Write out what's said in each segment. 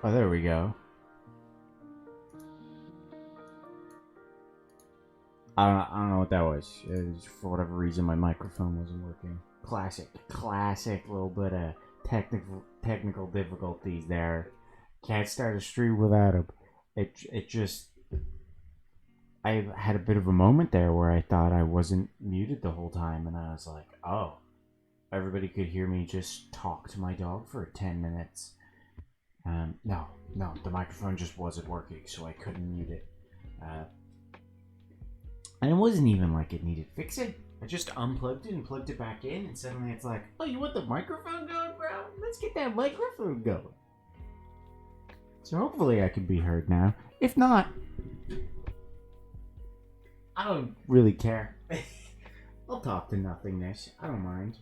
Oh, there we go. I don't know what that was. For whatever reason, my microphone wasn't working. Classic little bit of technical difficulties there. Can't start a stream without him. It just I had a bit of a moment there where I thought I wasn't muted the whole time, and I was like, oh, everybody could hear me just talk to my dog for 10 minutes. No, the microphone just wasn't working, so I couldn't mute it. And it wasn't even like it needed fixing. I just unplugged it and plugged it back in, and suddenly it's like, oh, you want the microphone going, bro? Let's get that microphone going. So hopefully I can be heard now. If not, I don't really care. I'll talk to nothingness. I don't mind.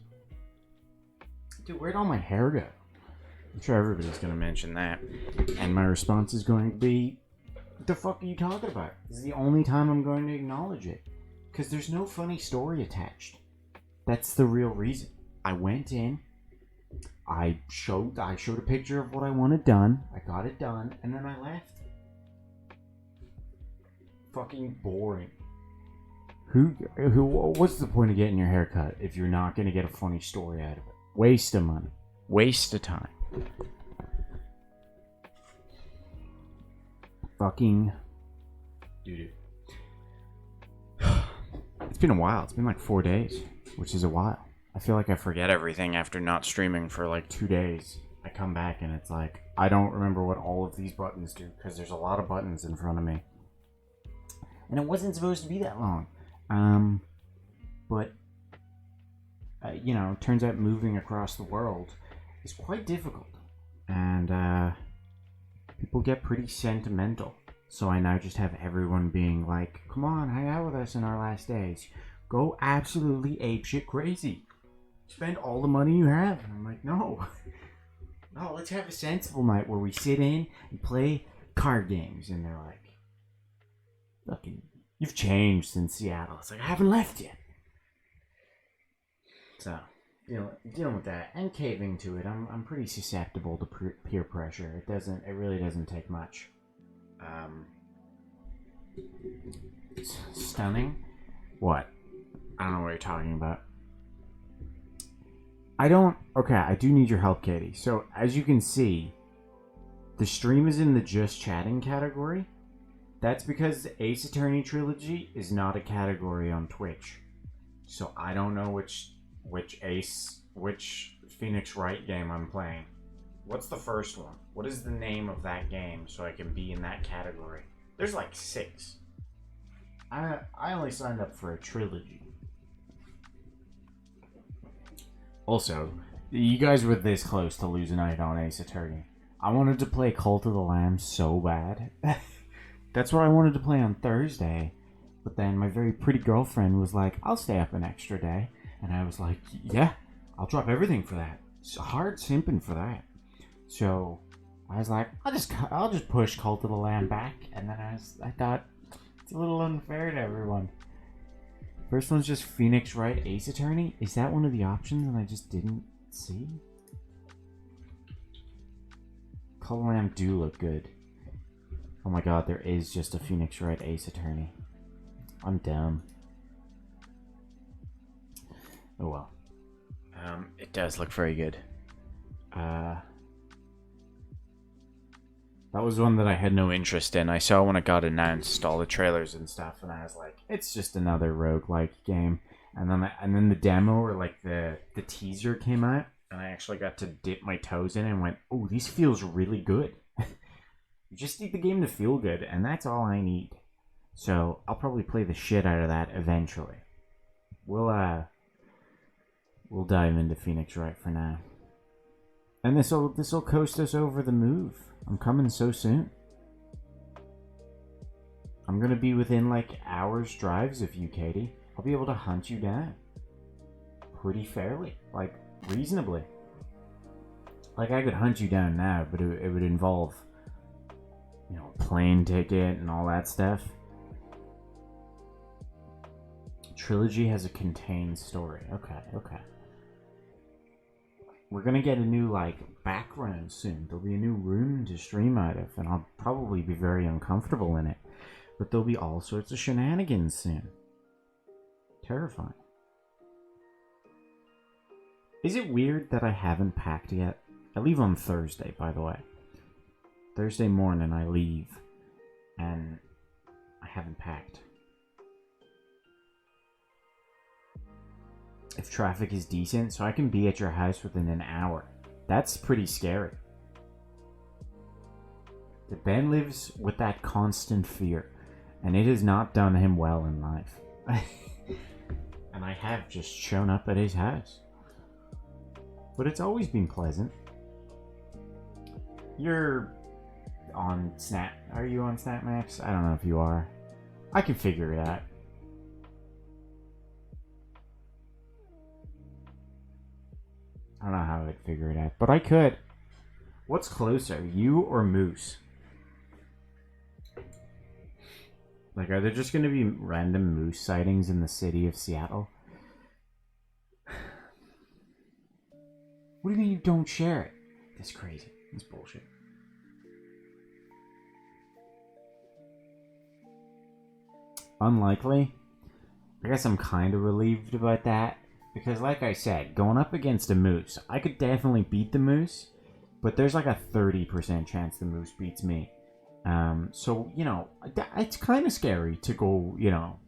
Dude, where'd all my hair go? I'm sure everybody's gonna mention that. And my response is going to be, what the fuck are you talking about? This is the only time I'm going to acknowledge it. Because there's no funny story attached. That's the real reason. I went in, I showed a picture of what I wanted done, I got it done, and then I left. Fucking boring. What's the point of getting your hair cut if you're not going to get a funny story out of it? Waste of money. Waste of time. Fucking doo-doo. It's been a while. It's been like 4 days, which is a while. I feel like I forget everything after not streaming for like 2 days. I come back and it's like, I don't remember what all of these buttons do because there's a lot of buttons in front of me. And it wasn't supposed to be that long. But turns out moving across the world is quite difficult. And people get pretty sentimental. So I now just have everyone being like, come on, hang out with us in our last days. Go absolutely apeshit crazy. Spend all the money you have. And I'm like, no. No, let's have a sensible night where we sit in and play card games. And they're like, fucking, you've changed since Seattle. It's like, I haven't left yet. So, dealing with that and caving to it, I'm pretty susceptible to peer pressure. It really doesn't take much. Stunning? What? I don't know what you're talking about. I do need your help, Katie. So, as you can see, the stream is in the just chatting category. That's because the Ace Attorney trilogy is not a category on Twitch. So, I don't know which Phoenix Wright game I'm playing. What's the first one? What is the name of that game so I can be in that category? There's like 6. I only signed up for a trilogy. Also, you guys were this close to losing out on Ace Attorney. I wanted to play Cult of the Lamb so bad. That's what I wanted to play on Thursday. But then my very pretty girlfriend was like, I'll stay up an extra day. And I was like, yeah, I'll drop everything for that. It's hard simping for that. So I was like, I'll just push Cult of the Lamb back. And then I thought, it's a little unfair to everyone. First one's just Phoenix Wright Ace Attorney. Is that one of the options and I just didn't see? Cult of the Lamb do look good. Oh my god, there is just a Phoenix Wright Ace Attorney. I'm dumb. Oh well. It does look very good. That was one that I had no interest in. I saw when it got announced, all the trailers and stuff, and I was like, it's just another roguelike game. And then the demo or like the teaser came out, and I actually got to dip my toes in and went, oh, this feels really good. You just need the game to feel good, and that's all I need. So I'll probably play the shit out of that eventually. We'll dive into Phoenix Wright for now. And this'll coast us over the move. I'm coming so soon. I'm gonna be within like hours drives of you, Katie. I'll be able to hunt you down. Pretty fairly. Like, reasonably. Like, I could hunt you down now, but it would involve, a plane ticket and all that stuff. Trilogy has a contained story. Okay. We're gonna get a new, background soon. There'll be a new room to stream out of, and I'll probably be very uncomfortable in it. But there'll be all sorts of shenanigans soon. Terrifying. Is it weird that I haven't packed yet? I leave on Thursday, by the way. Thursday morning I leave, and I haven't packed. If traffic is decent, so I can be at your house within an hour. That's pretty scary. The Ben lives with that constant fear, and it has not done him well in life. And I have just shown up at his house. But it's always been pleasant. You're on Snap. Are you on Snap Maps? I don't know if you are. I can figure it out. I don't know how I'd figure it out, but I could. What's closer, you or Moose? Like, are there just going to be random moose sightings in the city of Seattle? What do you mean you don't share it? That's crazy. That's bullshit. Unlikely. I guess I'm kind of relieved about that. Because like I said, going up against a moose, I could definitely beat the moose. But there's like a 30% chance the moose beats me. So, you know, it's kind of scary to go, you know.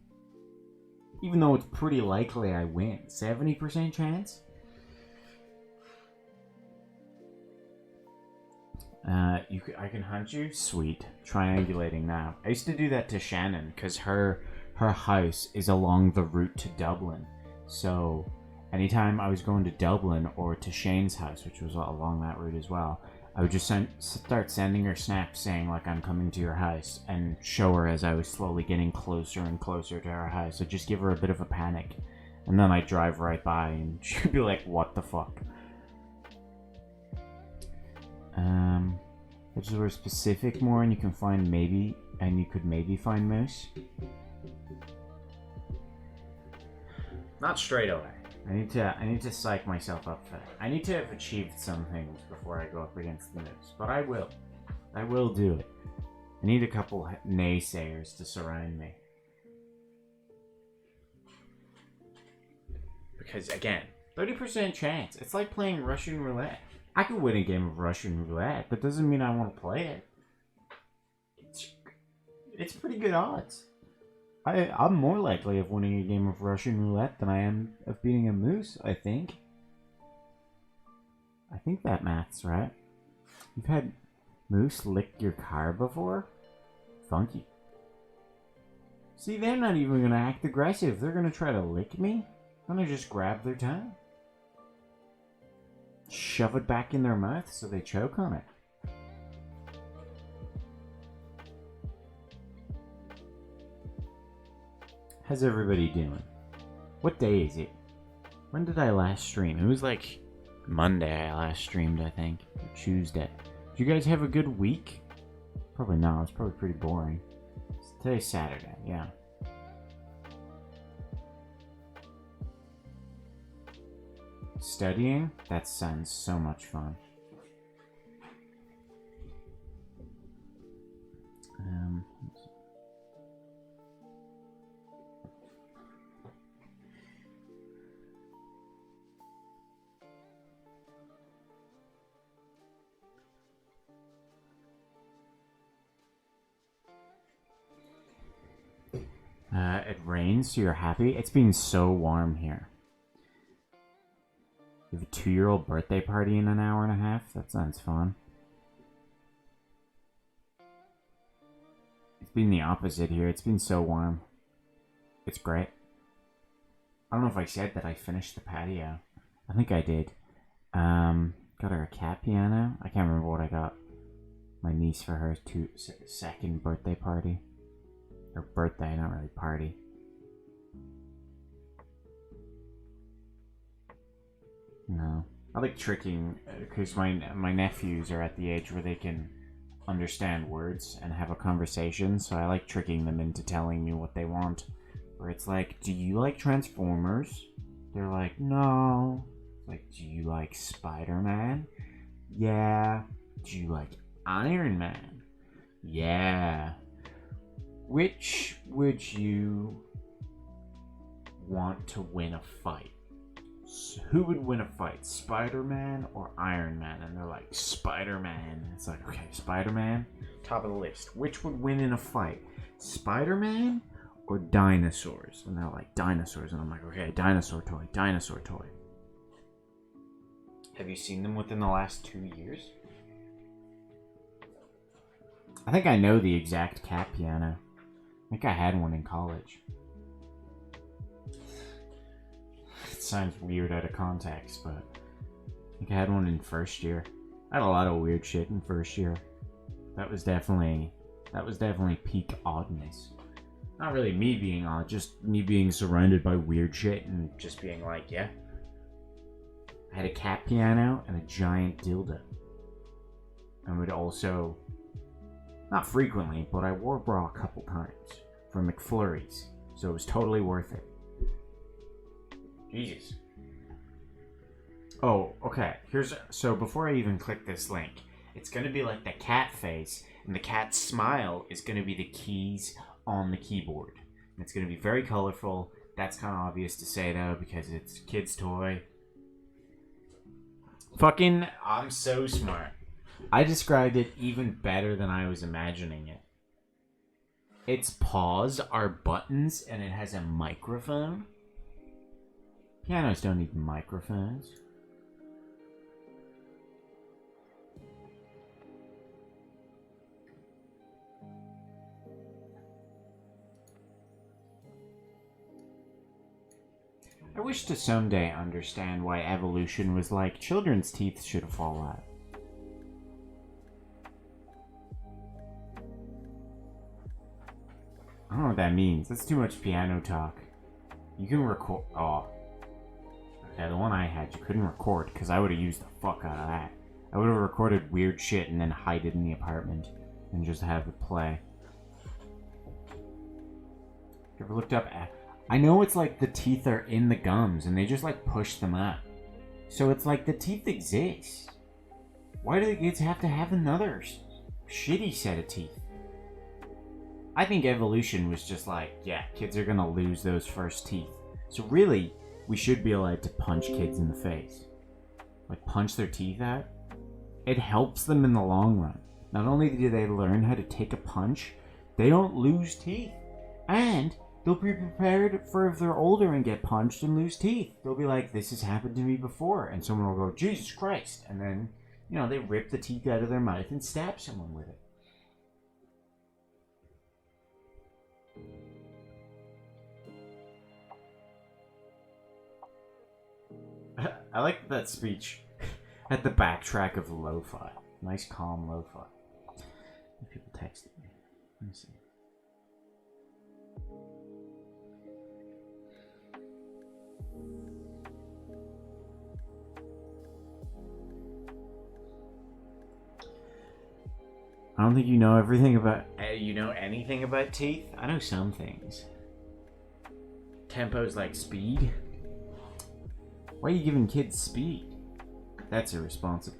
Even though it's pretty likely I win. 70% chance? I can hunt you? Sweet. Triangulating now. I used to do that to Shannon, because her house is along the route to Dublin. So, anytime I was going to Dublin or to Shane's house, which was along that route as well, I would just start sending her snaps saying, like, I'm coming to your house, and show her as I was slowly getting closer and closer to her house. So just give her a bit of a panic. And then I'd drive right by, and she'd be like, what the fuck? Which is where specific more, and you can find maybe, and you could maybe find moose. Not straight away. I need to psych myself up for that. I need to have achieved some things before I go up against the moose. But I will. I will do it. I need a couple naysayers to surround me. Because again, 30% chance. It's like playing Russian roulette. I could win a game of Russian roulette, but doesn't mean I want to play it. It's pretty good odds. I'm more likely of winning a game of Russian roulette than I am of beating a moose, I think. I think that math's right. You've had moose lick your car before? Funky. See, they're not even going to act aggressive. They're going to try to lick me. I'm going to just grab their tongue. Shove it back in their mouth so they choke on it. How's everybody doing? What day is it? When did I last stream? It was like Monday I last streamed, I think. Or Tuesday. Did you guys have a good week? Probably not. It's probably pretty boring. Today's Saturday, yeah. Studying? That sounds so much fun. It rains, so you're happy? It's been so warm here. You have a 2-year-old birthday party in an hour and a half? That sounds fun. It's been the opposite here. It's been so warm. It's great. I don't know if I said that I finished the patio. I think I did. Got her a cat piano. I can't remember what I got my niece for her second birthday party. Or birthday, not really party. No. I like tricking, because my nephews are at the age where they can understand words and have a conversation, so I like tricking them into telling me what they want. Where it's like, do you like Transformers? They're like, no. It's like, do you like Spider-Man? Yeah. Do you like Iron Man? Yeah. Which would you want to win a fight? Who would win a fight, Spider-Man or Iron Man? And they're like, Spider-Man. It's like, okay, Spider-Man, top of the list. Which would win in a fight, Spider-Man or dinosaurs? And they're like, dinosaurs. And I'm like, okay, dinosaur toy, dinosaur toy. Have you seen them within the last 2 years? I think I know the exact cat piano. I think I had one in college. It sounds weird out of context, but I think I had one in first year. I had a lot of weird shit in first year. That was definitely peak oddness. Not really me being odd, just me being surrounded by weird shit and just being like, yeah. I had a cat piano and a giant dildo. And would also, not frequently, but I wore a bra a couple times for McFlurries, so it was totally worth it. Jesus. Oh, okay. So before I even click this link, it's gonna be like the cat face, and the cat smile is gonna be the keys on the keyboard. And it's gonna be very colorful. That's kind of obvious to say though, because it's a kid's toy. Fucking, I'm so smart. I described it even better than I was imagining it. Its paws are buttons, and it has a microphone. Pianos don't need microphones. I wish to someday understand why evolution was like children's teeth should fall out. I don't know what that means. That's too much piano talk. You can record. Oh. Okay, the one I had, you couldn't record because I would have used the fuck out of that. I would have recorded weird shit and then hide it in the apartment and just have it play. You ever looked up? I know it's like the teeth are in the gums and they just like push them up. So it's like the teeth exist. Why do the kids have to have another shitty set of teeth? I think evolution was just like, yeah, kids are gonna lose those first teeth. So really, we should be allowed to punch kids in the face. Like, punch their teeth out. It helps them in the long run. Not only do they learn how to take a punch, they don't lose teeth. And they'll be prepared for if they're older and get punched and lose teeth. They'll be like, this has happened to me before. And someone will go, Jesus Christ. And then, you know, they rip the teeth out of their mouth and stab someone with it. I like that speech at the backtrack of lo-fi. Nice calm lo-fi. People texted me. Let me see. I don't think you know everything about... you know anything about teeth? I know some things. Tempo's like speed. Why are you giving kids speed? That's irresponsible.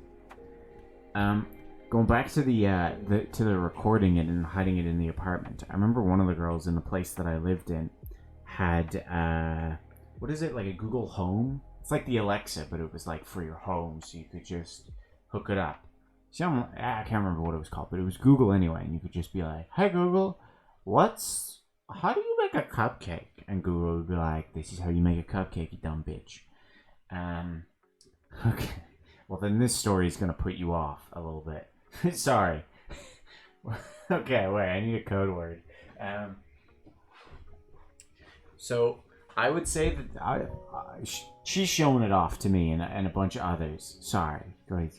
Going back to the recording it and hiding it in the apartment. I remember one of the girls in the place that I lived in had what is it, like a Google Home? It's like the Alexa, but it was like for your home, so you could just hook it up. I can't remember what it was called, but it was Google anyway, and you could just be like, "Hey Google, how do you make a cupcake?" And Google would be like, "This is how you make a cupcake, you dumb bitch." Okay. Well, then this story is gonna put you off a little bit. Sorry. Okay, wait, I need a code word. So I would say that she's showing it off to me and a bunch of others. Sorry. Go ahead.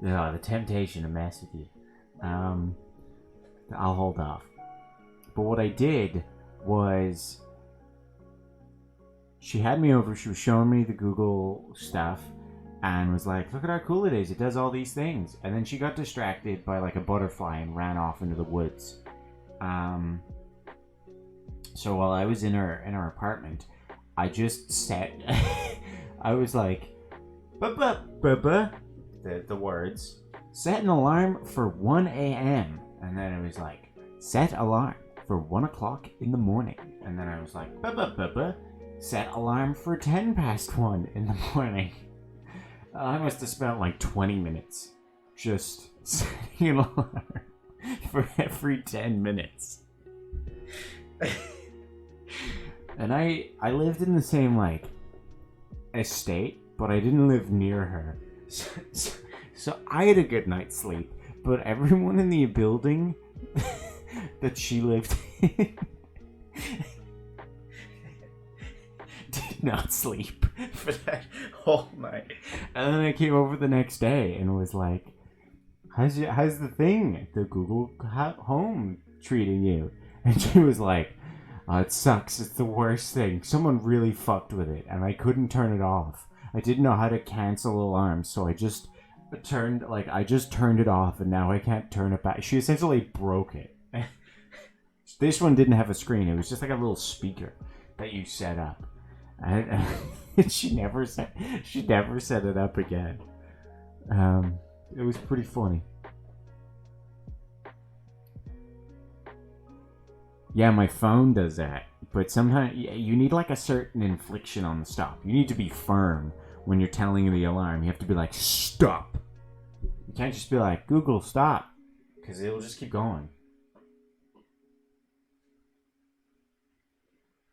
The temptation to mess with you. I'll hold off. But what I did was, she had me over, she was showing me the Google stuff, and was like, look at how cool it is, it does all these things. And then she got distracted by like a butterfly and ran off into the woods. So while I was in her apartment, I just sat, I was like, the words, set an alarm for 1 a.m. And then it was like, set alarm for 1 o'clock in the morning. And then I was like, set alarm for 10 past 1 in the morning. I must have spent like 20 minutes just setting an alarm for every 10 minutes. And I lived in the same, like, estate, but I didn't live near her. So I had a good night's sleep, but everyone in the building that she lived in did not sleep for that whole night. And then I came over the next day and was like, how's the thing, the Google Home treating you? And she was like, oh, it sucks, it's the worst thing. Someone really fucked with it and I couldn't turn it off. I didn't know how to cancel alarms, so I just turned it off and now I can't turn it back. She essentially broke it. This one didn't have a screen, it was just like a little speaker that you set up. And she never set it up again. It was pretty funny. Yeah, my phone does that, but sometimes you need like a certain inflection on the stop. You need to be firm when you're telling the alarm. You have to be like, stop. You can't just be like, Google, stop, because it'll just keep going.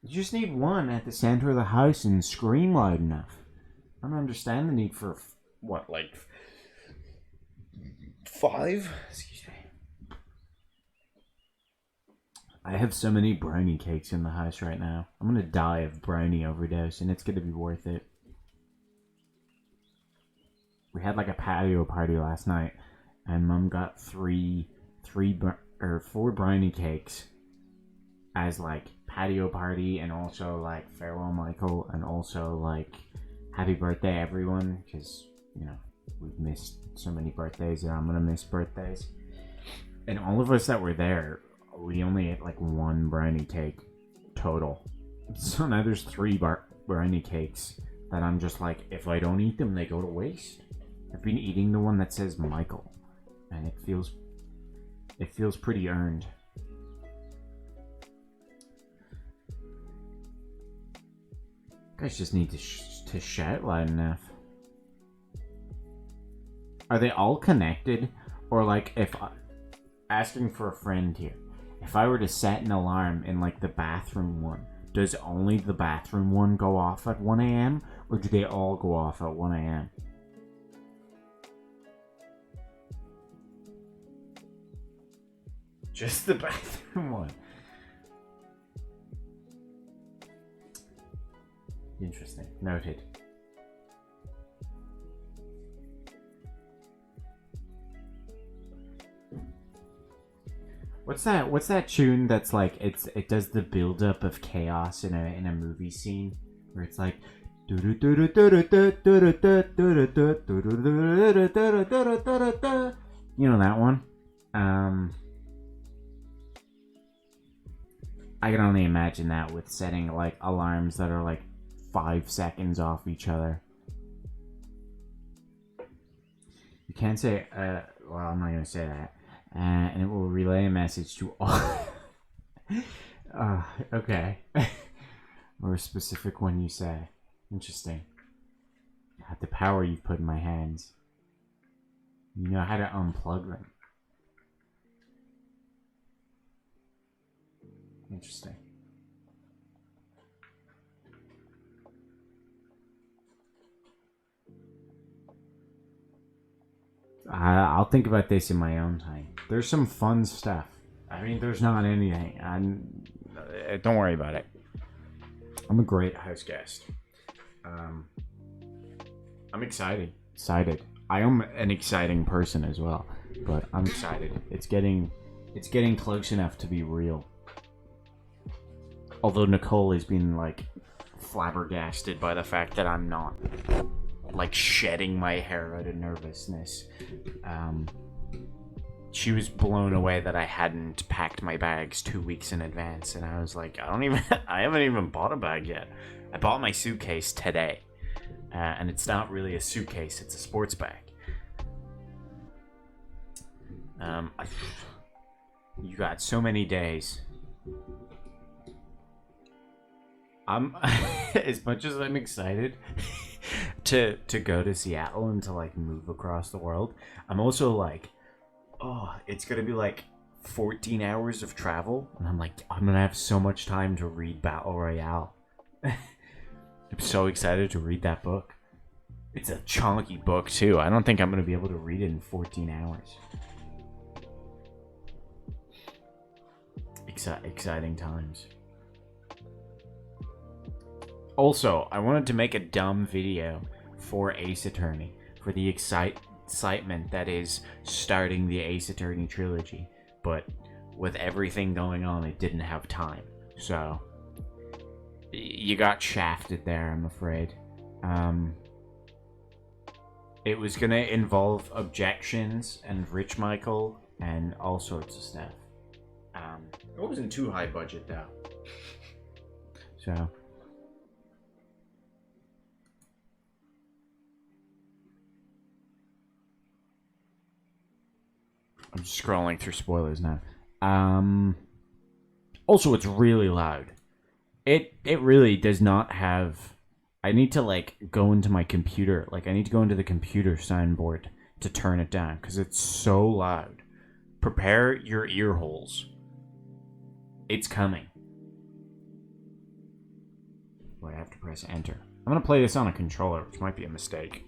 You just need one at the center of the house and scream loud enough. I don't understand the need for, what, like 5? Excuse me. I have so many brownie cakes in the house right now. I'm gonna die of brownie overdose, and it's gonna be worth it. We had like a patio party last night, and Mum got 4 brownie cakes as like patio party, and also like farewell Michael, and also like happy birthday everyone, because you know we've missed so many birthdays, and I'm gonna miss birthdays. And all of us that were there, we only ate like 1 brownie cake total. So now there's 3 brownie cakes that I'm just like, if I don't eat them, they go to waste. I've been eating the one that says Michael, and it feels pretty earned. Guys just need to shout loud enough. Are they all connected? Or like, if asking for a friend here, if I were to set an alarm in like the bathroom one, does only the bathroom one go off at 1 a.m. or do they all go off at 1 a.m.? Just the bathroom one. Interesting. Noted. What's that tune that's like it does the build up of chaos in a movie scene where it's like you know that one? I can only imagine that with setting like alarms that are like 5 seconds off each other. You can't say well, I'm not gonna say that. And it will relay a message to all. Okay. More specific when you say. Interesting. God, the power you've put in my hands. You know how to unplug them. Interesting. I'll think about this in my own time. There's some fun stuff. I mean, there's not anything. Don't worry about it. I'm a great house guest. I'm excited. I am an exciting person as well, but I'm excited. It's getting close enough to be real. Although Nicole has been like flabbergasted by the fact that I'm not like shedding my hair out of nervousness. She was blown away that I hadn't packed my bags 2 weeks in advance, and I was like, I haven't even bought a bag yet. I bought my suitcase today. and it's not really a suitcase, it's a sports bag. You got so many days. I'm as much as I'm excited to go to Seattle and to like move across the world, I'm also like, oh, it's gonna be like 14 hours of travel, and I'm like, I'm gonna have so much time to read Battle Royale. I'm so excited to read that book. It's a chunky book too. I don't think I'm gonna be able to read it in 14 hours. Exciting times. Also, I wanted to make a dumb video for Ace Attorney, for the excitement that is starting the Ace Attorney trilogy, but with everything going on, it didn't have time. So, you got shafted there, I'm afraid. It was gonna involve objections and Rich Michael and all sorts of stuff. It wasn't too high budget though. So. I'm scrolling through spoilers now. Also, it's really loud. It really does not have. I need to like go into my computer. Like I need to go into the computer soundboard to turn it down because it's so loud. Prepare your ear holes. It's coming. Wait, I have to press enter. I'm gonna play this on a controller, which might be a mistake.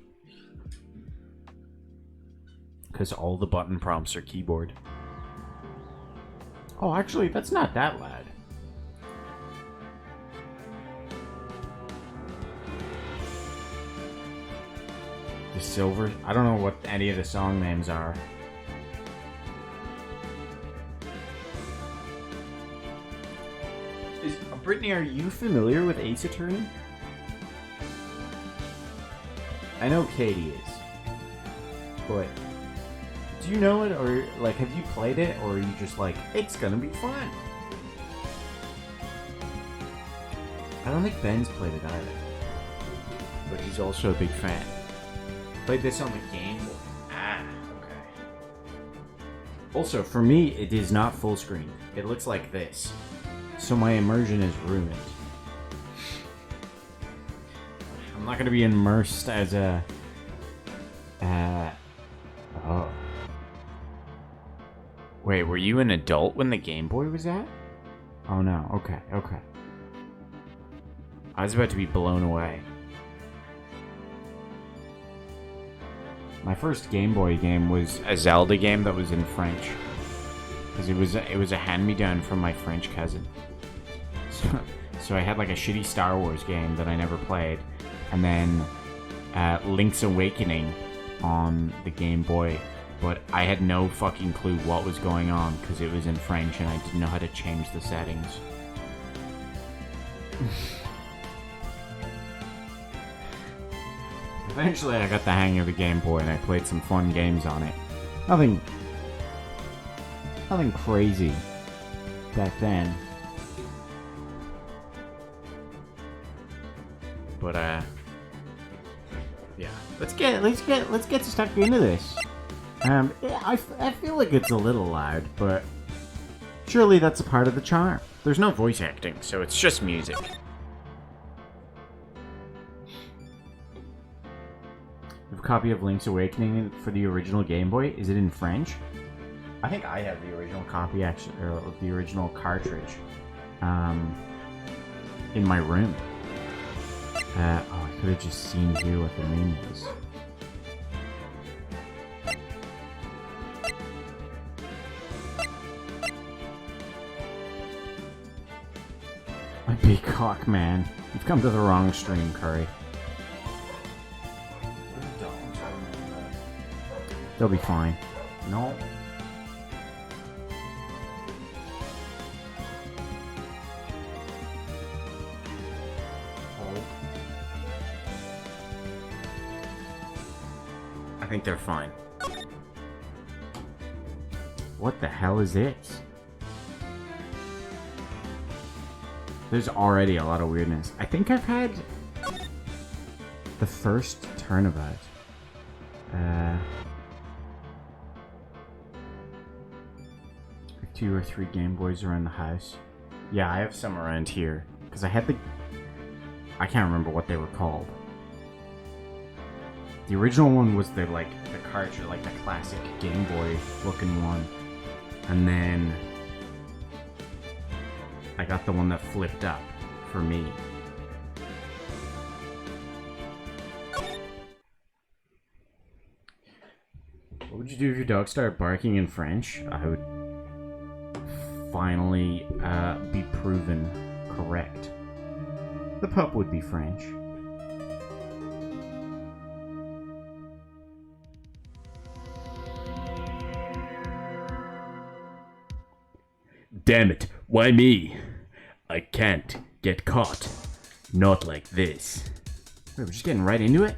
Because all the button prompts are keyboard. Oh, actually, that's not that loud. The Silver... I don't know what any of the song names are. Brittany, are you familiar with Ace Attorney? I know Katie is. But... do you know it, or like have you played it, or are you just like, it's gonna be fun? I don't think Ben's played it either, but he's also a big fan. Played this on the Game Boy. Ah, okay. Also, for me, it is not full screen. It looks like this, so my immersion is ruined. I'm not gonna be immersed as a. Oh. Wait, were you an adult when the Game Boy was out? Oh no, okay. I was about to be blown away. My first Game Boy game was a Zelda game that was in French. Because it was a hand-me-down from my French cousin. So I had like a shitty Star Wars game that I never played. And then Link's Awakening on the Game Boy. But I had no fucking clue what was going on because it was in French and I didn't know how to change the settings. Eventually I got the hang of the Game Boy and I played some fun games on it. Nothing crazy back then. But yeah, let's get stuck into this. I feel like it's a little loud, but surely that's a part of the charm. There's no voice acting, so it's just music. You have a copy of Link's Awakening for the original Game Boy? Is it in French? I think I have the original copy, actually, or the original cartridge, in my room. I could have just seen here what the name was. My big cock, man. You've come to the wrong stream, Curry. They'll be fine. No. I think they're fine. What the hell is this? There's already a lot of weirdness. I think I've had The first turnabout. 2 or 3 Game Boys around the house. Yeah, I have some around here. Because I had the... I can't remember what they were called. The original one was the cartridge, like the classic Game Boy looking one. And then I got the one that flipped up for me. What would you do if your dog started barking in French? I would finally be proven correct. The pup would be French. Damn it, why me? I can't get caught. Not like this. Wait, we're just getting right into it?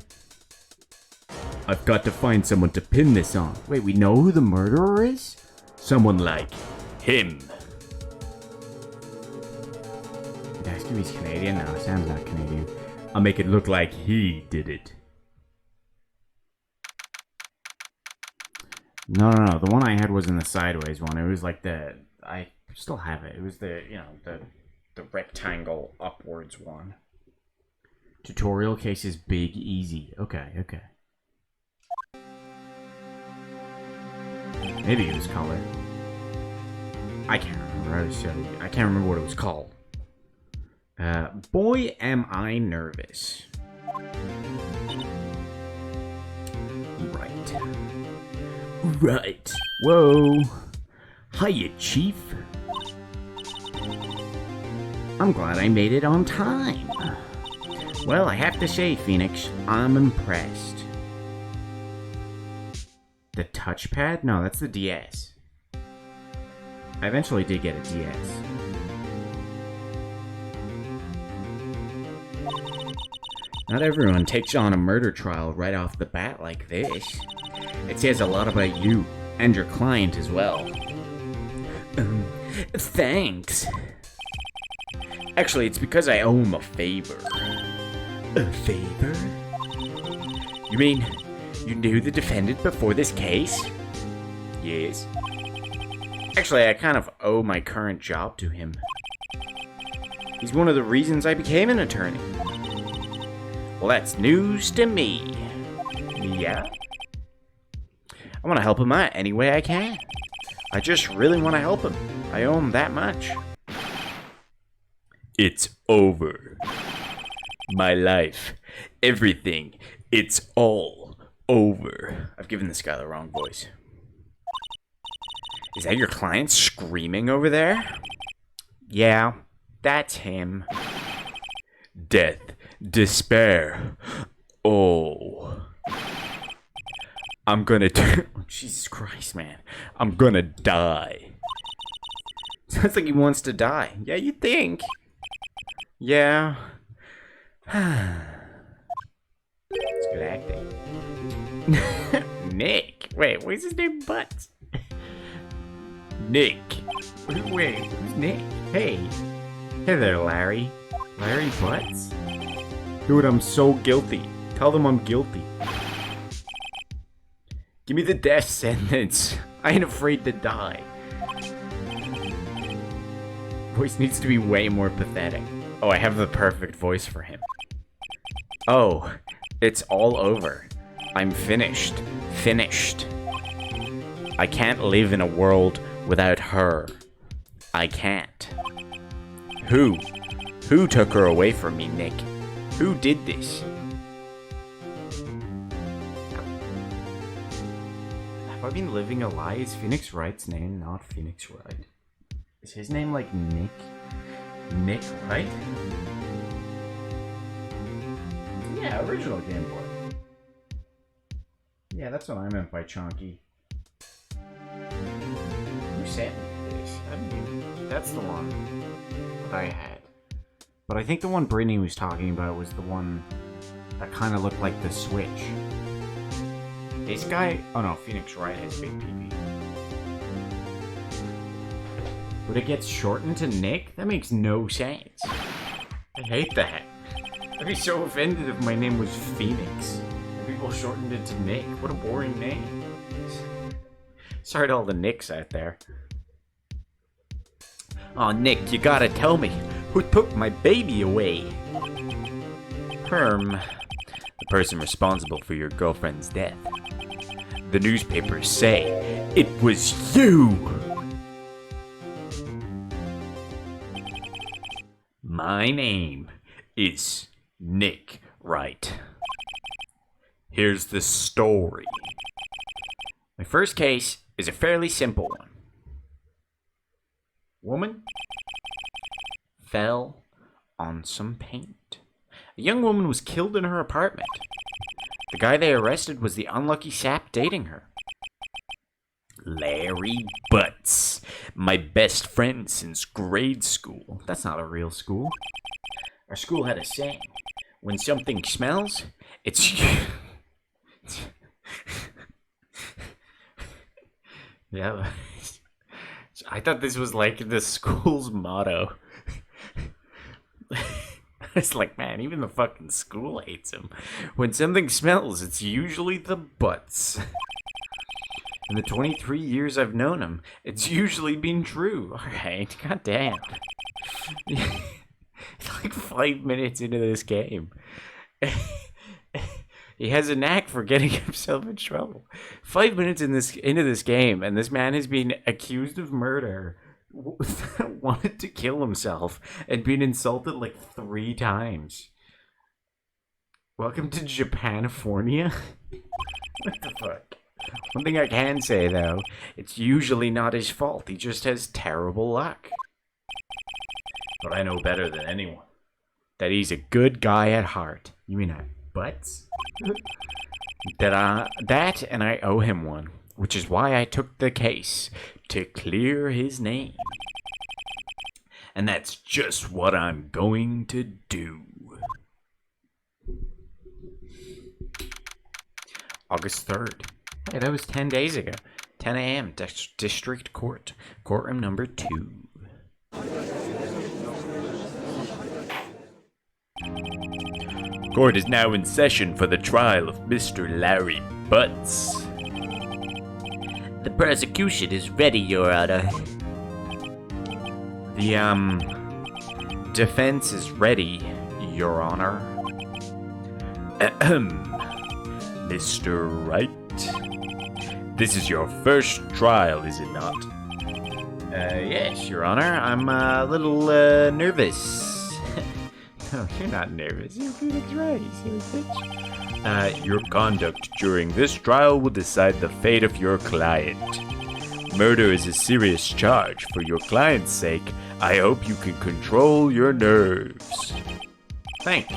I've got to find someone to pin this on. Wait, we know who the murderer is? Someone like him. Did I ask him he's Canadian? No, Sam's not Canadian. I'll make it look like he did it. No. The one I had wasn't the sideways one. It was like the... I still have it. It was the, the rectangle upwards one. Tutorial cases big, easy. Okay. Maybe it was color. I can't remember. I can't remember what it was called. Boy, am I nervous. Right. Whoa. Hiya, Chief. I'm glad I made it on time. Well, I have to say, Phoenix, I'm impressed. The touchpad? No, that's the DS. I eventually did get a DS. Not everyone takes on a murder trial right off the bat like this. It says a lot about you, and your client as well. Thanks. Actually, it's because I owe him a favor. A favor? You mean, you knew the defendant before this case? Yes. Actually, I kind of owe my current job to him. He's one of the reasons I became an attorney. Well, that's news to me. Yeah? I want to help him out any way I can. I just really want to help him. I owe him that much. It's over. My life. Everything. It's all over. I've given this guy the wrong voice. Is that your client screaming over there? Yeah, that's him. Death. Despair. Oh. I'm gonna Oh, Jesus Christ, man. I'm gonna die. Sounds like he wants to die. Yeah, you think. Yeah. It's good acting. Nick. Wait, what's his name? Butts. Nick. Wait, who's Nick? Hey. Hey there, Larry. Larry Butts? Dude, I'm so guilty. Tell them I'm guilty. Give me the death sentence. I ain't afraid to die. Voice needs to be way more pathetic. Oh, I have the perfect voice for him. Oh, it's all over. I'm finished. Finished. I can't live in a world without her. I can't. Who? Who took her away from me, Nick? Who did this? Have I been living a lie? Is Phoenix Wright's name not Phoenix Wright? Is his name like Nick? Nick Wright? Yeah, original Game Boy. Yeah, that's what I meant by chonky. Who sent me this? I mean, that's the one that I had. But I think the one Brittany was talking about was the one that kind of looked like the Switch. This guy... Oh no, Phoenix Wright has big PP. But it gets shortened to Nick? That makes no sense. I hate that. I'd be so offended if my name was Phoenix. People shortened it to Nick. What a boring name. Sorry to all the Nicks out there. Aw, Nick, you gotta tell me. Who took my baby away? The person responsible for your girlfriend's death. The newspapers say it was you! My name is Nick Wright. Here's the story. My first case is a fairly simple one. Woman fell on some paint. A young woman was killed in her apartment. The guy they arrested was the unlucky sap dating her. Larry Butts, my best friend since grade school. That's not a real school. Our school had a saying. When something smells, it's... Yeah. I thought this was like the school's motto. It's like, man, even the fucking school hates him. When something smells, it's usually the butts. In the 23 years I've known him, it's usually been true. Alright, goddamn. It's like 5 minutes into this game. He has a knack for getting himself in trouble. 5 minutes into this game, and this man has been accused of murder, wanted to kill himself, and been insulted like 3 times. Welcome to Japanifornia? What the fuck? One thing I can say, though, it's usually not his fault. He just has terrible luck. But I know better than anyone that he's a good guy at heart. You mean at butts? That and I owe him one, which is why I took the case, to clear his name. And that's just what I'm going to do. August 3rd. Hey, that was 10 days ago. 10 a.m. District Court. Courtroom number 2. Court is now in session for the trial of Mr. Larry Butts. The prosecution is ready, Your Honor. The, defense is ready, Your Honor. Mr. Wright? This is your first trial, is it not? Yes, Your Honor. I'm a little, nervous. No, you're not nervous. You're Phoenix Wright, you silly bitch. Your conduct during this trial will decide the fate of your client. Murder is a serious charge. For your client's sake, I hope you can control your nerves. Thank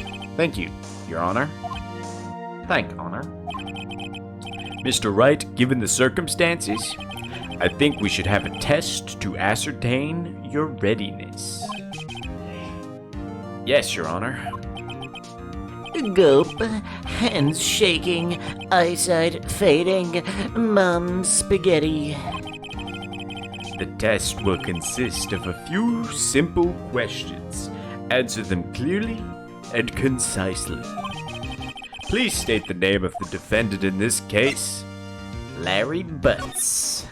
you, Your Honor. Honor. Mr. Wright, given the circumstances, I think we should have a test to ascertain your readiness. Yes, Your Honor. Gulp, hands shaking, eyesight fading, mum spaghetti. The test will consist of a few simple questions. Answer them clearly and concisely. Please state the name of the defendant in this case. Larry Butts.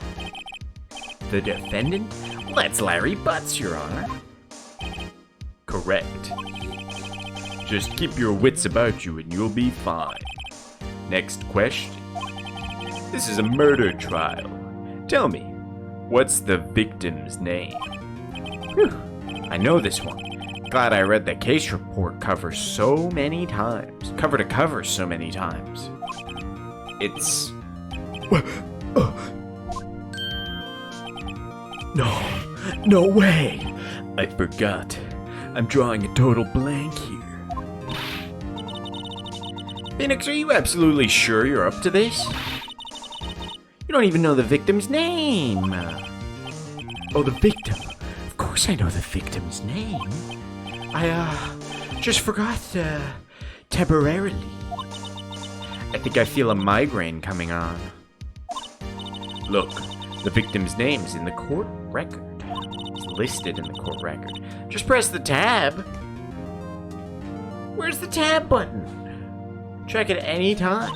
The defendant? Well, that's Larry Butts, Your Honor. Correct. Just keep your wits about you and you'll be fine. Next question. This is a murder trial. Tell me, what's the victim's name? Whew, I know this one. Glad I read the case report cover so many times. Cover to cover so many times. It's... No way! I forgot. I'm drawing a total blank here. Phoenix, are you absolutely sure you're up to this? You don't even know the victim's name. Oh, the victim. Of course I know the victim's name. I, just forgot, temporarily. I think I feel a migraine coming on. Look, the victim's name's in the court record. It's listed in the court record. Just press the tab. Where's the tab button? Check it any time.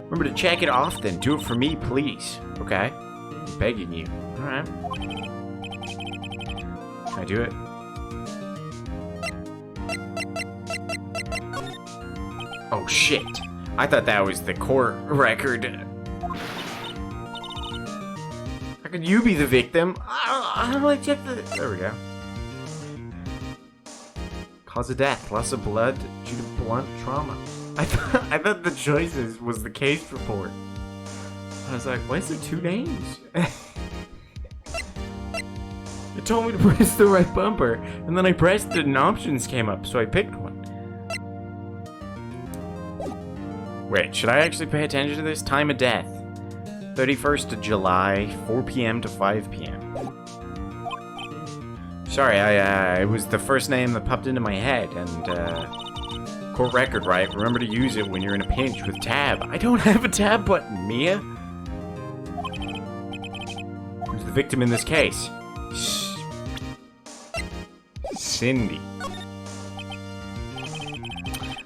Remember to check it often. Do it for me, please. Okay? I'm begging you. Alright. Can I do it? Oh shit. I thought that was the court record. How could you be the victim? How do I check the... There we go. Cause of death. Loss of blood due to blunt trauma. I thought the choices was the case report. I was like, why is there 2 names? It told me to press the right bumper, and then I pressed it and options came up, so I picked one. Wait, should I actually pay attention to this? Time of death. 31st of July, 4 p.m. to 5 p.m. Sorry, it was the first name that popped into my head, and, court record, right? Remember to use it when you're in a pinch with tab. I don't have a tab button, Mia. Who's the victim in this case? Cindy.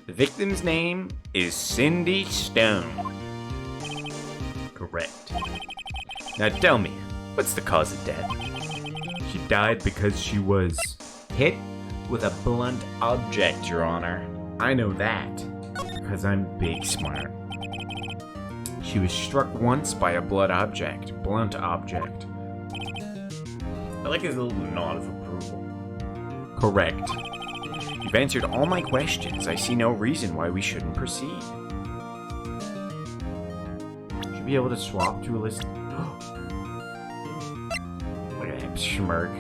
The victim's name is Cindy Stone. Correct. Now tell me, what's the cause of death? She died because she was hit with a blunt object, Your Honor. I know that, because I'm big smart. She was struck once by a blunt object. I like his little nod of approval. Correct. You've answered all my questions. I see no reason why we shouldn't proceed. Should be able to swap to a list. Look at him smirk.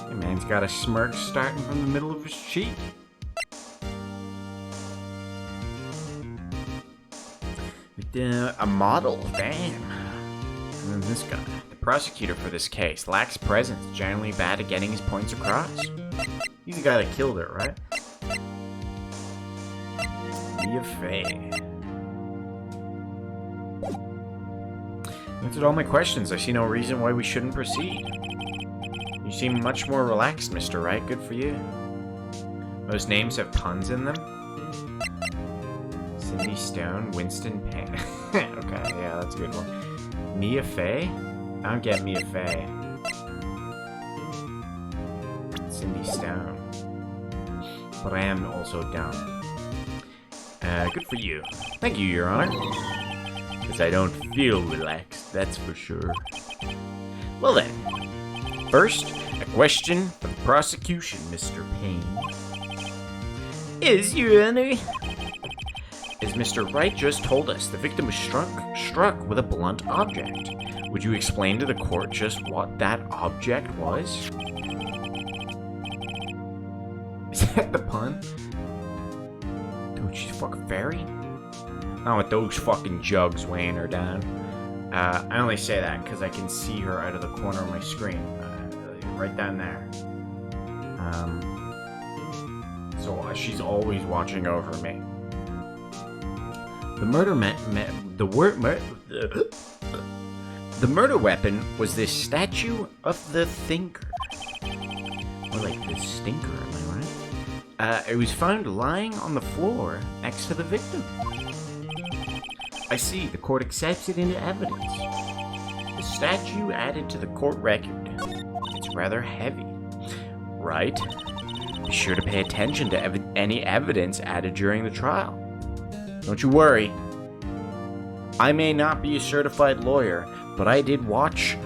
Hey, man's got a smirk starting from the middle of his cheek. A model, damn. And then this guy. The prosecutor for this case lacks presence, generally bad at getting his points across. He's the guy that killed her, right? Mia Fey. Answered all my questions. I see no reason why we shouldn't proceed. You seem much more relaxed, Mr. Wright. Good for you. Most names have puns in them. Cindy Stone, Winston Payne. Okay, yeah, that's a good one. Mia Fey? I don't get Mia Fey. Cindy Stone. But I am also down. Good for you. Thank you, Your Honor. Because I don't feel relaxed, that's for sure. Well then. First, a question for the prosecution, Mr. Payne. Your Honor? As Mr. Wright just told us, the victim was struck with a blunt object. Would you explain to the court just what that object was? Is that the pun? Dude, she's fucking fairy? Not with those fucking jugs weighing her down. I only say that because I can see her out of the corner of my screen. Right down there. So she's always watching over me. The murder weapon was this statue of the Thinker. Or like the Stinker, am I right? It was found lying on the floor next to the victim. I see, the court accepts it into evidence. The statue added to the court record. It's rather heavy, right? Be sure to pay attention to any evidence added during the trial. Don't you worry. I may not be a certified lawyer, but I did watch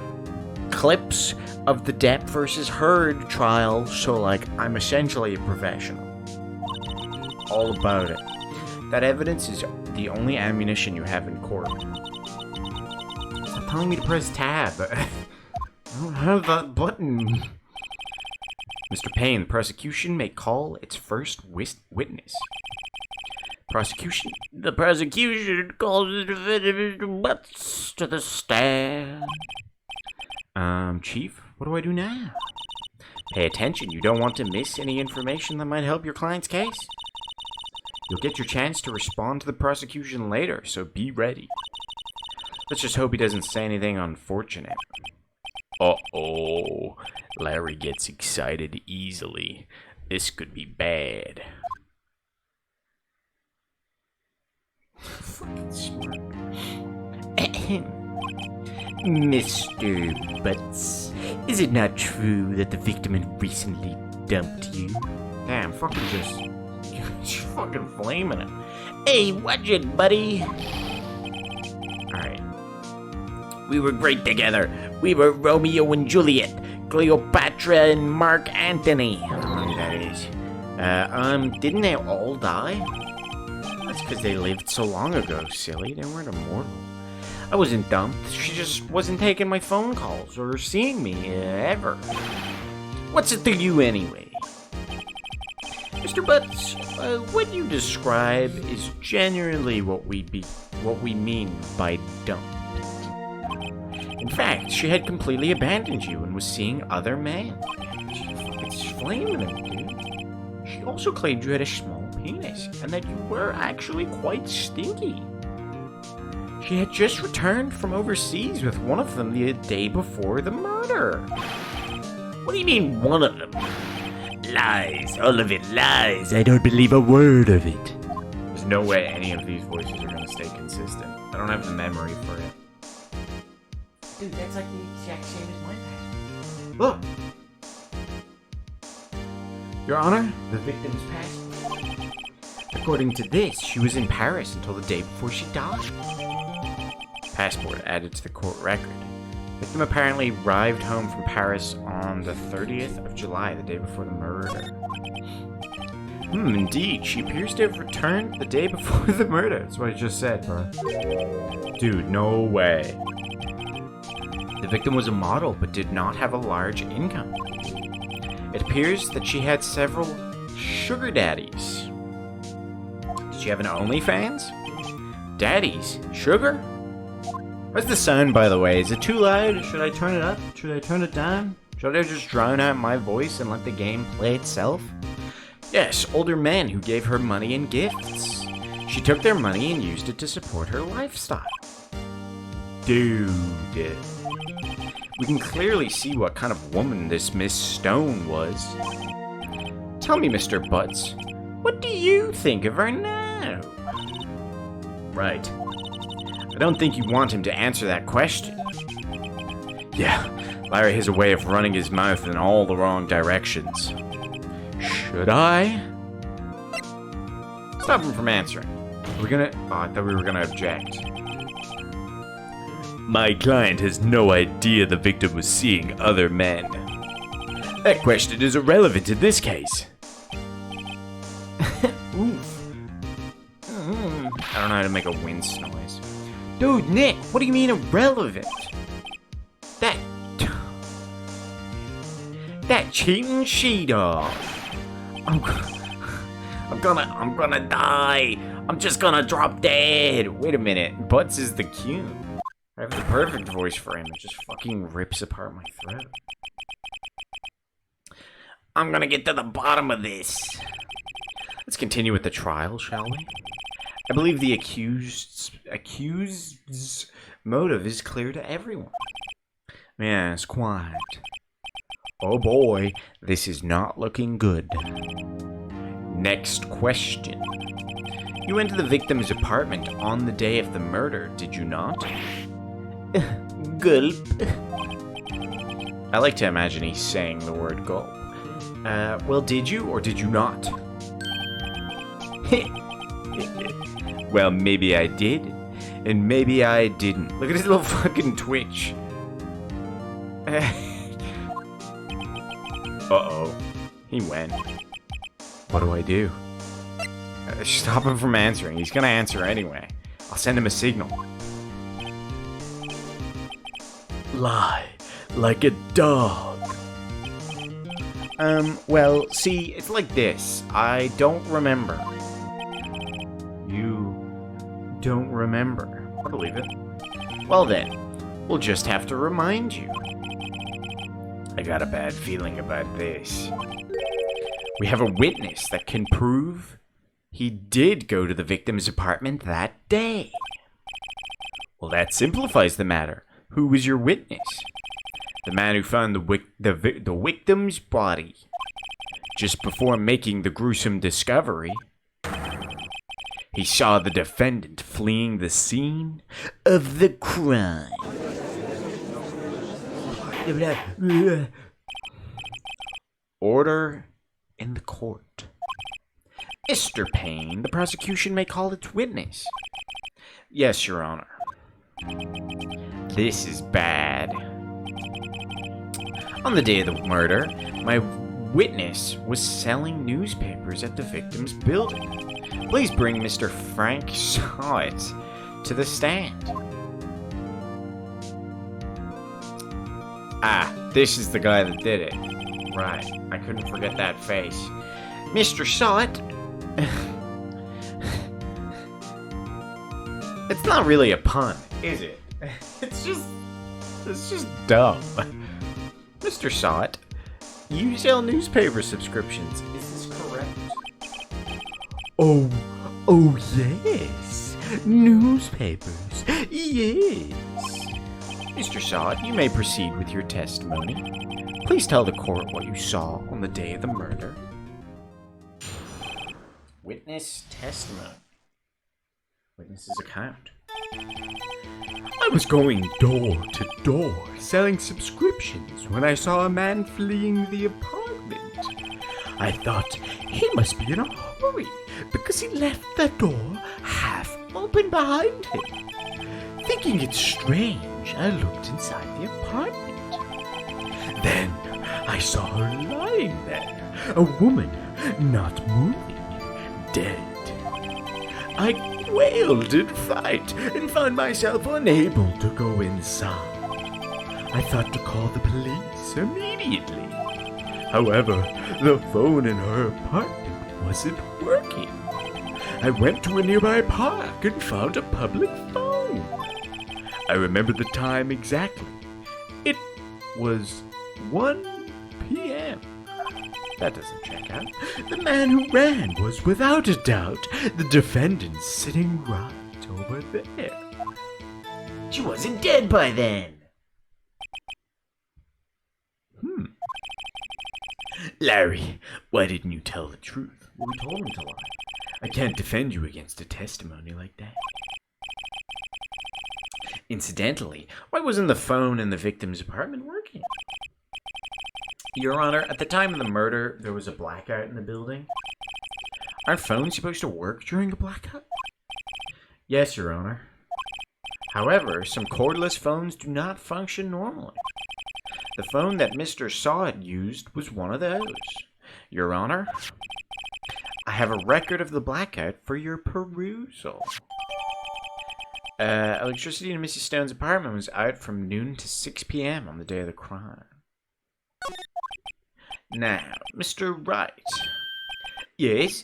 clips of the Depp versus Heard trial, so like I'm essentially a professional. All about it. That evidence is the only ammunition you have in court. Stop telling me to press tab. I don't have that button. Mr. Payne, the prosecution may call its first witness. The prosecution calls the butts to the stand. Chief, what do I do now? Pay attention, you don't want to miss any information that might help your client's case. You'll get your chance to respond to the prosecution later, so be ready. Let's just hope he doesn't say anything unfortunate. Uh-oh. Larry gets excited easily. This could be bad. Fucking smart. Mr. Butts, is it not true that the victim had recently dumped you? Damn, fucking just fucking flaming him. Hey, watch it, buddy. Alright. We were great together. We were Romeo and Juliet, Cleopatra and Mark Antony. That is. Didn't they all die? That's because they lived so long ago, silly. They weren't immortal. I wasn't dumped. She just wasn't taking my phone calls or seeing me ever. What's it to you anyway? Mr. Butts, what you describe is generally what we mean by dumped. In fact, she had completely abandoned you and was seeing other men. It's flaming him, dude. She also claimed you had a small penis and that you were actually quite stinky. She had just returned from overseas with one of them the day before the murder. What do you mean, one of them? Lies, all of it lies. I don't believe a word of it. There's no way any of these voices are going to stay consistent. I don't have the memory for it. Dude, that's like the exact same as my passport. Look! Your Honor, The victim's passport. according to this, she was in Paris until the day before she died. Passport added to the court record. Victim apparently arrived home from Paris on the 30th of July, the day before the murder. Indeed, she appears to have returned the day before the murder. That's what I just said, bro. Dude, no way. The victim was a model, but did not have a large income. It appears that she had several sugar daddies. Did she have an OnlyFans? Daddies? Sugar? Where's the sound, by the way? Is it too loud? Should I turn it up? Should I turn it down? Should I just drown out my voice and let the game play itself? Yes, older men who gave her money and gifts. She took their money and used it to support her lifestyle. Dude. We can clearly see what kind of woman this Miss Stone was. Tell me, Mr. Butts, what do you think of her now? Right. I don't think you want him to answer that question. Yeah, Larry has a way of running his mouth in all the wrong directions. Should I? Stop him from answering. Are we gonna... Oh, I thought we were gonna object. My client has no idea the victim was seeing other men. That question is irrelevant in this case. Oof. I don't know how to make a wince noise. Dude, Nick, what do you mean irrelevant? That cheating she-dog. I'm gonna die. I'm just gonna drop dead. Wait a minute. Butts is the cue. I have the perfect voice for him. It just fucking rips apart my throat. I'm gonna get to the bottom of this. Let's continue with the trial, shall we? I believe the accused's motive is clear to everyone. Yes, quite. Oh boy, this is not looking good. Next question. You went to the victim's apartment on the day of the murder, did you not? Gulp. I like to imagine he's saying the word gulp. Well, did you or did you not? Well, maybe I did, and maybe I didn't. Look at his little fucking twitch. Uh-oh. He went. What do I do? Stop him from answering. He's gonna answer anyway. I'll send him a signal. Lie like a dog. Well, see, it's like this. I don't remember. You don't remember. I believe it. Well then, we'll just have to remind you. I got a bad feeling about this. We have a witness that can prove he did go to the victim's apartment that day. Well, that simplifies the matter. Who was your witness? The man who found the victim's body. Just before making the gruesome discovery, he saw the defendant fleeing the scene of the crime. Order in the court. Mr. Payne, the prosecution may call its witness. Yes, Your Honor. This is bad. On the day of the murder, my witness was selling newspapers at the victim's building. Please bring Mr. Frank Sawit to the stand. Ah, this is the guy that did it. Right, I couldn't forget that face. Mr. Sawit. It's not really a pun, is it? It's just dumb. Mr. Sawit, you sell newspaper subscriptions. Is this correct? Oh yes. Newspapers. Yes. Mr. Sawit, you may proceed with your testimony. Please tell the court what you saw on the day of the murder. Witness testimony. Witness's account. I was going door to door selling subscriptions when I saw a man fleeing the apartment. I thought he must be in a hurry because he left the door half open behind him. Thinking it strange, I looked inside the apartment. Then I saw her lying there, a woman not moving, dead. I wailed in fright and found myself unable to go inside. I thought to call the police immediately. However, the phone in her apartment wasn't working. I went to a nearby park and found a public phone. I remember the time exactly. It was 1 p.m. That doesn't check out. The man who ran was without a doubt the defendant sitting right over there. She wasn't dead by then. Larry, why didn't you tell the truth? Well, we told him to lie. I can't defend you against a testimony like that. Incidentally, why wasn't the phone in the victim's apartment working? Your Honor, at the time of the murder, there was a blackout in the building. Aren't phones supposed to work during a blackout? Yes, Your Honor. However, some cordless phones do not function normally. The phone that Mr. Sawit used was one of those. Your Honor, I have a record of the blackout for your perusal. Electricity in Mrs. Stone's apartment was out from noon to 6 p.m. on the day of the crime. Now, Mr. Wright. Yes,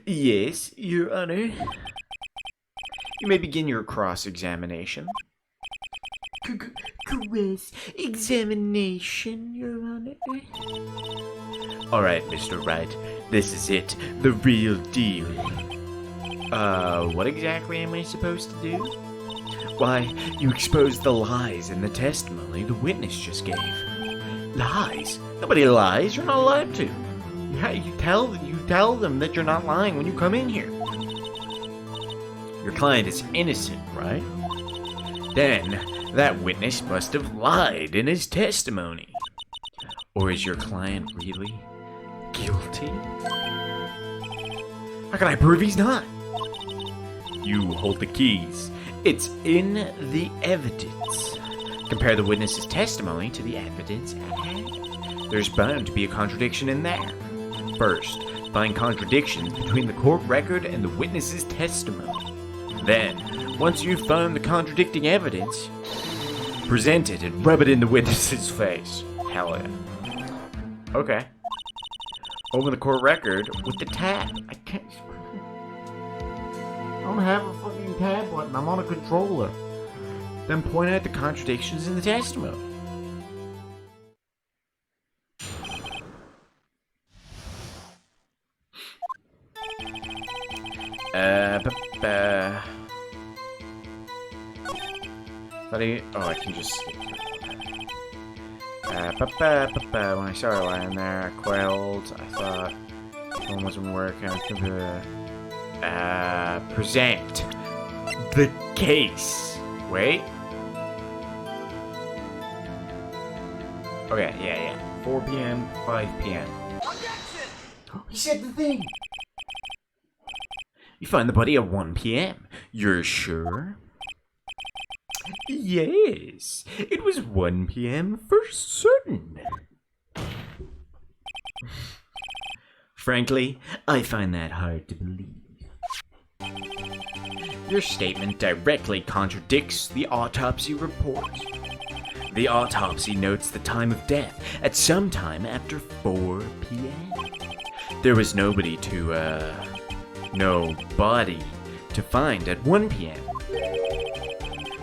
yes, Your Honor. You may begin your cross-examination. Cross-examination, Your Honor. Alright, Mr. Wright. This is it. The real deal. What exactly am I supposed to do? Why, you exposed the lies in the testimony the witness just gave. Lies? Nobody lies. You're not allowed to. Yeah, you tell them that you're not lying when you come in here. Your client is innocent, right? Then, that witness must have lied in his testimony. Or is your client really guilty? How can I prove he's not? You hold the keys. It's in the evidence. Compare the witness's testimony to the evidence at hand. There's bound to be a contradiction in there. First, find contradictions between the court record and the witness's testimony. Then, once you've found the contradicting evidence, present it and rub it in the witness's face. Hell yeah. Okay. Open the court record with the tab. I can't... I don't have a fucking tab button. I'm on a controller. Then point out the contradictions in the testimony. Oh, I can just skip through. When I saw her lying there, I quailed. I thought someone wasn't working. Present the case. Wait. Okay, yeah. 4 p.m., 5 p.m. He said the thing! You find the body at 1 p.m. You're sure? Yes, it was 1 p.m. for certain. Frankly, I find that hard to believe. Your statement directly contradicts the autopsy report. The autopsy notes the time of death at some time after 4 p.m. There was no body to find at 1 p.m.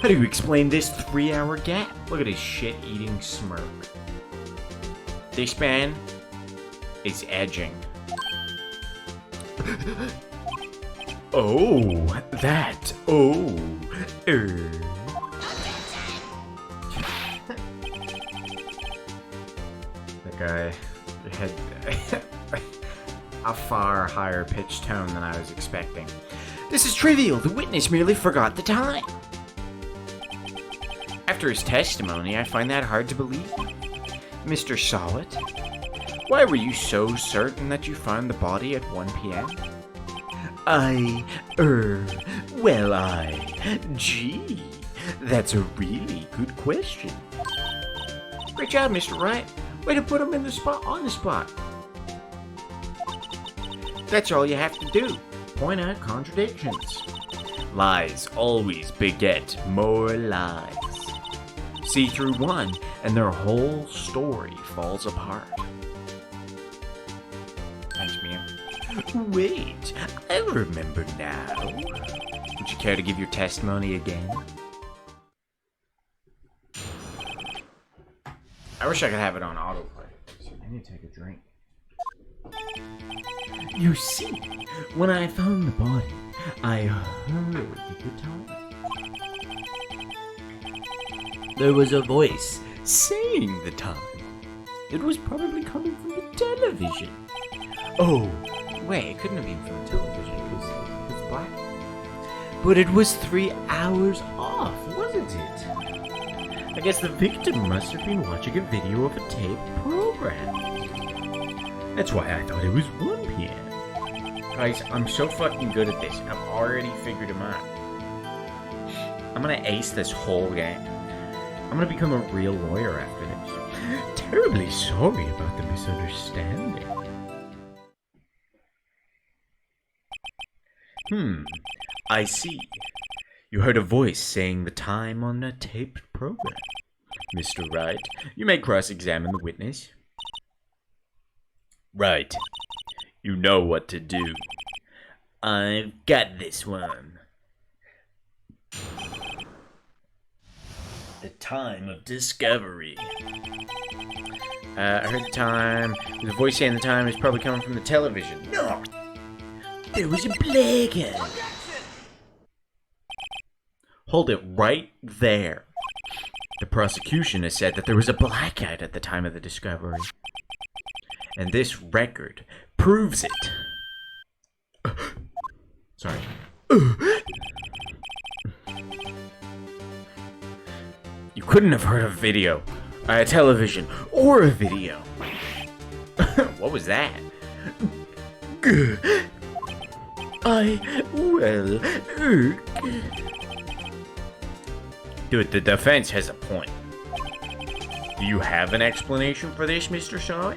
How do you explain this 3-hour gap? Look at his shit-eating smirk. This man is edging. That guy had a far higher pitched tone than I was expecting. This is trivial. The witness merely forgot the time. After his testimony, I find that hard to believe. Mr. Solid, why were you so certain that you found the body at 1 p.m.? Gee, that's a really good question. Great job, Mr. Wright. Way to put him on the spot. That's all you have to do. Point out contradictions. Lies always beget more lies. See through one, and their whole story falls apart. Thanks, Mia. Wait, I remember now. Would you care to give your testimony again? I wish I could have it on autoplay. I need to take a drink. You see, when I found the body, I heard the guitar. There was a voice saying the time. It was probably coming from the television. Oh, wait, it couldn't have been from the television because it's black. But it was 3 hours off, wasn't it? I guess the victim must have been watching a video of a taped program. That's why I thought it was 1 p.m. Guys, I'm so fucking good at this. I've already figured him out. I'm gonna ace this whole game. I'm gonna become a real lawyer after this. Terribly sorry about the misunderstanding. I see. You heard a voice saying the time on a taped program. Mr. Wright, you may cross-examine the witness. Right. You know what to do. I've got this one. The time of discovery. I heard the time. The voice saying the time is probably coming from the television. No! There was a blackout. Hold it right there. The prosecution has said that there was a blackout at the time of the discovery. And this record proves it. Sorry. You couldn't have heard a video, a television, or a video. What was that? Dude, the defense has a point. Do you have an explanation for this, Mr. Shaw?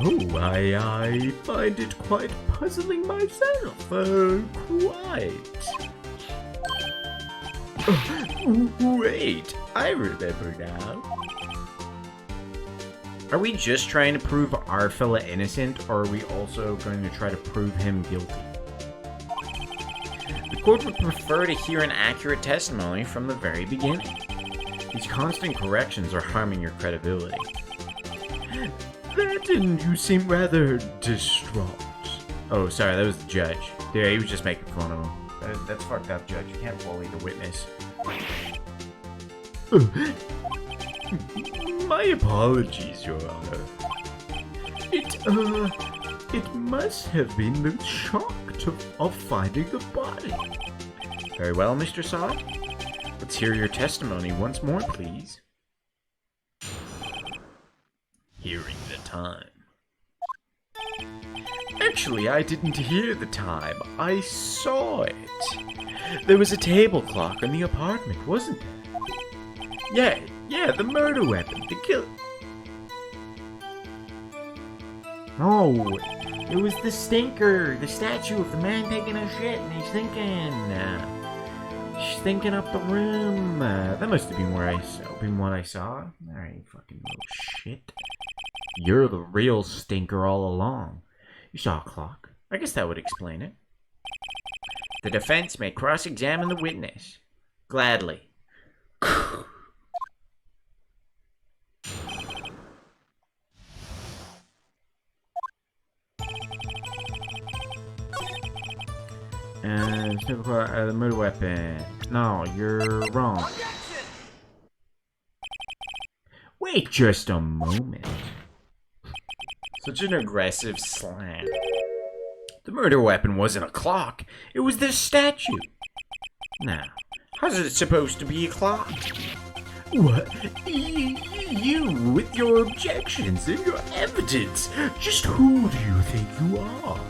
No, I find it quite puzzling myself. Quite. Wait, I remember now. Are we just trying to prove our fella innocent, or are we also going to try to prove him guilty? The court would prefer to hear an accurate testimony from the very beginning. These constant corrections are harming your credibility. That and you seem rather distraught. Oh, sorry, that was the judge. Yeah, he was just making fun of him. That's fucked up, Judge. You can't bully the witness. My apologies, Your Honor. It must have been the shock of finding the body. Very well, Mr. Sod. Let's hear your testimony once more, please. Hearing the time. Actually, I didn't hear the time. I saw it. There was a table clock in the apartment, wasn't there? Yeah, the murder weapon, the kill. No, it was the stinker, the statue of the man taking a shit, and he's thinking up the room. That must have been what I saw. Alright, you fucking little shit. You're the real stinker all along. You saw a clock. I guess that would explain it. The defense may cross-examine the witness. Gladly. The murder weapon. No, you're wrong. Wait just a moment. Such an aggressive slam. The murder weapon wasn't a clock. It was this statue. Now, how's it supposed to be a clock? What? You, with your objections and your evidence, just who do you think you are?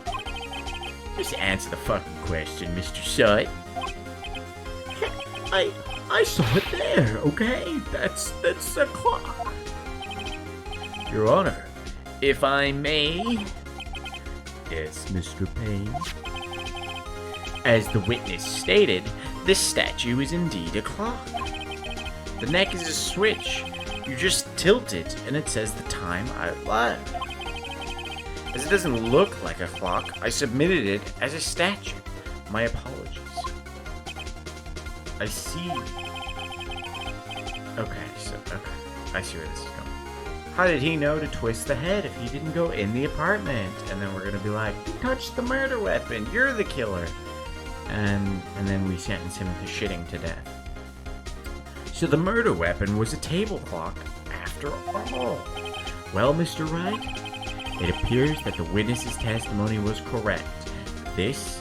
Just answer the fucking question, Mr. Sut. I saw it there, okay? That's a clock. Your Honor, if I may... Yes, Mr. Payne. As the witness stated, this statue is indeed a clock. The neck is a switch. You just tilt it and it says the time out loud. As it doesn't look like a clock, I submitted it as a statue. My apologies. I see. Okay, I see where this is going. How did he know to twist the head if he didn't go in the apartment? And then we're gonna be like, you touched the murder weapon, you're the killer. And then we sentence him to shitting to death. So the murder weapon was a table clock after all. Well, Mr. Wright, it appears that the witness's testimony was correct. This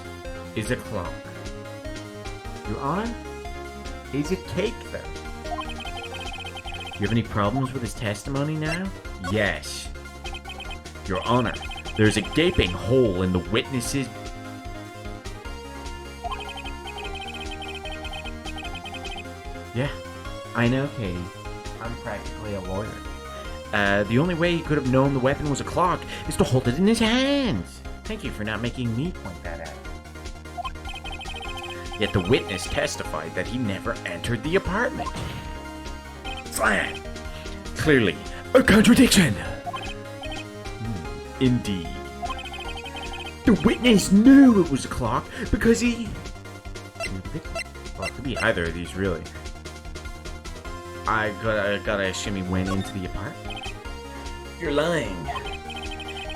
is a clock. Your Honor, is it cake though? You have any problems with his testimony now? Yes. Your Honor, there's a gaping hole in the witness's... Yeah, I know, Katie. I'm practically a lawyer. The only way he could have known the weapon was a clock is to hold it in his hands. Thank you for not making me point that out. Yet the witness testified that he never entered the apartment. Slam! Clearly, a contradiction! Indeed. The witness knew it was a clock because he... Well, it could be either of these, really. I gotta assume he went into the apartment. You're lying.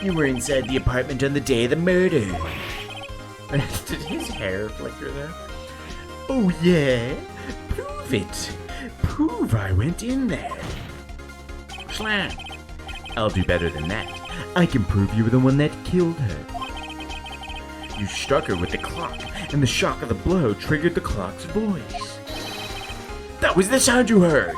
You were inside the apartment on the day of the murder. Did his hair flicker there? Oh yeah? Prove it. Prove I went in there. Slam. I'll do better than that. I can prove you were the one that killed her. You struck her with the clock, and the shock of the blow triggered the clock's voice. That was the sound you heard!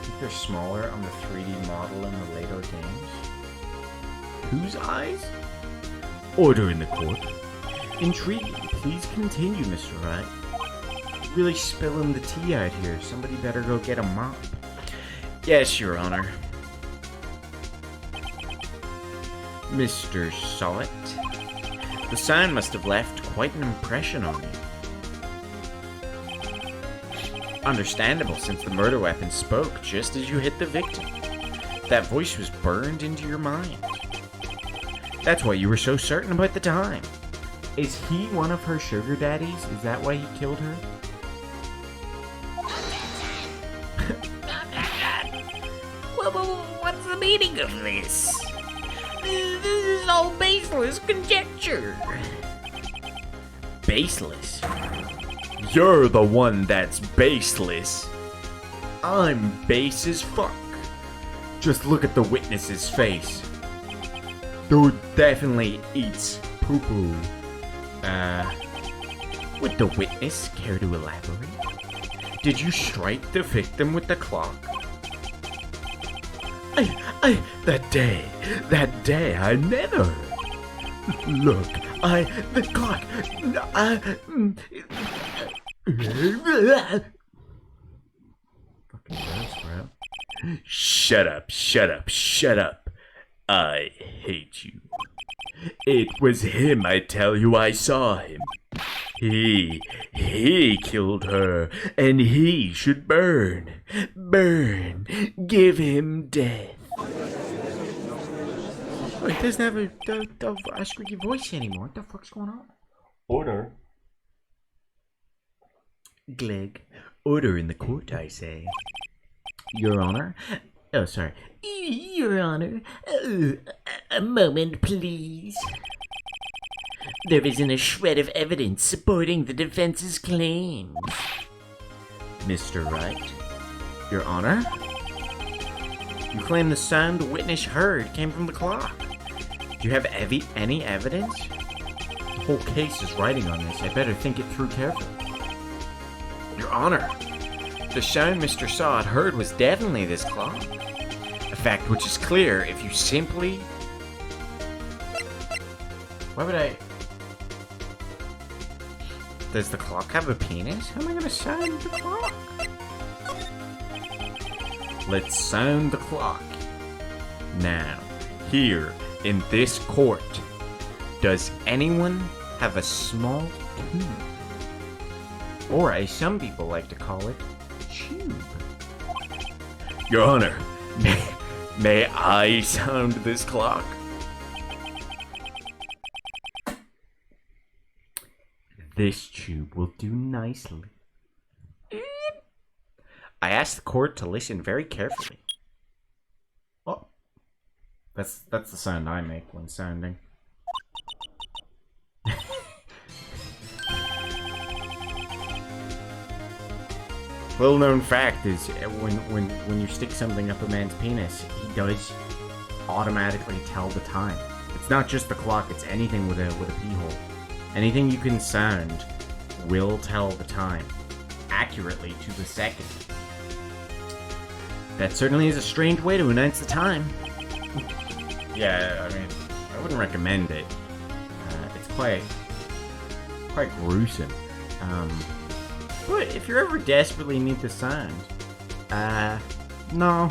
Think they're smaller on the 3D model in the later games? Whose eyes? Order in the court. Intriguing. Please continue, Mr. Wright. Really spilling the tea out here. Somebody better go get a mop. Yes, Your Honor. Mr. Sot, the sound must have left quite an impression on you. Understandable, since the murder weapon spoke just as you hit the victim. That voice was burned into your mind. That's why you were so certain about the time. Is he one of her sugar daddies? Is that why he killed her? What's the meaning of this? This is all baseless conjecture. baseless. You're the one that's baseless. I'm base as fuck. Just look at the witness's face. Dude definitely eats poo-poo. Would the witness care to elaborate? Did you strike the victim with the clock? That day, I never. Look, the clock, fucking gross, bro. Shut up. I hate you. It was him, I tell you, I saw him. He killed her, and he should burn. Give him death. Wait, he doesn't have a squeaky voice anymore. What the fuck's going on? Order. Glegg, order in the court, I say. Your Honor? Oh, sorry. Your Honor, a moment, please. There isn't a shred of evidence supporting the defense's claims. Mr. Wright? Your Honor? You claim the sound the witness heard came from the clock. Do you have any evidence? The whole case is riding on this. I better think it through carefully. Your Honor, the sound Mr. Sod heard was definitely this clock. A fact which is clear if you simply... Why would I... Does the clock have a penis? How am I gonna sound the clock? Let's sound the clock. Now, here in this court, does anyone have a small tube? Or as some people like to call it, tube. Your Honor, may I sound this clock? This tube will do nicely. I asked the court to listen very carefully. Oh, that's the sound I make when sounding. Little known fact is when you stick something up a man's penis, he does automatically tell the time. It's not just the clock; it's anything with a pee hole. Anything you can sound will tell the time accurately to the second. That certainly is a strange way to announce the time. Yeah, I mean, I wouldn't recommend it. It's quite gruesome. But if you ever desperately need the sound, no.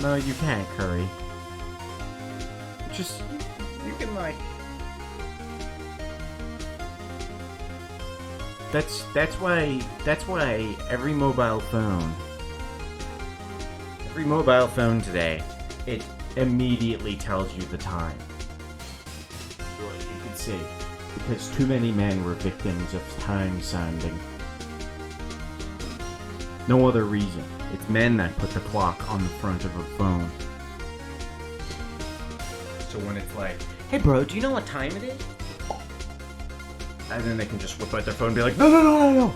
No, you can't, Curry. Just, you can like... That's why every mobile phone today, it immediately tells you the time. You can see, because too many men were victims of time sounding. No other reason. It's men that put the clock on the front of a phone. So when it's like, hey bro, do you know what time it is? And then they can just whip out their phone and be like, no.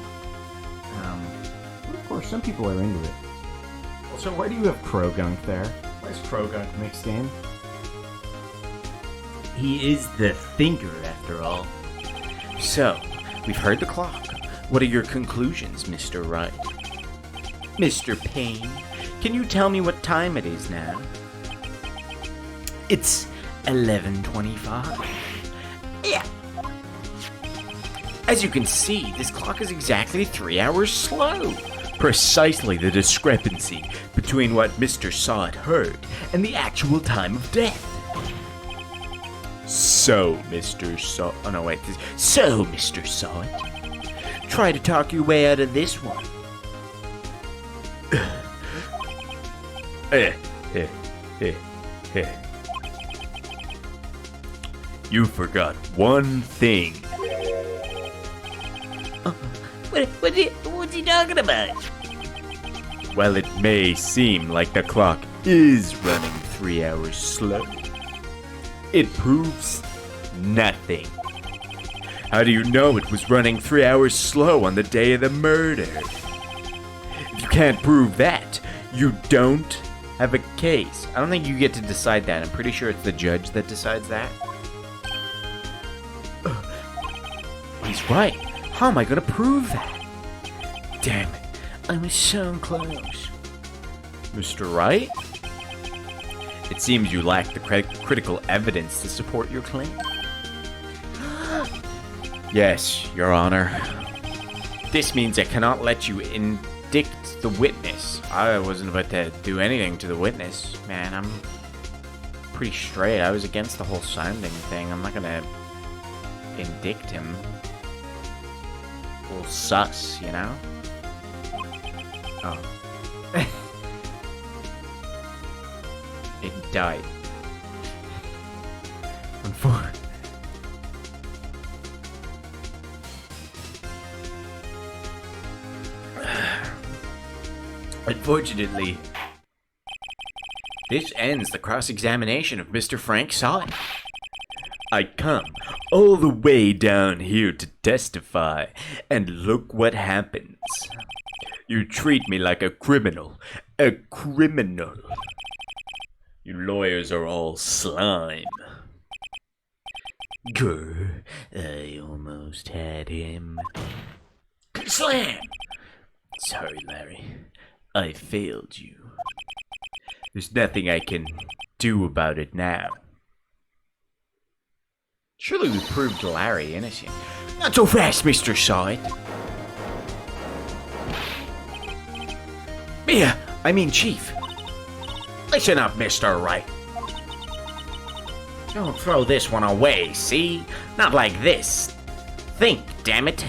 But of course, some people are into it. Also, why do you have Krogunk there? Why is Krogunk mixed in? He is the thinker, after all. So, we've heard the clock. What are your conclusions, Mr. Wright? Mr. Payne, can you tell me what time it is now? It's 11:25. Yeah. As you can see, this clock is exactly 3 hours slow. Precisely the discrepancy between what Mr. Sod heard and the actual time of death. So, Mr. Sod... Oh, no, wait. So, Mr. Sod, try to talk your way out of this one. You forgot one thing. What's he talking about? While it may seem like the clock is running 3 hours slow, it proves nothing. How do you know it was running 3 hours slow on the day of the murder? If you can't prove that, you don't have a case. I don't think you get to decide that. I'm pretty sure it's the judge that decides that. He's right. How am I gonna prove that? Damn it. I was so close. Mr. Wright? It seems you lack the critical evidence to support your claim. Yes, Your Honor. This means I cannot let you indict the witness. I wasn't about to do anything to the witness. Man, I'm pretty straight. I was against the whole sounding thing. I'm not gonna indict him. A little sus, you know? Oh. It died. Unfortunately, this ends the cross-examination of Mr. Frank Sawyer. I come all the way down here to testify, and look what happens. You treat me like a criminal. A criminal. You lawyers are all slime. Grr, I almost had him. Slam! Sorry, Larry. I failed you. There's nothing I can do about it now. Surely we proved Larry innocent. Not so fast, Mr. Sawyer. Chief. Listen up, Mr. Wright. Don't throw this one away, see? Not like this. Think, damn it.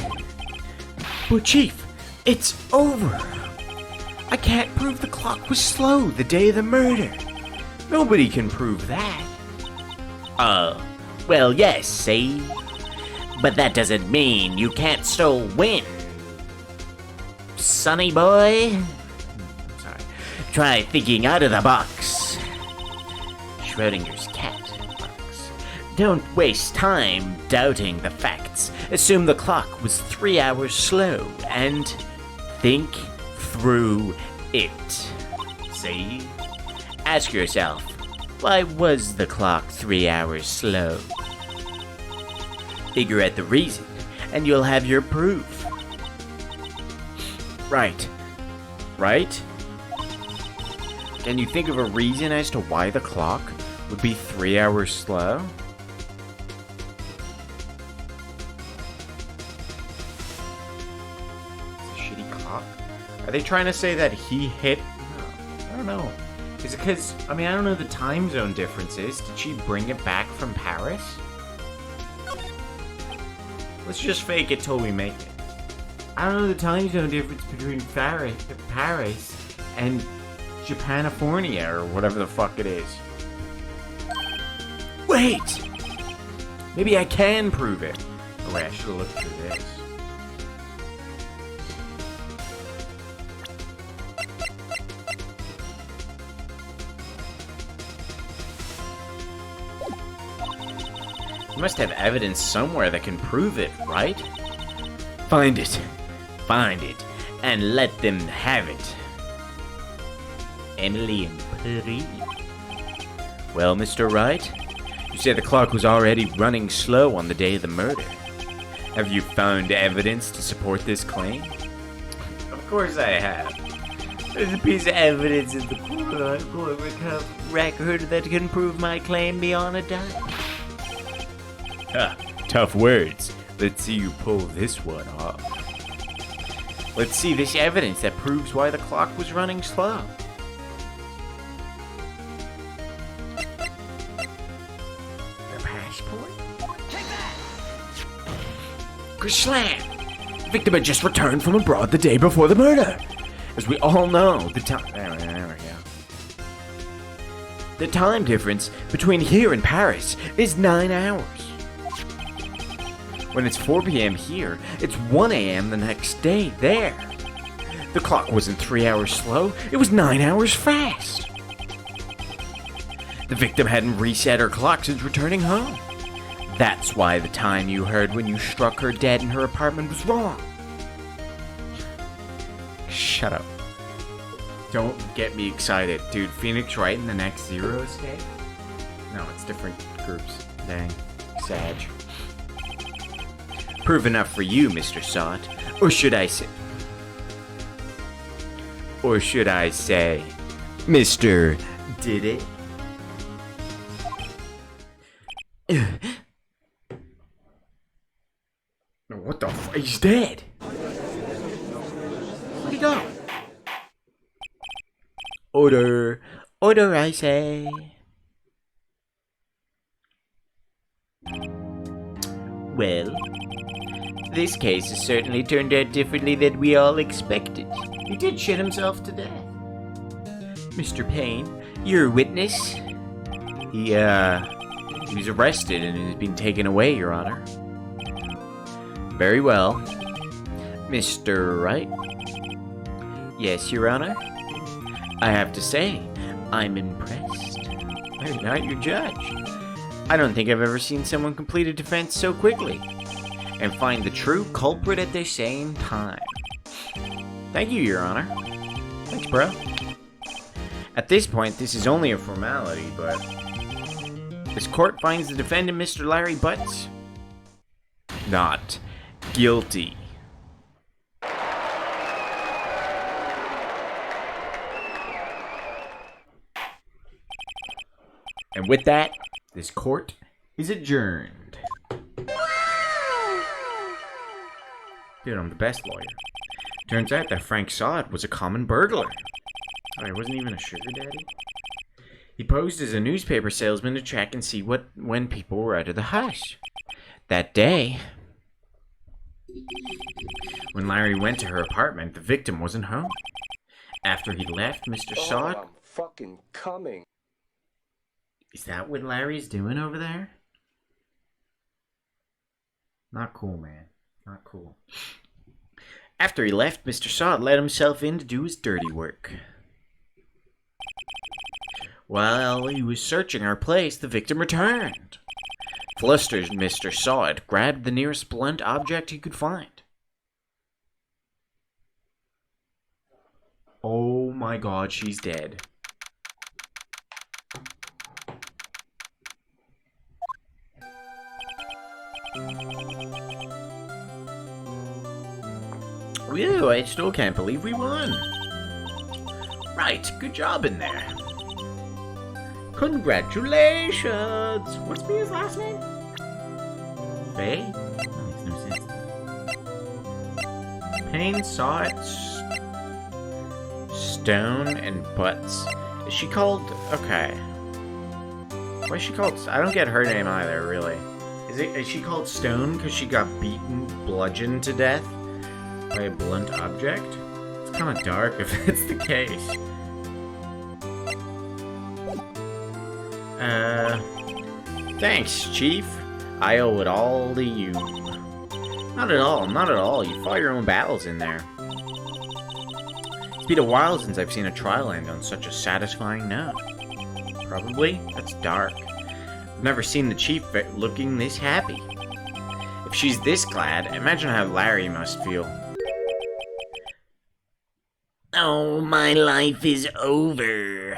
But Chief, it's over. I can't prove the clock was slow the day of the murder. Nobody can prove that. Well, yes, see? But that doesn't mean you can't still win. Sonny boy? Sorry. Try thinking out of the box. Schrodinger's cat box. Don't waste time doubting the facts. Assume the clock was 3 hours slow and think through it. See? Ask yourself, why was the clock 3 hours slow? Figure out the reason, and you'll have your proof. Right. Right? Can you think of a reason as to why the clock would be 3 hours slow? It's a shitty clock? Are they trying to say that he hit? No, I don't know. Is it because, I don't know the time zone differences. Did she bring it back from Paris? Let's just fake it till we make it. I don't know the time zone difference between Paris and Japanifornia, or whatever the fuck it is. Wait! Maybe I can prove it. Oh wait, I should have looked through this. You must have evidence somewhere that can prove it, right? Find it. Find it. And let them have it. Emily and Paris. Well, Mr. Wright, you said the clock was already running slow on the day of the murder. Have you found evidence to support this claim? Of course I have. There's a piece of evidence in the court record that can prove my claim beyond a doubt. Tough words. Let's see you pull this one off. Let's see this evidence that proves why the clock was running slow. Your passport? Take that! Krislan! Victim had just returned from abroad the day before the murder. As we all know, the time... There we go. The time difference between here and Paris is 9 hours. When it's 4 p.m. here, it's 1 a.m. the next day there. The clock wasn't 3 hours slow, it was 9 hours fast. The victim hadn't reset her clock since returning home. That's why the time you heard when you struck her dead in her apartment was wrong. Shut up. Don't get me excited. Dude, Phoenix Wright in the next Zero Escape? No, it's different groups. Dang. Sag. Prove enough for you, Mr. Sot. Or should I say... Mr. Did it? What the f... He's dead! Where'd he go? Order! Order, I say! Well, this case has certainly turned out differently than we all expected. He did shit himself to death. Mr. Payne, you're a witness? He was arrested and has been taken away, Your Honor. Very well. Mr. Wright? Yes, Your Honor? I have to say, I'm impressed. I'm not your judge. I don't think I've ever seen someone complete a defense so quickly and find the true culprit at the same time. Thank you, Your Honor. Thanks, bro. At this point, this is only a formality, but this court finds the defendant, Mr. Larry Butts, not guilty. And with that, this court is adjourned. Dude, I'm the best lawyer. Turns out that Frank Sod was a common burglar. Oh, he wasn't even a sugar daddy. He posed as a newspaper salesman to check and see when people were out of the house. That day, when Larry went to her apartment, the victim wasn't home. After he left, Mr. Sod... I'm fucking coming. Is that what Larry's doing over there? Not cool, man. Not cool. After he left, Mr. Sod let himself in to do his dirty work. While he was searching our place, the victim returned. Flustered, Mr. Sod grabbed the nearest blunt object he could find. Oh my god, she's dead. Whew, I still can't believe we won. Right, good job in there. Congratulations! What's Mia's last name? Faye? That makes no sense. Payne, Sot, Stone, and Butts. Is she called... Okay. Why is she called... I don't get her name either, really. Is she called Stone because she got beaten, bludgeoned to death by a blunt object? It's kind of dark if that's the case. Thanks, Chief. I owe it all to you. Not at all, not at all. You fought your own battles in there. It's been a while since I've seen a trial end on such a satisfying note. Probably? That's dark. I've never seen the Chief looking this happy. If she's this glad, imagine how Larry must feel. Oh, my life is over.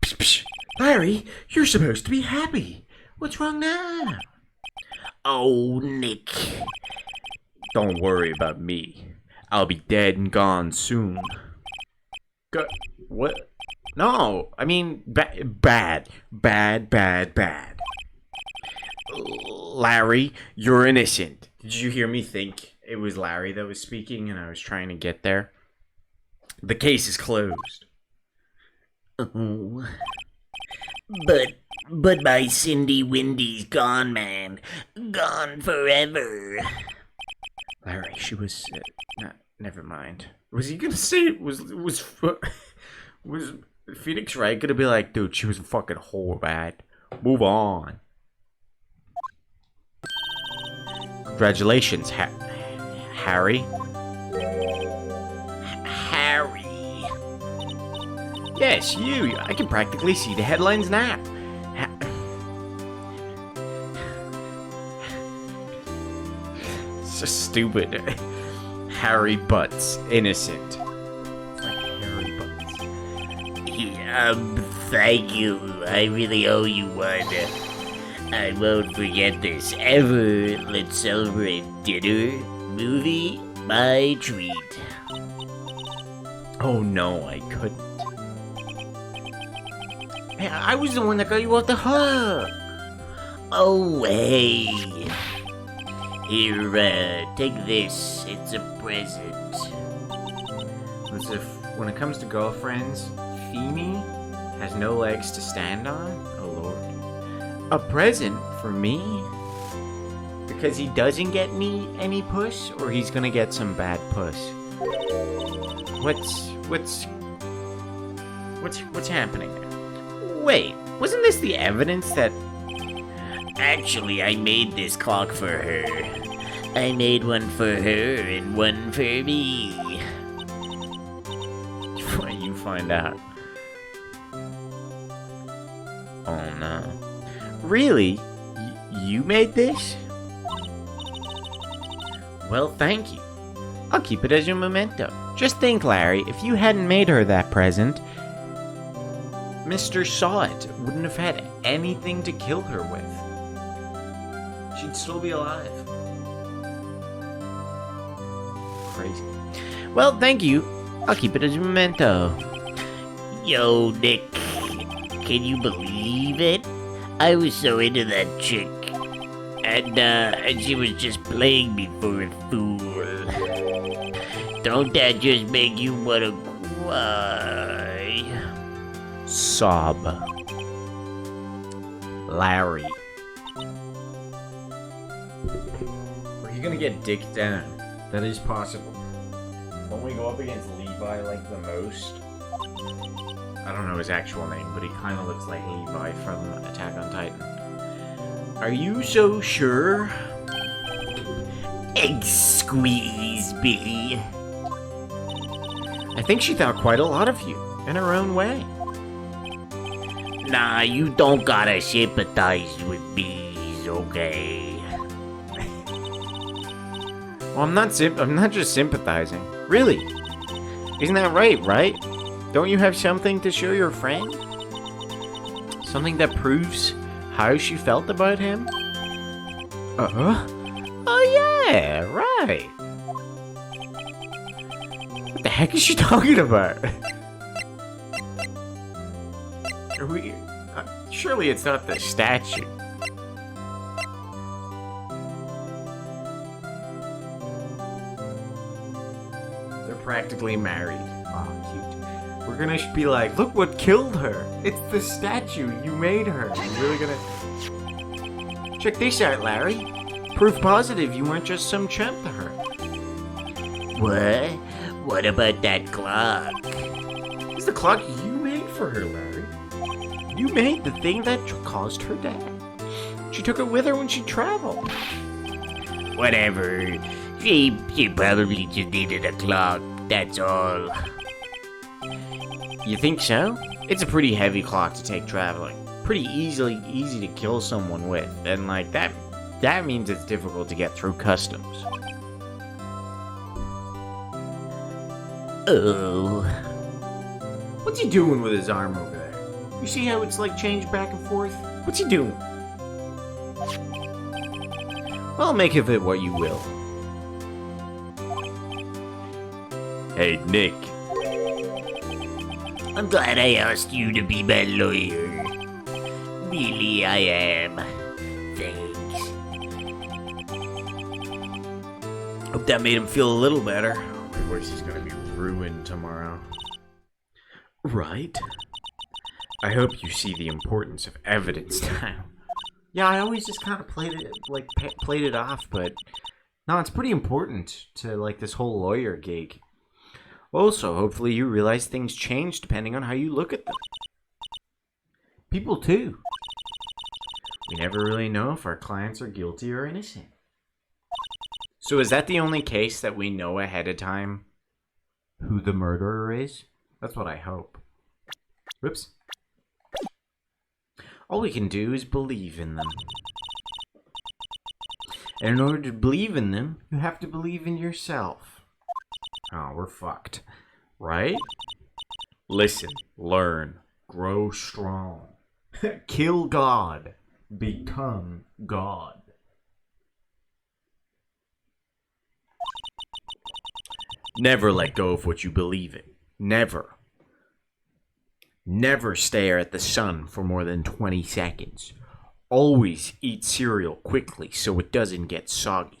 Psh, psh. Larry, you're supposed to be happy. What's wrong now? Oh, Nick. Don't worry about me. I'll be dead and gone soon. What? No, I mean, bad. Larry, you're innocent. Did you hear me think it was Larry that was speaking and I was trying to get there? The case is closed. Oh. But my Cindy Windy's gone, man. Gone forever. Larry, she was... never mind. Was he gonna say it was Phoenix Wright gonna be like, dude, she was a fucking whore, man. Move on. Congratulations, Harry. Harry. Yes, you. I can practically see the headlines now. so stupid. Harry Butts, innocent. It's like Harry Butts. Thank you. I really owe you one. I won't forget this ever. Let's celebrate dinner, movie, my treat. Oh no, I couldn't. Hey, I was the one that got you off the hook. Oh, hey. Here, take this. It's a present. As if when it comes to girlfriends, Feeny has no legs to stand on. Oh lord. A present for me? Because he doesn't get me any puss, or he's gonna get some bad puss? What's happening there? Wait, wasn't this the evidence that... Actually, I made this clock for her. I made one for her and one for me. You find out. Oh no. Really? You made this? Well, thank you. I'll keep it as a memento. Just think, Larry, if you hadn't made her that present, Mr. Sawit wouldn't have had anything to kill her with. She'd still be alive. Crazy. Well, thank you. I'll keep it as a memento. Yo, Nick. Can you believe it? I was so into that chick. And she was just playing me for a fool. Don't that just make you wanna cry? Sob. Larry. Are you gonna get dicked down? That is possible. When we go up against Levi like the most... I don't know his actual name, but he kind of looks like Levi from Attack on Titan. Are you so sure? Egg squeeze me. I think she thought quite a lot of you, in her own way. Nah, you don't gotta sympathize with me, okay? Well, I'm not just sympathizing. Really? Isn't that right? Don't you have something to show your friend? Something that proves how she felt about him? Oh yeah, right. What the heck is she talking about? Are we... surely it's not the statue. They're practically married. Oh, cute. We're gonna be like, look what killed her. It's the statue. You made her. You're really gonna... Check this out, Larry. Proof positive you weren't just some chump to her. What? What about that clock? It's the clock you made for her, Larry. You made the thing that caused her death. She took it with her when she traveled. Whatever. She probably just needed a clock, that's all. You think so? It's a pretty heavy clock to take traveling. Pretty easy to kill someone with. And like that means it's difficult to get through customs. Oh. What's he doing with his arm over there? You see how it's like changed back and forth? What's he doing? Well, make of it what you will. Hey, Nick. I'm glad I asked you to be my lawyer. Really, I am. Thanks. Hope that made him feel a little better. My voice is gonna be ruined tomorrow. Right? I hope you see the importance of evidence now. Yeah, I always just kind of played it off, but no, it's pretty important to like this whole lawyer gig. Also, hopefully you realize things change depending on how you look at them. People too. We never really know if our clients are guilty or innocent. So is that the only case that we know ahead of time who the murderer is? That's what I hope. Whoops. All we can do is believe in them. And in order to believe in them, you have to believe in yourself. Oh, we're fucked. Right? Listen, learn, grow strong. Kill God. Become God. Never let go of what you believe in. Never. Never stare at the sun for more than 20 seconds. Always eat cereal quickly so it doesn't get soggy.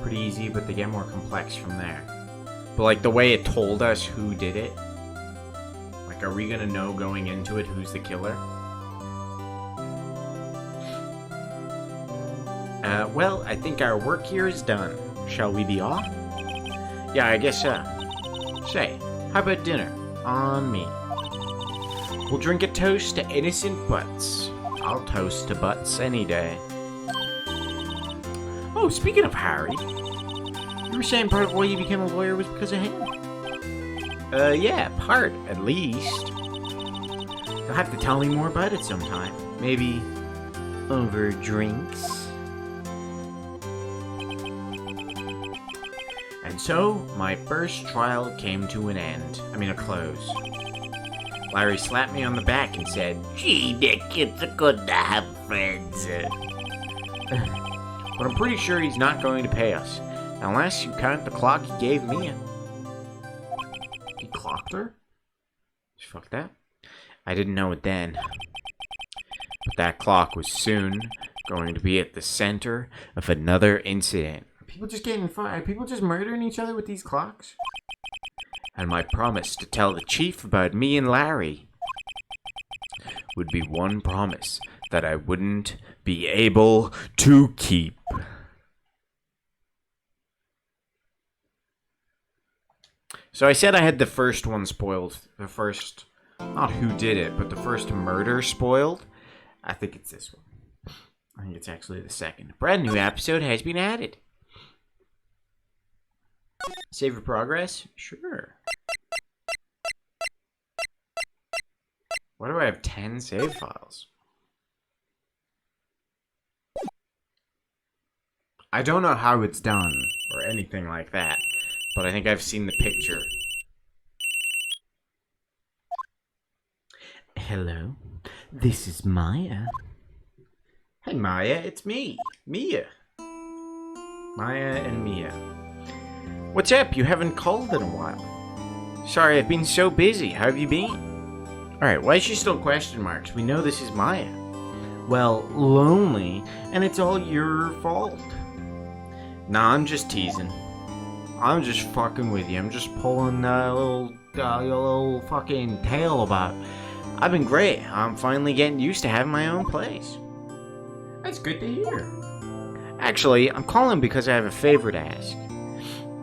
Pretty easy, but they get more complex from there. But like the way it told us who did it, like are we gonna know going into it who's the killer? Well, I think our work here is done. Shall we be off? Yeah, I guess so. Say, how about dinner? On me. We'll drink a toast to innocent butts. I'll toast to butts any day. Oh, speaking of Harry, you were saying part of why you became a lawyer was because of him? Yeah, part, at least. You'll have to tell me more about it sometime. Maybe over drinks? And so, my first trial came to an end. A close. Larry slapped me on the back and said, Gee, Nick, it's good to have friends. but I'm pretty sure he's not going to pay us. Unless you count the clock he gave Mia. He clocked her? Fuck that. I didn't know it then. But that clock was soon going to be at the center of another incident. People just getting fired. People just murdering each other with these clocks? And my promise to tell the chief about me and Larry would be one promise that I wouldn't be able to keep. So I said I had the first one spoiled. The first, not who did it, but the first murder spoiled. I think it's this one. I think it's actually the second. A brand new episode has been added. Save your progress? Sure. Why do I have 10 save files? I don't know how it's done, or anything like that, but I think I've seen the picture. Hello, this is Maya. Hey Maya, it's me, Mia. Maya and Mia. What's up? You haven't called in a while. Sorry, I've been so busy. How have you been? Alright, why is she still question marks? We know this is Maya. Well, lonely, and it's all your fault. Nah, I'm just teasing. I'm just fucking with you. I'm just pulling your little fucking tail about. I've been great. I'm finally getting used to having my own place. That's good to hear. Actually, I'm calling because I have a favor to ask.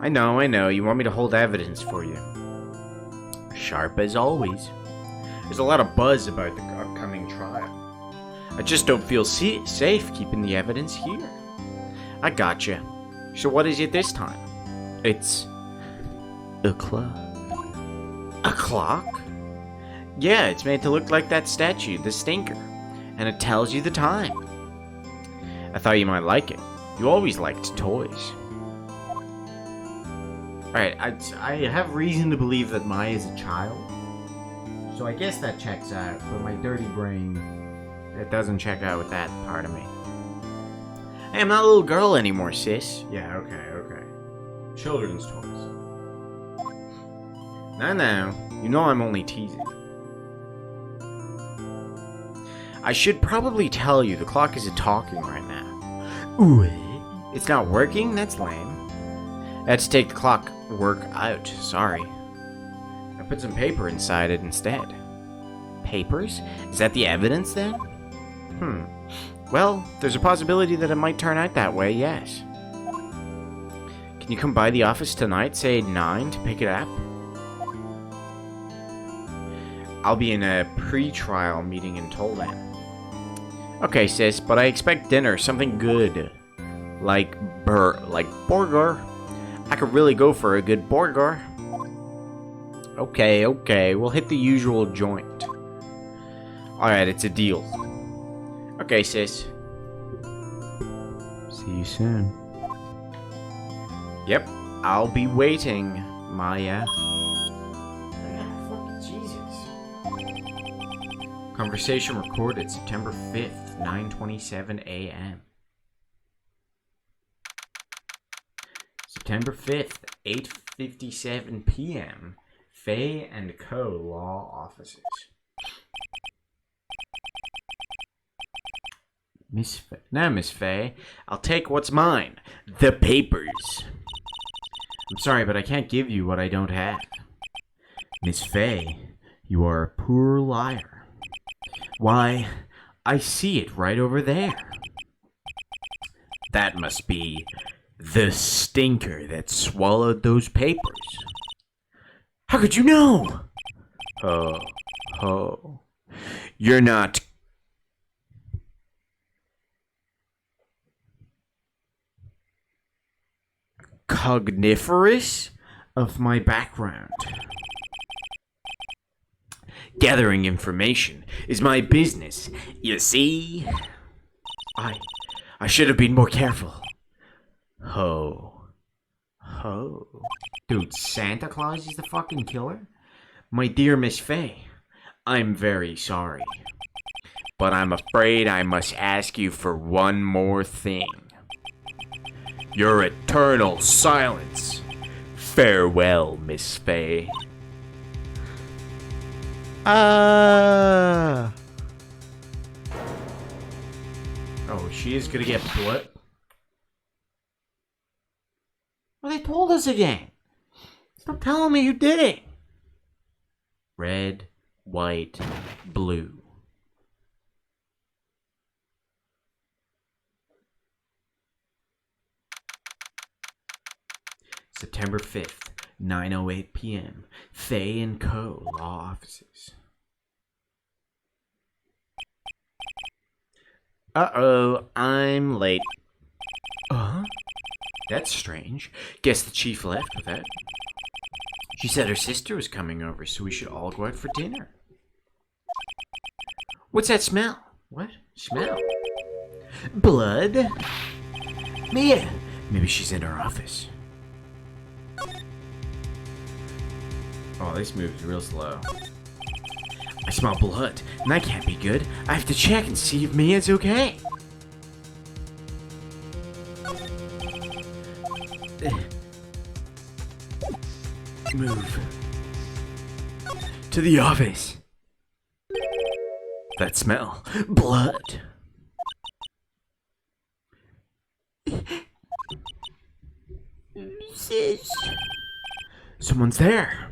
I know, you want me to hold evidence for you. Sharp as always. There's a lot of buzz about the upcoming trial. I just don't feel safe keeping the evidence here. I gotcha. So what is it this time? It's a clock. A clock? Yeah, it's made to look like that statue, the Stinker. And it tells you the time. I thought you might like it. You always liked toys. Alright, I have reason to believe that Maya is a child. So I guess that checks out, but my dirty brain, it doesn't check out with that part of me. Hey, I'm not a little girl anymore, sis. Yeah, okay. Children's toys. No, you know I'm only teasing. I should probably tell you the clock isn't talking right now. Ooh, it's not working? That's lame. I had to take the clock work out, sorry. I put some paper inside it instead. Papers? Is that the evidence then? Well, there's a possibility that it might turn out that way, yes. Can you come by the office tonight, say 9, to pick it up? I'll be in a pre-trial meeting in Toldan. Okay, sis, but I expect dinner, something good. Like burger. I could really go for a good burger. Okay, we'll hit the usual joint. Alright, it's a deal. Okay, sis. See you soon. Yep, I'll be waiting, Maya. Fucking Jesus. Conversation recorded September 5th, 9:27 a.m. September 5th, 8:57 p.m. Faye and Co. Law Offices. Miss Faye, I'll take what's mine. The papers. I'm sorry, but I can't give you what I don't have. Miss Faye, you are a poor liar. Why, I see it right over there. That must be the stinker that swallowed those papers. How could you know? Oh. You're not cogniferous of my background. Gathering information is my business, you see? I should have been more careful. Ho. Dude, Santa Claus is the fucking killer? My dear Miss Faye, I'm very sorry. But I'm afraid I must ask you for one more thing. Your eternal silence. Farewell, Miss Faye. Oh, she is gonna get blood. Well, they told us again. Stop telling me you did it. Red, white, blue. September 5th, 9:08 p.m. Faye and Co. Law Offices. Uh-oh, I'm late. That's strange. Guess the chief left with it. She said her sister was coming over, so we should all go out for dinner. What's that smell? What? Smell? Blood? Mia! Maybe she's in her office. Oh, this moves real slow. I smell blood, and that can't be good. I have to check and see if Mia's okay. Move. To the office. That smell. Blood. Sis. Someone's there.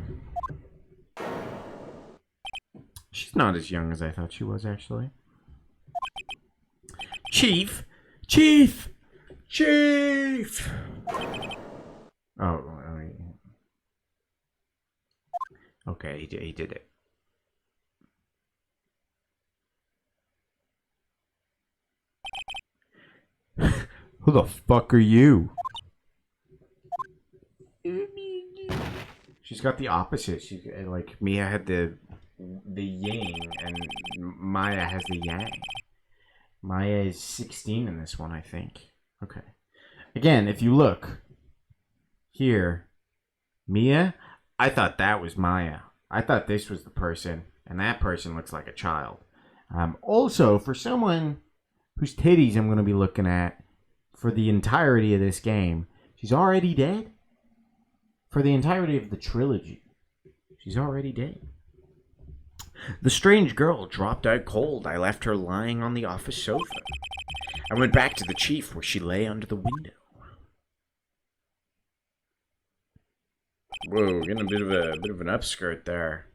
She's not as young as I thought she was, actually. Chief! Chief! Chief! Oh, okay, he did it. Who the fuck are you? She's got the opposite. She like Mia had the yin, and Maya has the yang. Maya is 16 in this one, I think. Okay. Again, if you look here, Mia, I thought that was Maya. I thought this was the person, and that person looks like a child. Also, for someone whose titties I'm going to be looking at for the entirety of this game, she's already dead. For the entirety of the trilogy, she's already dead. The strange girl dropped out cold. I left her lying on the office sofa. I went back to the chief where she lay under the window. Whoa, getting a bit of an upskirt there.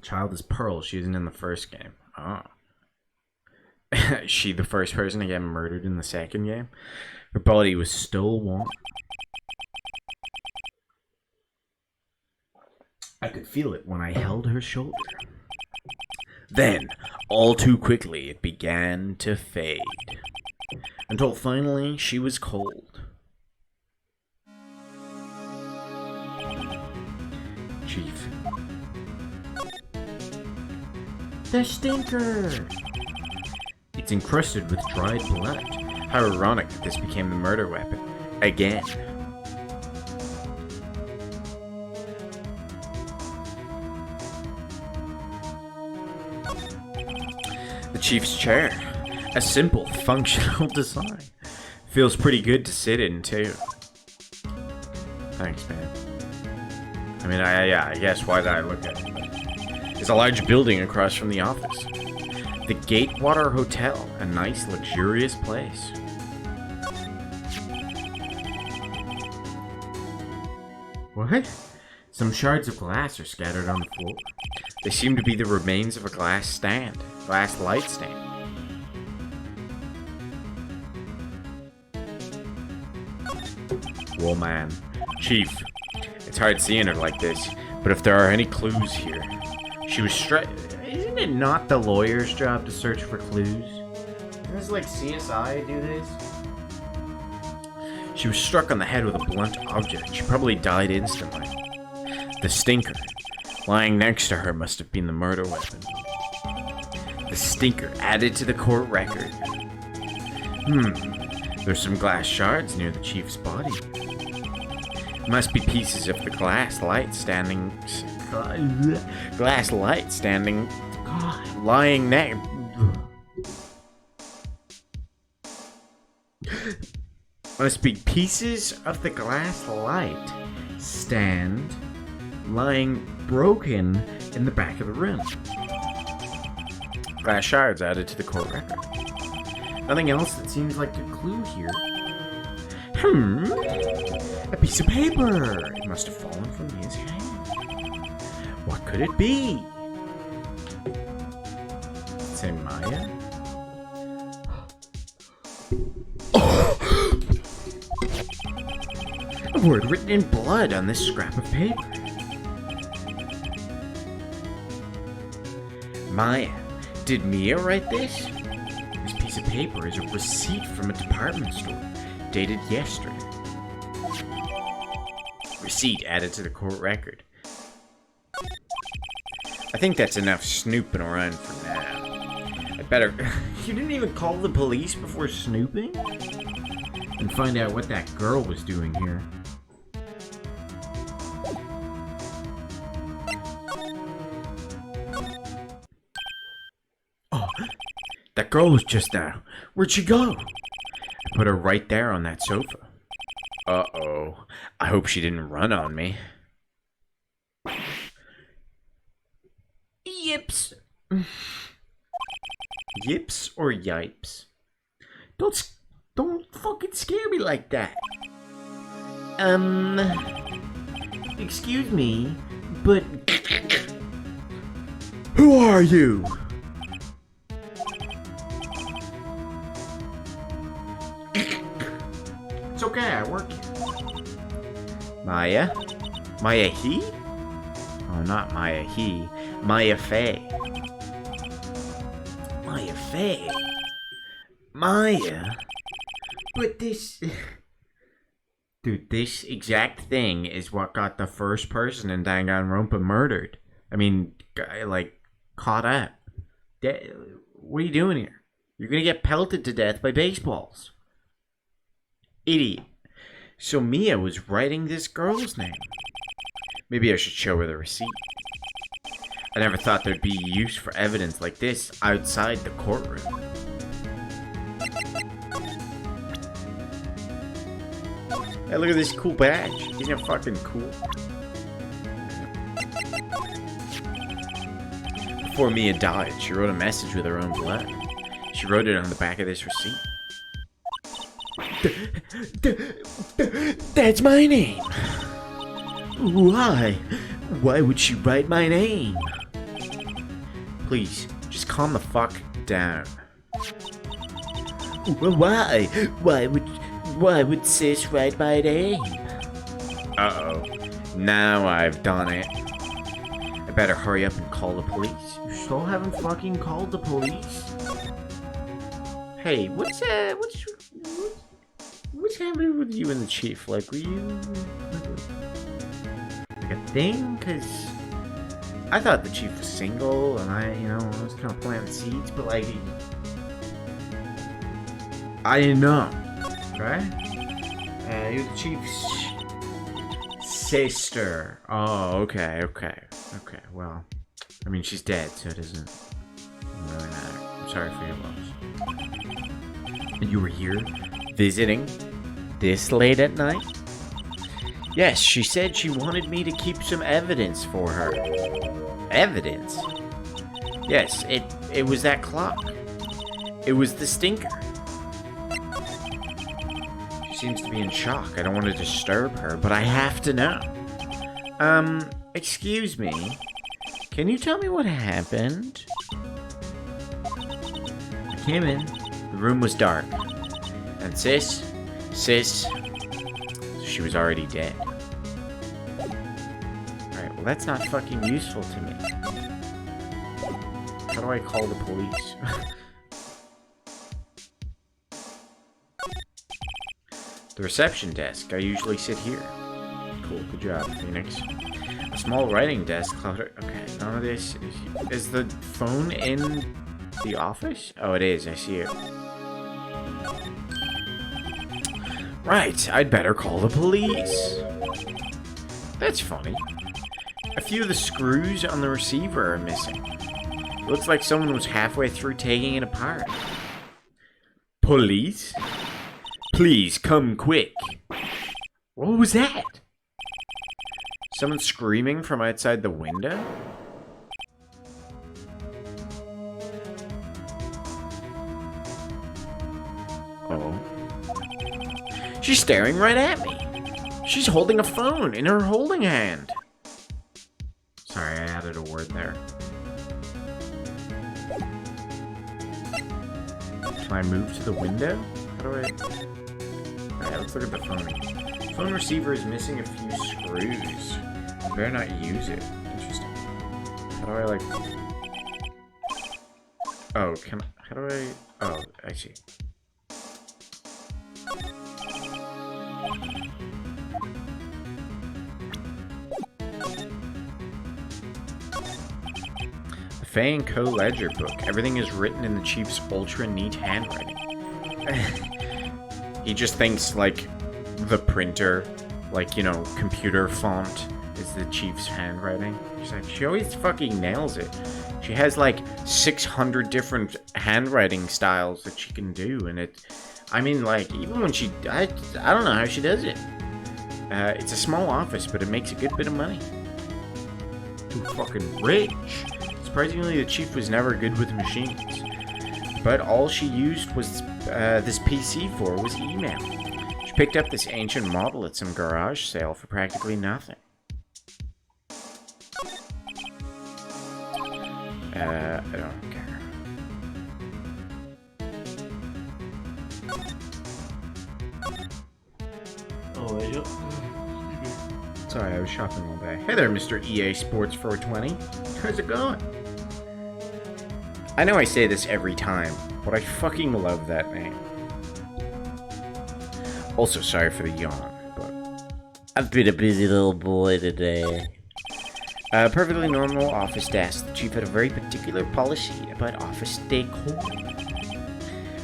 Child is Pearl. She isn't in the first game. Oh. Is she the first person to get murdered in the second game? Her body was still warm. I could feel it when I held her shoulder. Then, all too quickly, it began to fade. Until finally, she was cold. Chief. The stinker! It's encrusted with dried blood. How ironic that this became the murder weapon. Again. The chief's chair. A simple, functional design. Feels pretty good to sit in, too. Thanks, man. I mean, I guess why did I look at it? There's a large building across from the office. The Gatewater Hotel, a nice, luxurious place. What? Some shards of glass are scattered on the floor. They seem to be the remains of a glass light stand. Well, man. Chief, it's hard seeing her like this, but if there are any clues here, she was Isn't it not the lawyer's job to search for clues? Isn't this like CSI do this? She was struck on the head with a blunt object. She probably died instantly. The stinker, lying next to her, must have been the murder weapon. The stinker added to the court record. There's some glass shards near the chief's body. Must be pieces of the glass light standing lying next. Must be pieces of the glass light stand lying broken in the back of the room. Glass shards added to the court record. Nothing else that seems like a clue here. A piece of paper. It must have fallen from his hand. What could it be? Say Maya? A word written in blood on this scrap of paper. Maya, did Mia write this? This piece of paper is a receipt from a department store, dated yesterday. Receipt added to the court record. I think that's enough snooping around for now. I better... You didn't even call the police before snooping? And find out what that girl was doing here. Oh, that girl was just there. Where'd she go? I put her right there on that sofa. Uh-oh. I hope she didn't run on me. Yips. Yips or yipes? Don't fucking scare me like that. Excuse me, but... Who are you? It's okay, I work here. Maya? Maya he? Oh, not Maya he. Maya Fey. Maya Fey? Maya? But this... Dude, this exact thing is what got the first person in Danganronpa murdered. I mean, like, caught up. What are you doing here? You're gonna get pelted to death by baseballs. Idiot. So Mia was writing this girl's name. Maybe I should show her the receipt. I never thought there'd be use for evidence like this outside the courtroom. Hey, look at this cool badge. Isn't it fucking cool? Before Mia died, she wrote a message with her own blood. She wrote it on the back of this receipt. That's my name! Why? Why would she write my name? Please, just calm the fuck down. Why? Why would sis write my name? Uh-oh. Now I've done it. I better hurry up and call the police. You still haven't fucking called the police? Hey, what's happening with you and the chief? Like, were you... like a thing? Cause... I thought the chief was single, and I was kind of planting seeds, but like, I didn't know, right? You're the chief's sister. Oh, okay. Well, I mean, she's dead, so it doesn't really matter. I'm sorry for your loss. And you were here visiting this late at night? Yes, she said she wanted me to keep some evidence for her. Evidence? Yes, it was that clock. It was the stinker. She seems to be in shock. I don't want to disturb her, but I have to know. Excuse me. Can you tell me what happened? I came in. The room was dark. And sis, she was already dead. Alright, well that's not fucking useful to me. How do I call the police? The reception desk. I usually sit here. Cool, good job, Phoenix. A small writing desk clutter. Okay, none of this is the phone in the office? Oh, it is. I see it. Right, I'd better call the police. That's funny. A few of the screws on the receiver are missing. Looks like someone was halfway through taking it apart. Police? Please come quick. What was that? Someone screaming from outside the window? Oh. She's staring right at me. She's holding a phone in her holding hand. Sorry, I added a word there. Can I move to the window? How do I... Alright, let's look at the phone. Phone receiver is missing a few screws. I better not use it. Interesting. How do I, like... Oh, how do I... Oh, I see. Fay & Co. ledger book. Everything is written in the chief's ultra neat handwriting. He just thinks, like, the printer, like, computer font is the chief's handwriting. She's like, she always fucking nails it. She has, like, 600 different handwriting styles that she can do, and I mean, like, even when I don't know how she does it. It's a small office, but it makes a good bit of money. Too fucking rich. Surprisingly, the chief was never good with machines. But all she used was this PC for was email. She picked up this ancient model at some garage sale for practically nothing. I don't care. Oh, I don't... Sorry, I was shopping all day. Hey there, Mr. EA Sports 420. How's it going? I know I say this every time, but I fucking love that name. Also, sorry for the yawn, but... I've been a busy little boy today. Perfectly normal office desk. The chief had a very particular policy about office decor.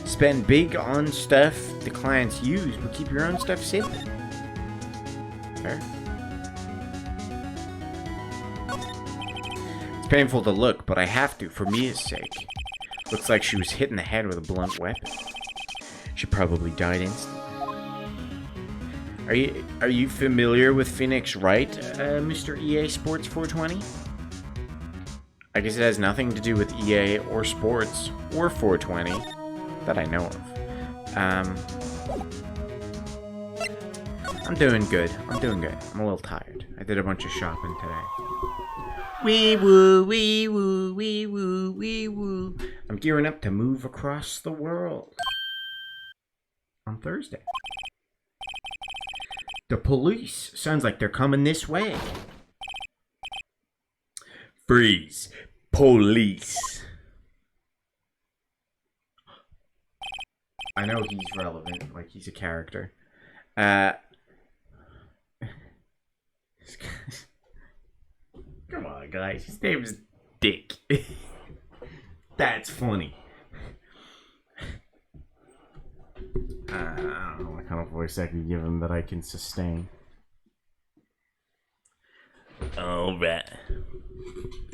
Spend big on stuff the clients use, but keep your own stuff simple. Fair. It's painful to look, but I have to for Mia's sake. Looks like she was hit in the head with a blunt weapon. She probably died instantly. Are you familiar with Phoenix Wright, Mr. EA Sports 420? I guess it has nothing to do with EA or sports or 420 that I know of. I'm doing good. I'm a little tired. I did a bunch of shopping today. Wee woo, wee woo, wee woo, wee woo. I'm gearing up to move across the world on Thursday. The police. Sounds like they're coming this way. Freeze. Police. I know he's relevant, like he's a character. Come on, guys. His name's Dick. That's funny. I don't know what kind of voice I can give him that I can sustain. Alright.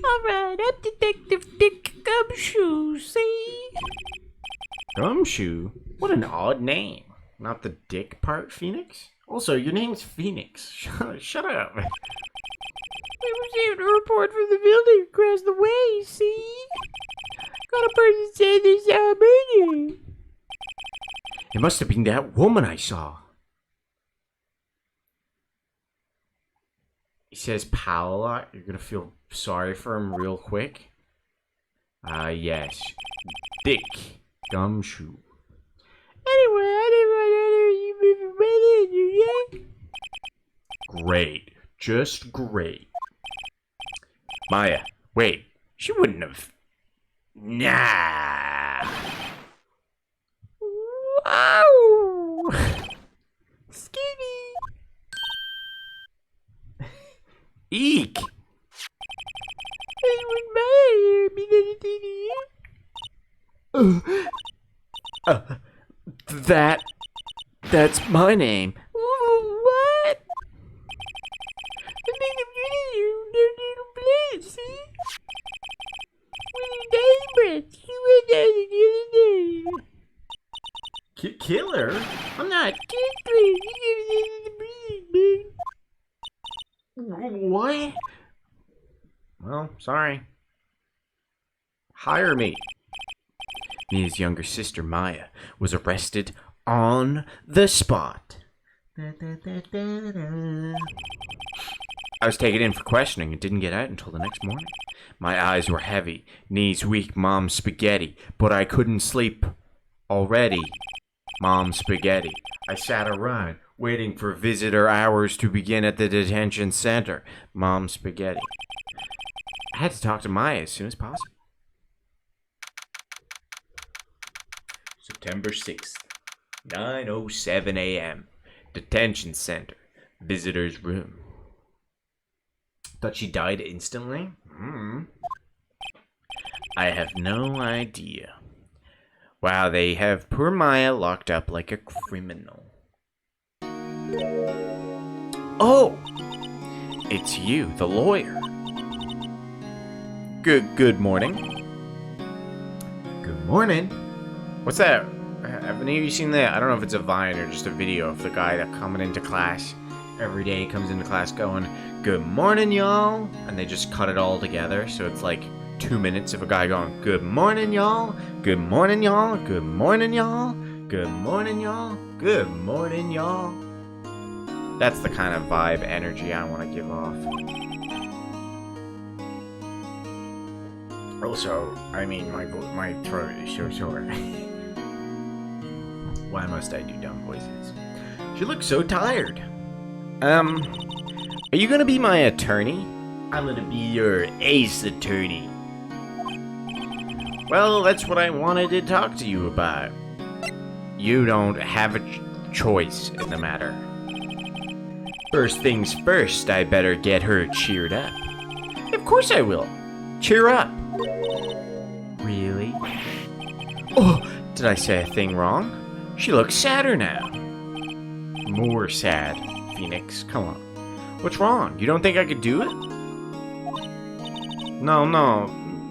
Alright, I'm Detective Dick Gumshoe, see? Gumshoe? What an odd name. Not the dick part, Phoenix? Also, your name's Phoenix. Shut up. I received a report from the building across the way, see? Got a person saying they saw a murder. It must have been that woman I saw. He says pal a lot. You're gonna feel sorry for him real quick. Yes. Dick Gumshoe. Anyway, I didn't want to you moving right in, yeah? Great. Just great. Maya, wait. She wouldn't have. Nah. Wow! Skinny! Eek. Hey, when my be That's my name. What? The name of you, no little blood, see? When you die, breath, you went down the other day. Killer? I'm not. Tickler, you give it the breathing, man. What? Well, sorry. Hire me. Nia's younger sister, Maya, was arrested on the spot. I was taken in for questioning and didn't get out until the next morning. My eyes were heavy, knees weak, mom's spaghetti, but I couldn't sleep. Already, mom's spaghetti. I sat around, waiting for visitor hours to begin at the detention center. Mom's spaghetti. I had to talk to Maya as soon as possible. September 6th, 9:07 a.m. Detention center. Visitor's room. Thought she died instantly? I have no idea. Wow, they have poor Maya locked up like a criminal. Oh! It's you, the lawyer. Good morning. Good morning. What's that? Have any of you seen that? I don't know if it's a Vine or just a video of the guy that coming into class every day, comes into class going, "Good morning, y'all," and they just cut it all together, so it's like 2 minutes of a guy going, "Good morning, y'all. Good morning, y'all. Good morning, y'all. Good morning, y'all. Good morning, y'all." That's the kind of vibe, energy I want to give off. Also, I mean, my throat is so sore. Why must I do dumb voices? She looks so tired. Are you gonna be my attorney? I'm gonna be your ace attorney. Well, that's what I wanted to talk to you about. You don't have a choice in the matter. First things first, I better get her cheered up. Of course I will. Cheer up. Really? Oh, did I say a thing wrong? She looks sadder now. More sad, Phoenix. Come on. What's wrong? You don't think I could do it? No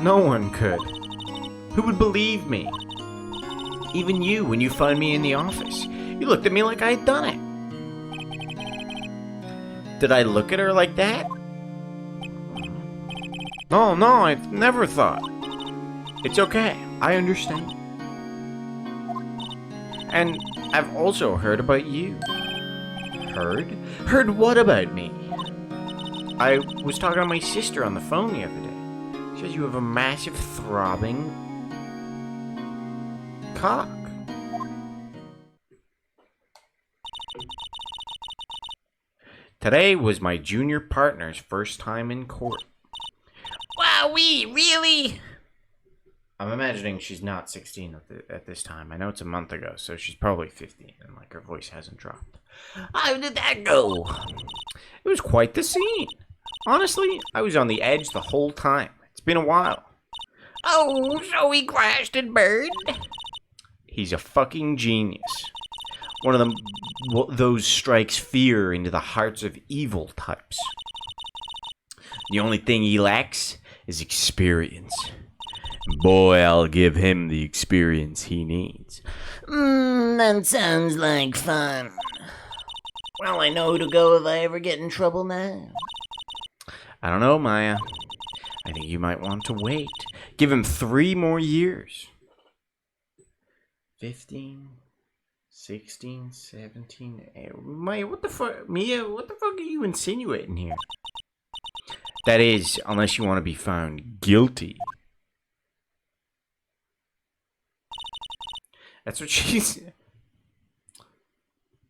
one could. Who would believe me? Even you, when you found me in the office. You looked at me like I had done it. Did I look at her like that? No, I've never thought. It's okay. I understand. And I've also heard about you. Heard? Heard what about me? I was talking to my sister on the phone the other day. She says you have a massive throbbing cock. Today was my junior partner's first time in court. Wowee, really? I'm imagining she's not 16 at this time. I know it's a month ago, so she's probably 15, and like her voice hasn't dropped. How did that go? It was quite the scene. Honestly, I was on the edge the whole time. It's been a while. Oh, so he crashed and burned? He's a fucking genius. One of them, those strikes fear into the hearts of evil types. The only thing he lacks is experience. Boy, I'll give him the experience he needs. That sounds like fun. Well, I know who to go if I ever get in trouble now. I don't know, Maya. I think you might want to wait. Give him 3 more years. 15, 16, 17... Maya, what the fuck... Mia, what the fuck are you insinuating here? That is, unless you want to be found guilty. That's what she's...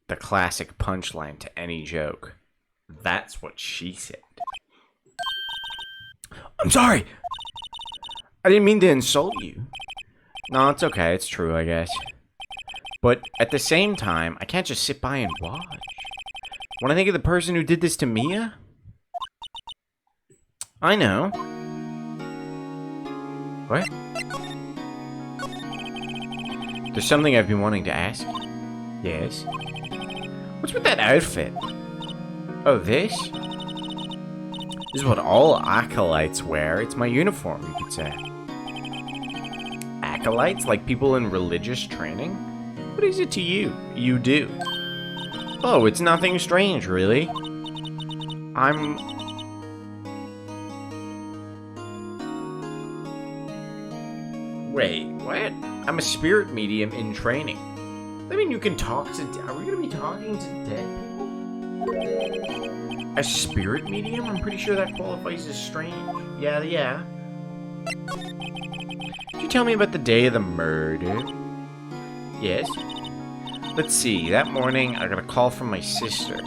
The classic punchline to any joke. That's what she said. I'm sorry! I didn't mean to insult you. No, it's okay. It's true, I guess. But at the same time, I can't just sit by and watch. When I think of the person who did this to Mia... I know. What? There's something I've been wanting to ask. Yes? What's with that outfit? Oh, this? This is what all acolytes wear. It's my uniform, you could say. Acolytes? Like people in religious training? What is it to you? You do. Oh, it's nothing strange, really. Wait, what? I'm a spirit medium in training. I mean, you can talk to... Are we gonna be talking to dead people? A spirit medium? I'm pretty sure that qualifies as strange. Yeah. Could you tell me about the day of the murder? Yes? Let's see, that morning I got a call from my sister.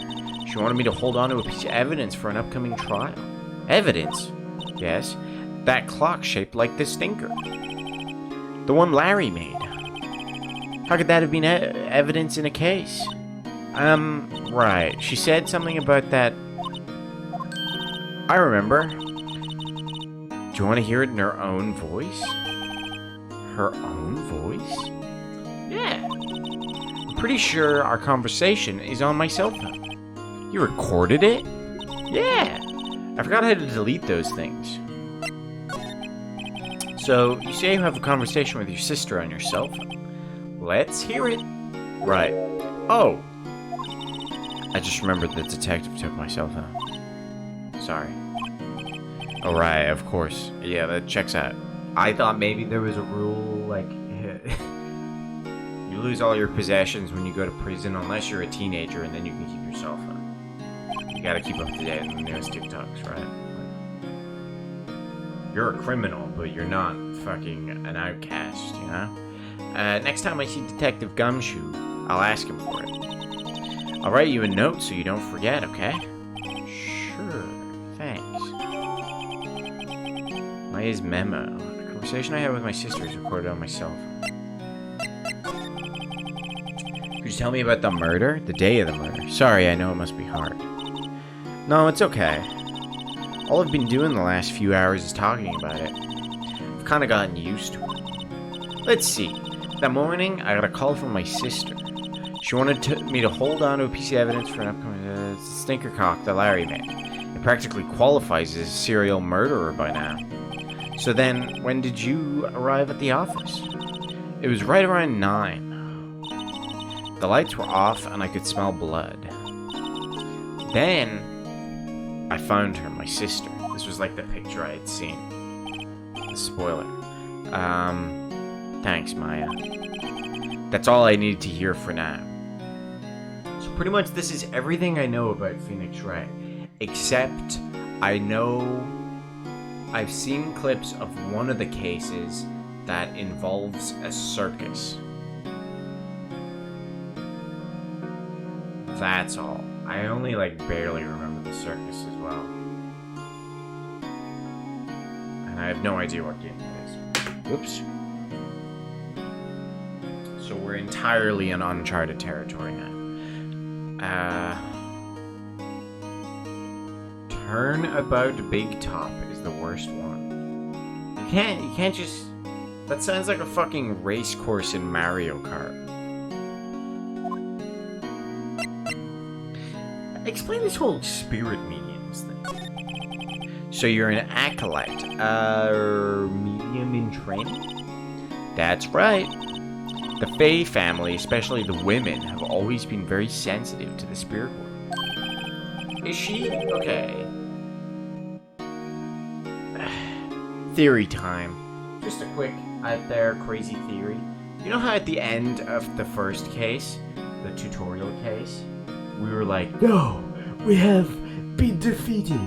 She wanted me to hold on to a piece of evidence for an upcoming trial. Evidence? Yes. That clock shaped like the stinker. The one Larry made. How could that have been evidence in a case? Right. She said something about that... I remember. Do you want to hear it in her own voice? Her own voice? Yeah. I'm pretty sure our conversation is on my cell phone. You recorded it? Yeah. I forgot how to delete those things. So, you say you have a conversation with your sister on your cell phone. Let's hear it. Right. Oh. I just remembered the detective took my cell phone. Sorry. Oh, right, of course. Yeah, that checks out. I thought maybe there was a rule, like... you lose all your possessions when you go to prison unless you're a teenager, and then you can keep your cell phone. You gotta keep up to date on the newest TikToks, right? You're a criminal, but you're not fucking an outcast, you know? Next time I see Detective Gumshoe, I'll ask him for it. I'll write you a note so you don't forget, okay? Sure, thanks. Maya's memo. A conversation I had with my sister is recorded on my cell phone. Could you tell me about the murder? The day of the murder? Sorry, I know it must be hard. No, it's okay. All I've been doing the last few hours is talking about it. I've kind of gotten used to it. Let's see. That morning, I got a call from my sister. She wanted me to hold on to a piece of evidence for an upcoming stinker cock that Larry made. It practically qualifies as a serial murderer by now. So then, when did you arrive at the office? It was right around 9. The lights were off and I could smell blood. Then, I found her, my sister. This was like the picture I had seen. The spoiler. Thanks, Maya. That's all I needed to hear for now. So pretty much this is everything I know about Phoenix Wright. Except, I know... I've seen clips of one of the cases that involves a circus. That's all. I only, barely remember the circus as well. And I have no idea what game it is. Whoops. So we're entirely in uncharted territory now. Turnabout Big Top is the worst one. You can't just... That sounds like a fucking race course in Mario Kart. Explain this whole spirit mediums thing. So you're an acolyte, medium in training? That's right. The Fae family, especially the women, have always been very sensitive to the spirit world. Is she? Okay. Theory time. Just a quick, out there, crazy theory. You know how at the end of the first case, the tutorial case, we were like, no, we have been defeated.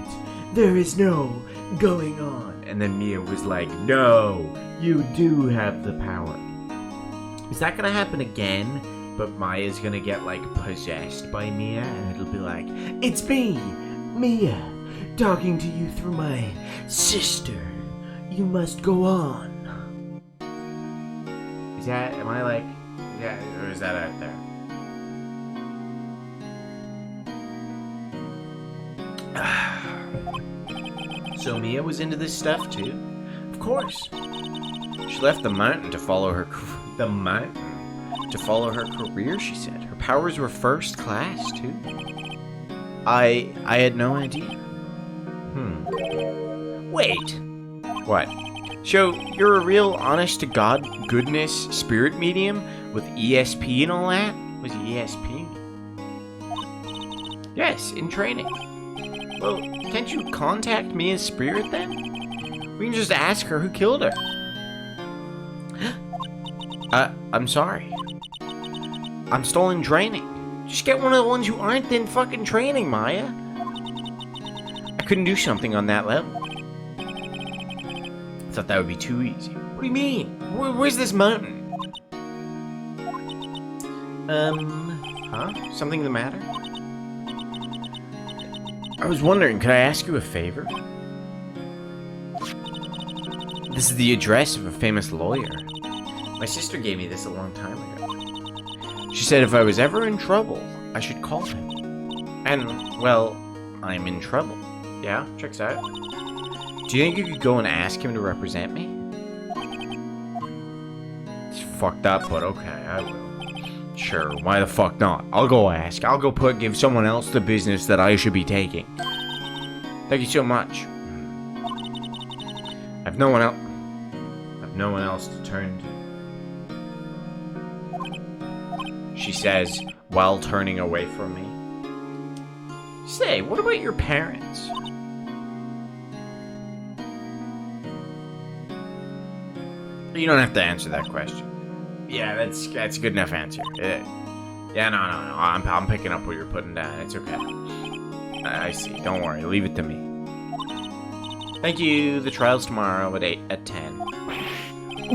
There is no going on. And then Mia was like, no, you do have the power. Is that gonna happen again? But Maya's gonna get, like, possessed by Mia, and it'll be like, it's me, Mia, talking to you through my sister. You must go on. Is that, am I like, yeah, or is that out there? So Mia was into this stuff too? Of course. She left the mountain to follow her career, she said. Her powers were first class too. I had no idea. Wait. What? So you're a real honest to God goodness spirit medium with ESP and all that? What's ESP? Yes, in training. Well, can't you contact Mia's spirit then? We can just ask her who killed her. I'm sorry. I'm still in training. Just get one of the ones who aren't in fucking training, Maya. I couldn't do something on that level. I thought that would be too easy. What do you mean? Where's this mountain? Huh? Something the matter? I was wondering, could I ask you a favor? This is the address of a famous lawyer. My sister gave me this a long time ago. She said if I was ever in trouble, I should call him. And, well, I'm in trouble. Yeah, checks out. Do you think you could go and ask him to represent me? It's fucked up, but okay, I will. Sure, why the fuck not? I'll go ask. I'll go give someone else the business that I should be taking. Thank you so much. I've no one else to turn to. She says, while turning away from me. Say, what about your parents? You don't have to answer that question. Yeah, that's a good enough answer. Yeah, no. I'm picking up what you're putting down. It's okay. I see. Don't worry. Leave it to me. Thank you. The trial's tomorrow at 10.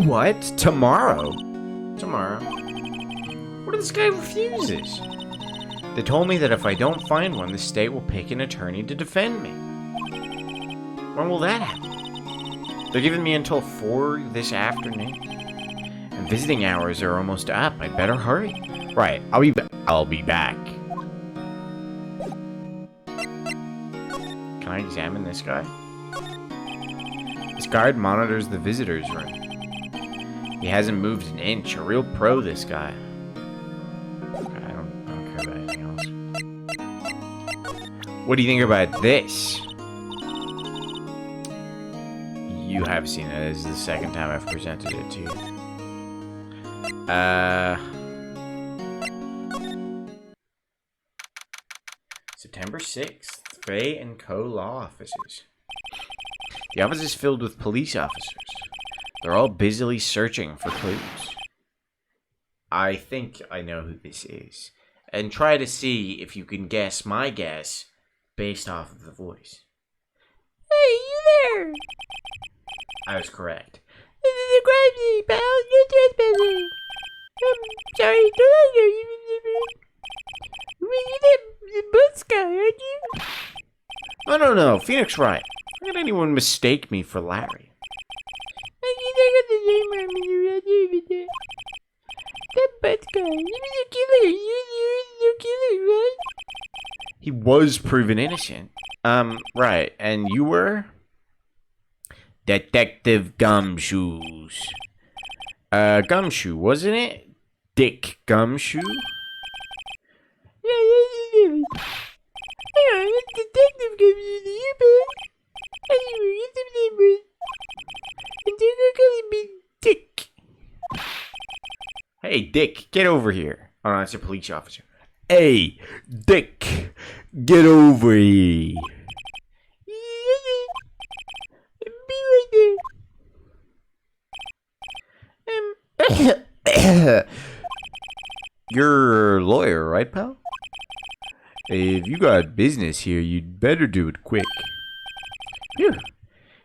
What? Tomorrow? Tomorrow. What if this guy refuses? They told me that if I don't find one, the state will pick an attorney to defend me. When will that happen? They're giving me until 4 this afternoon. And visiting hours are almost up. I'd better hurry. Right, I'll be back. Can I examine this guy? This guard monitors the visitor's room. He hasn't moved an inch. A real pro, this guy. Okay, I don't care about anything else. What do you think about this? You have seen it. This is the second time I've presented it to you. September 6th. Faye and Co. law offices. The office is filled with police officers. They're all busily searching for clues. I think I know who this is. And try to see if you can guess my guess based off of the voice. Hey, you there? I was correct. This is a crime, pal. You're trespassing. I'm sorry, don't I know you? You're the bus guy, aren't you? No. Phoenix Wright. How could anyone mistake me for Larry? I got the same arm as you right here. That bus guy. He was a killer. You're the killer, right? He was proven innocent. Right. And you were? Detective Gumshoes. Gumshoe, wasn't it? Dick Gumshoe? Yeah, yeah. Hey, it's Detective Gumshoe, do you, man? Anyway, it's a neighbor. And they're gonna be Dick. Hey, Dick, get over here. Oh, no, that's a police officer. Hey, Dick, get over here. Be right there. You're a lawyer, right, pal? If you got business here, you'd better do it quick. Phew.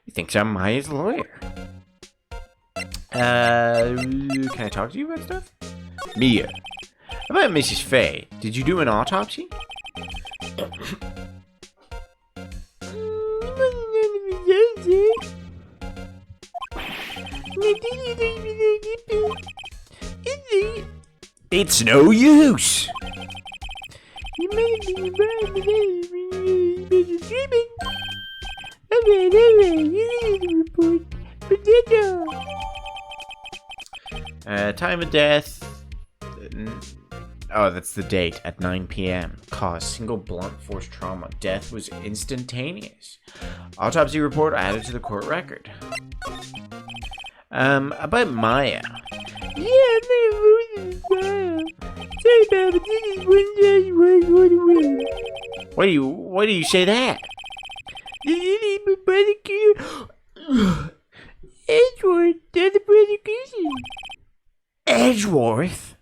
He thinks I'm his lawyer. Can I talk to you about stuff? Mia. About Mrs. Fay. Did you do an autopsy? It's no use. You might have been involved in special treatment. Alright, you can do the report. But that's all. Time of death. Oh, that's the date at 9 p.m. Cause single blunt force trauma. Death was instantaneous. Autopsy report added to the court record. About Maya. Yeah, I'm not losing as well. Sorry about it, this is one day away. Why do you say that? This is my prosecutor. Edgeworth, they're the prosecution. Edgeworth?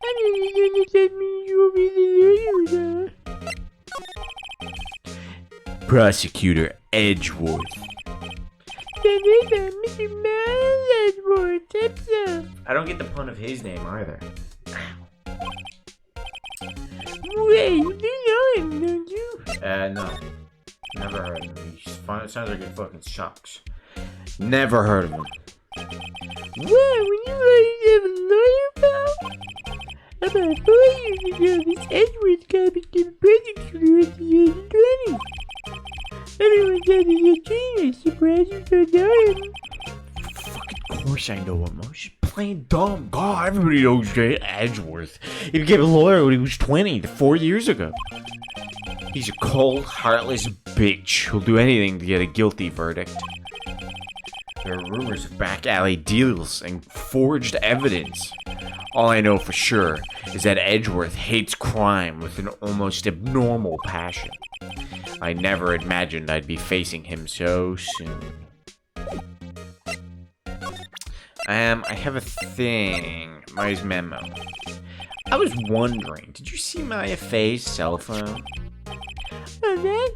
I mean, you understand me, you over the lawyers. Prosecutor Edgeworth. Then there's Mr. Miles Edgeworth, that's I don't get the pun of his name either. Wait, you know him, don't you? No. Never heard of him. He sounds like it fucking sucks. Never heard of him. Wow, when you guys have a lawyer, pal? About 4 years ago, this Edgeworth guy became prosecutor at the age of 20. Everyone said he's a genius, surprised you don't know him. Of course I know him. I was just plain dumb. God, everybody knows Jay Edgeworth. He became a lawyer when he was 20, 4 years ago. He's a cold, heartless bitch who'll do anything to get a guilty verdict. There are rumors of back alley deals and forged evidence. All I know for sure is that Edgeworth hates crime with an almost abnormal passion. I never imagined I'd be facing him so soon. I have a thing. Maya's memo. I was wondering, did you see Maya Faye's cell phone? Oh, that?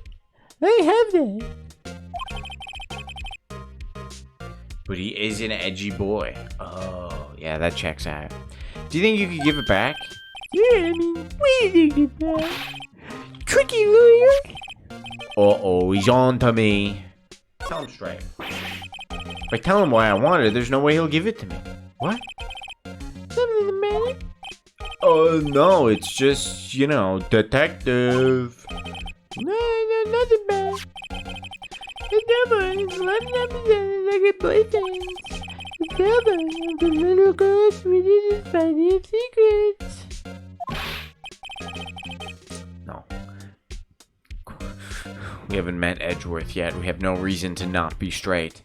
I have that. But he is an edgy boy. Oh, yeah, that checks out. Do you think you could give it back? Yeah, I mean, wait a second, pal. Tricky lawyer. Uh-oh, he's on to me. Tell him straight. If I tell him why I want it, there's no way he'll give it to me. What? Something the matter? No, it's just, you know, detective. No, nothing bad. The devil is one represented like a boyfriend. The devil of the little girl's reading his fighting secrets. No. We haven't met Edgeworth yet. We have no reason to not be straight.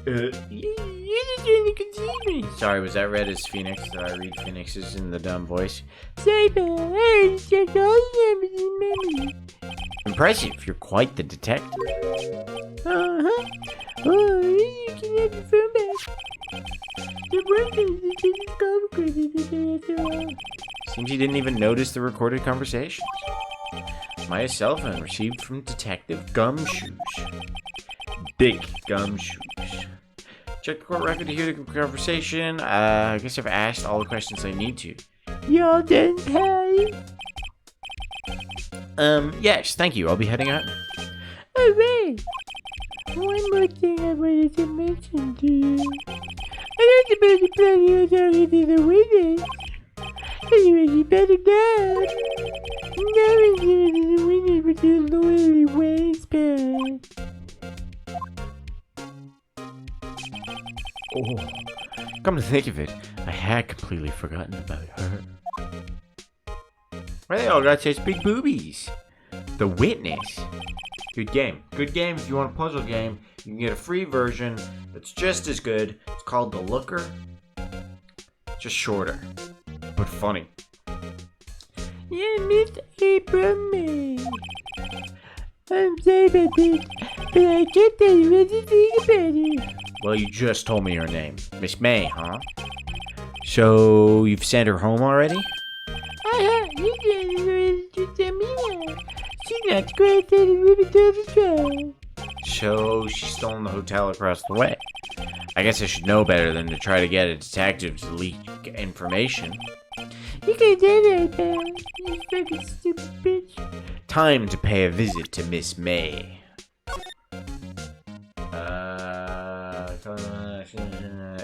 You're just trying to confuse me. Sorry, was that read as Phoenix? Did I read Phoenix's in the dumb voice? Say, pal, I already checked all the numbers in memory. Impressive. You're quite the detective. Uh-huh. Oh, you can have your phone back. The one thing is that it's complicated after all. Seems you didn't even notice the recorded conversations. My cell phone received from Detective Gumshoes. Dick Gumshoes. Check the court record to hear the conversation. I guess I've asked all the questions I need to. Y'all done, pal? Yes, thank you. I'll be heading out. Alright. One more thing I wanted to mention to you. I don't suppose you plan on talking to the witness. Anyway, you better go. never knew that the women would do loyally waistband. Oh, come to think of it, I had completely forgotten about her. Why they all got such big boobies? The Witness. Good game. Good game. If you want a puzzle game, you can get a free version that's just as good. It's called The Looker. Just shorter, but funny. Yeah, Miss April May. I'm sorry about this, but I can't tell you anything about it. Well, you just told me her name. Miss May, huh? So, you've sent her home already? You just tell me that. She's not quite that women to the trial. So, she's still in the hotel across the way. I guess I should know better than to try to get a detective to leak information. You can do that, pal. You fucking stupid bitch. Time to pay a visit to Miss May.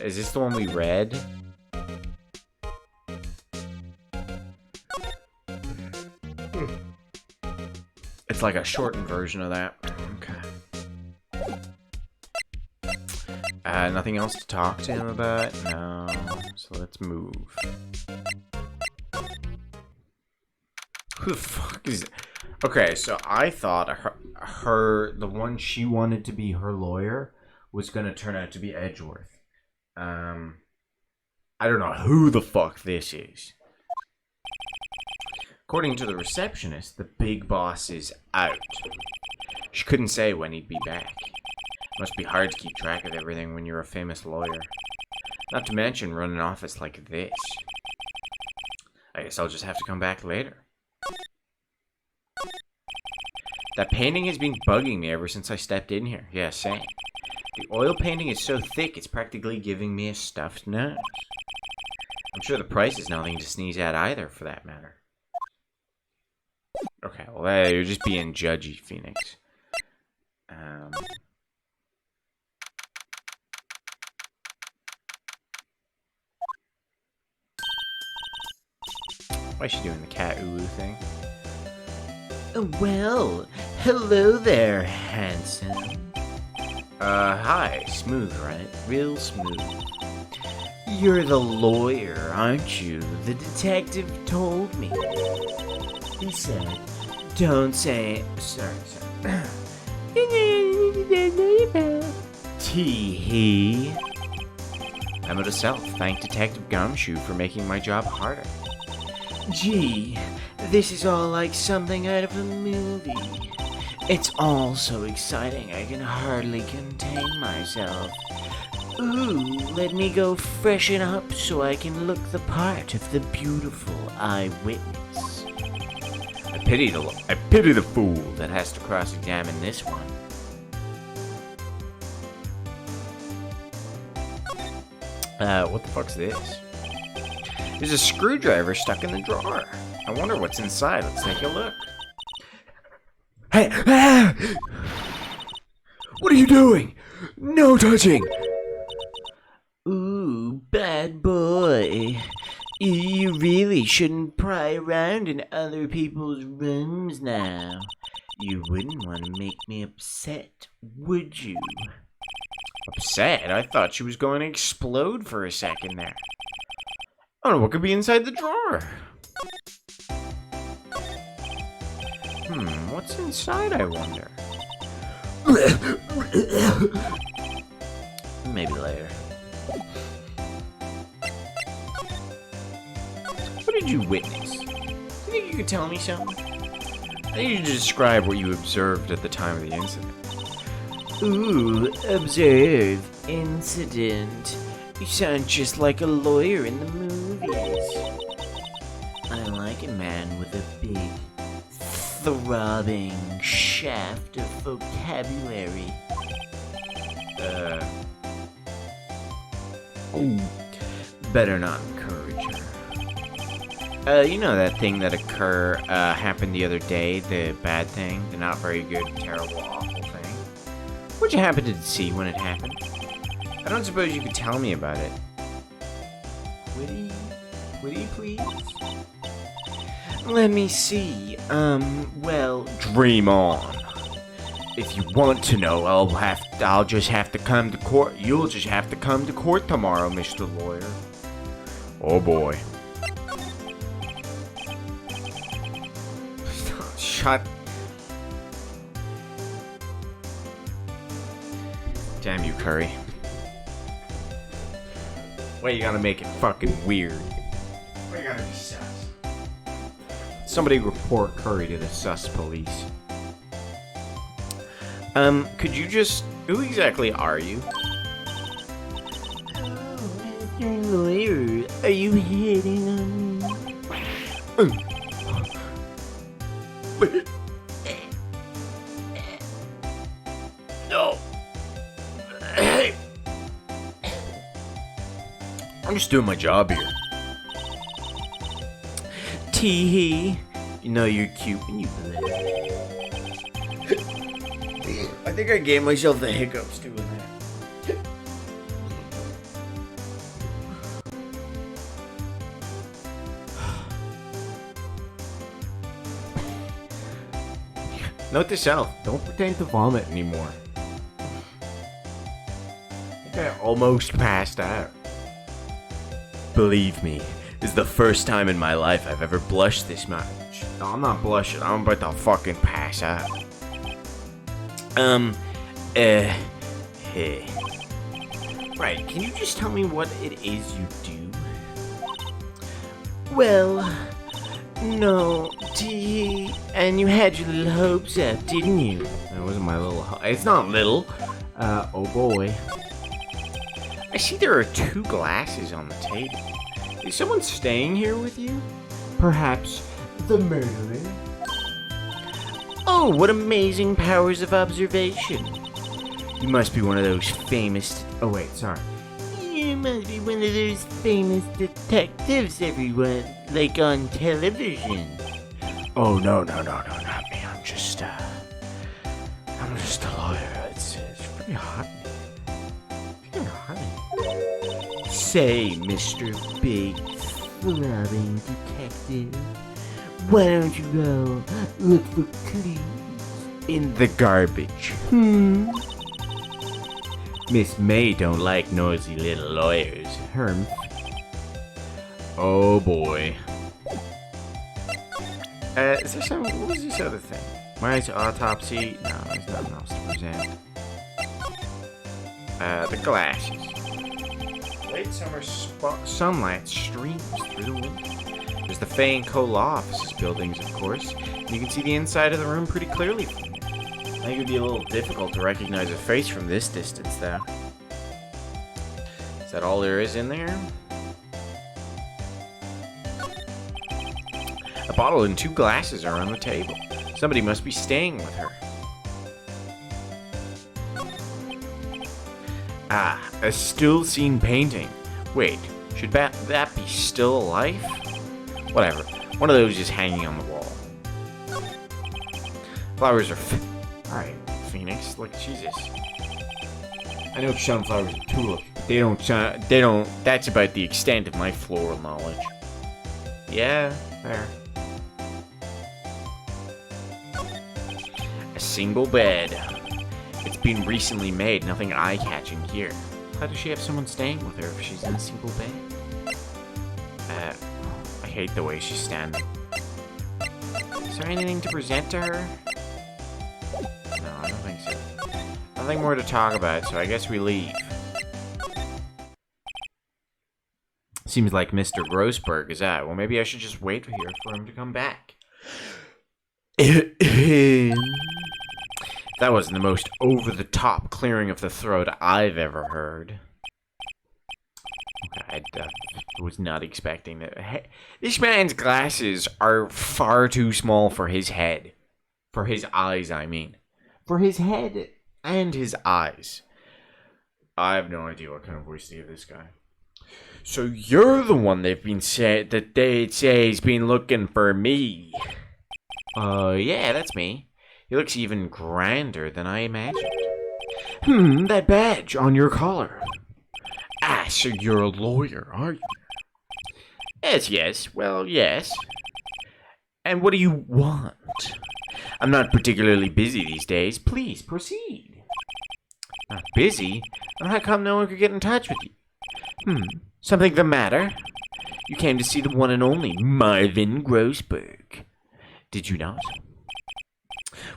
Is this the one we read? It's like a shortened version of that. Okay. Nothing else to talk to him about? No. So let's move. Who the fuck is... Okay, so I thought the one she wanted to be her lawyer was gonna turn out to be Edgeworth. I don't know who the fuck this is. According to the receptionist, the big boss is out. She couldn't say when he'd be back. Must be hard to keep track of everything when you're a famous lawyer. Not to mention run an office like this. I guess I'll just have to come back later. That painting has been bugging me ever since I stepped in here. Yeah, same. The oil painting is so thick, it's practically giving me a stuffed nose. I'm sure the price is nothing to sneeze at either, for that matter. Okay, well, you're just being judgy, Phoenix. Why is she doing the cat ooh thing? Well, hello there, handsome. Hi. Smooth, right? Real smooth. You're the lawyer, aren't you? The detective told me. He said, don't say... Sorry. Tee-hee. I'm at a self. Thank Detective Gumshoe for making my job harder. Gee, this is all like something out of a movie. It's all so exciting I can hardly contain myself. Ooh, let me go freshen up so I can look the part of the beautiful eyewitness. I pity the fool that has to cross-examine this one. What the fuck's this? There's a screwdriver stuck in the drawer. I wonder what's inside. Let's take a look. Hey! Ah! What are you doing? No touching! Ooh, bad boy. You really shouldn't pry around in other people's rooms now. You wouldn't want to make me upset, would you? Upset? I thought she was going to explode for a second there. I don't know what could be inside the drawer. What's inside, I wonder? Maybe later. What did you witness? You think you could tell me something? I need you to describe what you observed at the time of the incident. Ooh, observe, incident. You sound just like a lawyer in the movies. I like a man with a big, throbbing shaft of vocabulary. Better not encourage her. You know that thing that happened the other day, the bad thing, the not very good, terrible, awful thing? What'd you happen to see when it happened? I don't suppose you could tell me about it. Witty, please? Let me see. Well, Dream on. If you want to know, I'll just have to come to court. You'll just have to come to court tomorrow, Mr. Lawyer. Oh boy. Shut. Damn you, Curry. Why you gotta make it fucking weird? Why you gotta be sus? Somebody report Curry to the sus police. Could you just... Who exactly are you? Mr. Lawyer, are you hitting on me? No. I'm just doing my job here. Tee-hee. You know you're cute when you blush. I think I gave myself the hiccups doing that. Note to self, don't pretend to vomit anymore. I think I almost passed out. Believe me, this is the first time in my life I've ever blushed this much. No, I'm not blushing, I'm about to fucking pass out. Right, can you just tell me what it is you do? well, no, Tee. And you had your little hopes up, didn't you? That wasn't my little... It's not little. Oh boy. I see there are 2 glasses on the table. Is someone staying here with you? Perhaps the murderer? Oh, what amazing powers of observation. You must be one of those famous... Oh wait, sorry. You must be one of those famous detectives, everyone, like on television. Oh no, not me. I'm just a lawyer. It's pretty hot. It's pretty hot. Say, Mr. Big Throbbing detective, why don't you go look for clues? In the garbage. Miss May don't like noisy little lawyers. Herm. Oh boy. Is there some... What was this other thing? Mine's autopsy. No, there's nothing else to present. The glasses. Late summer sunlight streams through the window. There's the Fay and Co. law offices buildings, of course. And you can see the inside of the room pretty clearly from here. I think it'd be a little difficult to recognize a face from this distance, though. Is that all there is in there? A bottle and 2 glasses are on the table. Somebody must be staying with her. Ah, a still scene painting. Wait, should that be still life? Whatever. One of those just hanging on the wall. Flowers are... Alright, Phoenix. Look, Jesus. I know sunflowers and tulips, but they don't... That's about the extent of my floral knowledge. Yeah, there. A single bed. It's been recently made, nothing eye-catching here. How does she have someone staying with her if she's in a single bed? I hate the way she's standing. Is there anything to present to her? No, I don't think so. Nothing more to talk about, so I guess we leave. Seems like Mr. Grossberg is out. Well, maybe I should just wait here for him to come back. That wasn't the most over-the-top clearing of the throat I've ever heard. I was not expecting that. Hey, this man's glasses are far too small for his head. For his eyes, I mean. For his head and his eyes. I have no idea what kind of voice to give this guy. So you're the one they'd say has been looking for me. Yeah, that's me. He looks even grander than I imagined. That badge on your collar. Ah, so you're a lawyer, are you? Yes, well, yes. And what do you want? I'm not particularly busy these days. Please, proceed. Not busy? Then how come no one could get in touch with you? Something the matter? You came to see the one and only Marvin Grossberg. Did you not?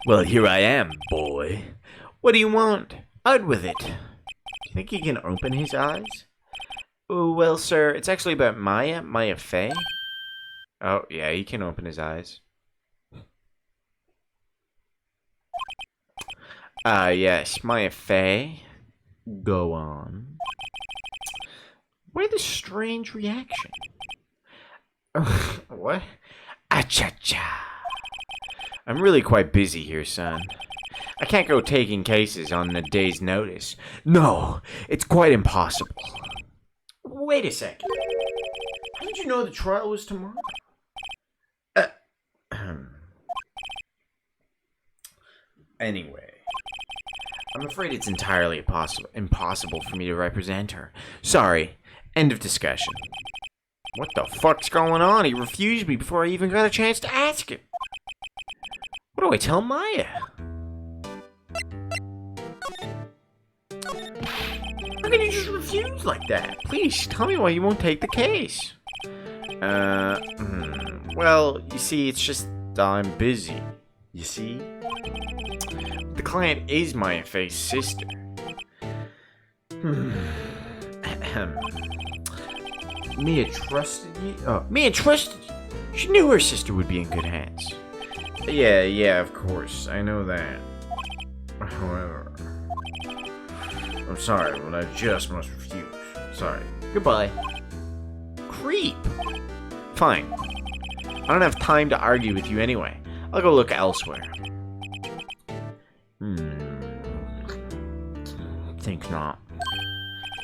Well, here I am, boy. What do you want? Out with it. Do you think he can open his eyes? Oh, well, sir, it's actually about Maya Fey. Oh, yeah, he can open his eyes. Yes, Maya Fey. Go on. Why the strange reaction? What? Acha-cha. I'm really quite busy here, son. I can't go taking cases on a day's notice. No, it's quite impossible. Wait a second. How did you know the trial was tomorrow? Anyway, I'm afraid it's entirely impossible for me to represent her. Sorry. End of discussion. What the fuck's going on? He refused me before I even got a chance to ask him. What do I tell Maya? How can you just refuse like that? Please, tell me why you won't take the case. Well, you see, it's just I'm busy. You see? The client is Maya Fey's sister. Mia trusted you? Oh, Mia trusted you? She knew her sister would be in good hands. Yeah, of course. I know that. However, I'm sorry, but I just must refuse. Sorry. Goodbye. Creep. Fine. I don't have time to argue with you anyway. I'll go look elsewhere. Think not.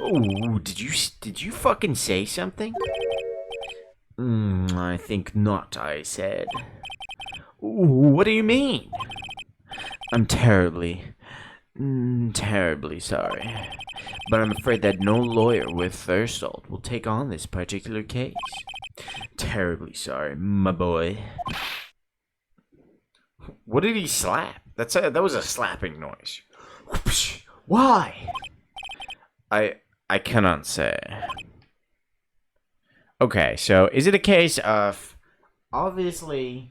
Oh, did you fucking say something? I think not, I said. Ooh, what do you mean? I'm terribly sorry. But I'm afraid that no lawyer with Thurstold will take on this particular case. Terribly sorry, my boy. What did he slap? That was a slapping noise. Why? I cannot say. Okay, so is it a case of obviously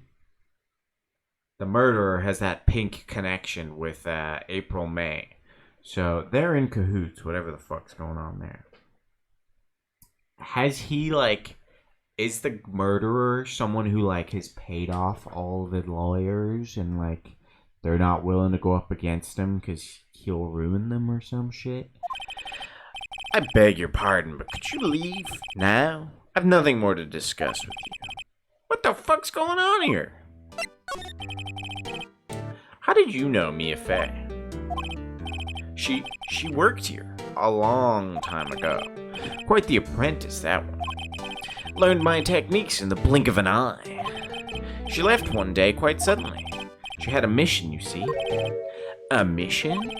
the murderer has that pink connection with April May. So they're in cahoots, whatever the fuck's going on there. Has he is the murderer someone who has paid off all the lawyers and they're not willing to go up against him because he'll ruin them or some shit? I beg your pardon, but could you leave now? I've nothing more to discuss with you. What the fuck's going on here? How did you know Mia Fey? She worked here a long time ago. Quite the apprentice, that one. Learned my techniques in the blink of an eye. She left one day quite suddenly. She had a mission, you see. A mission?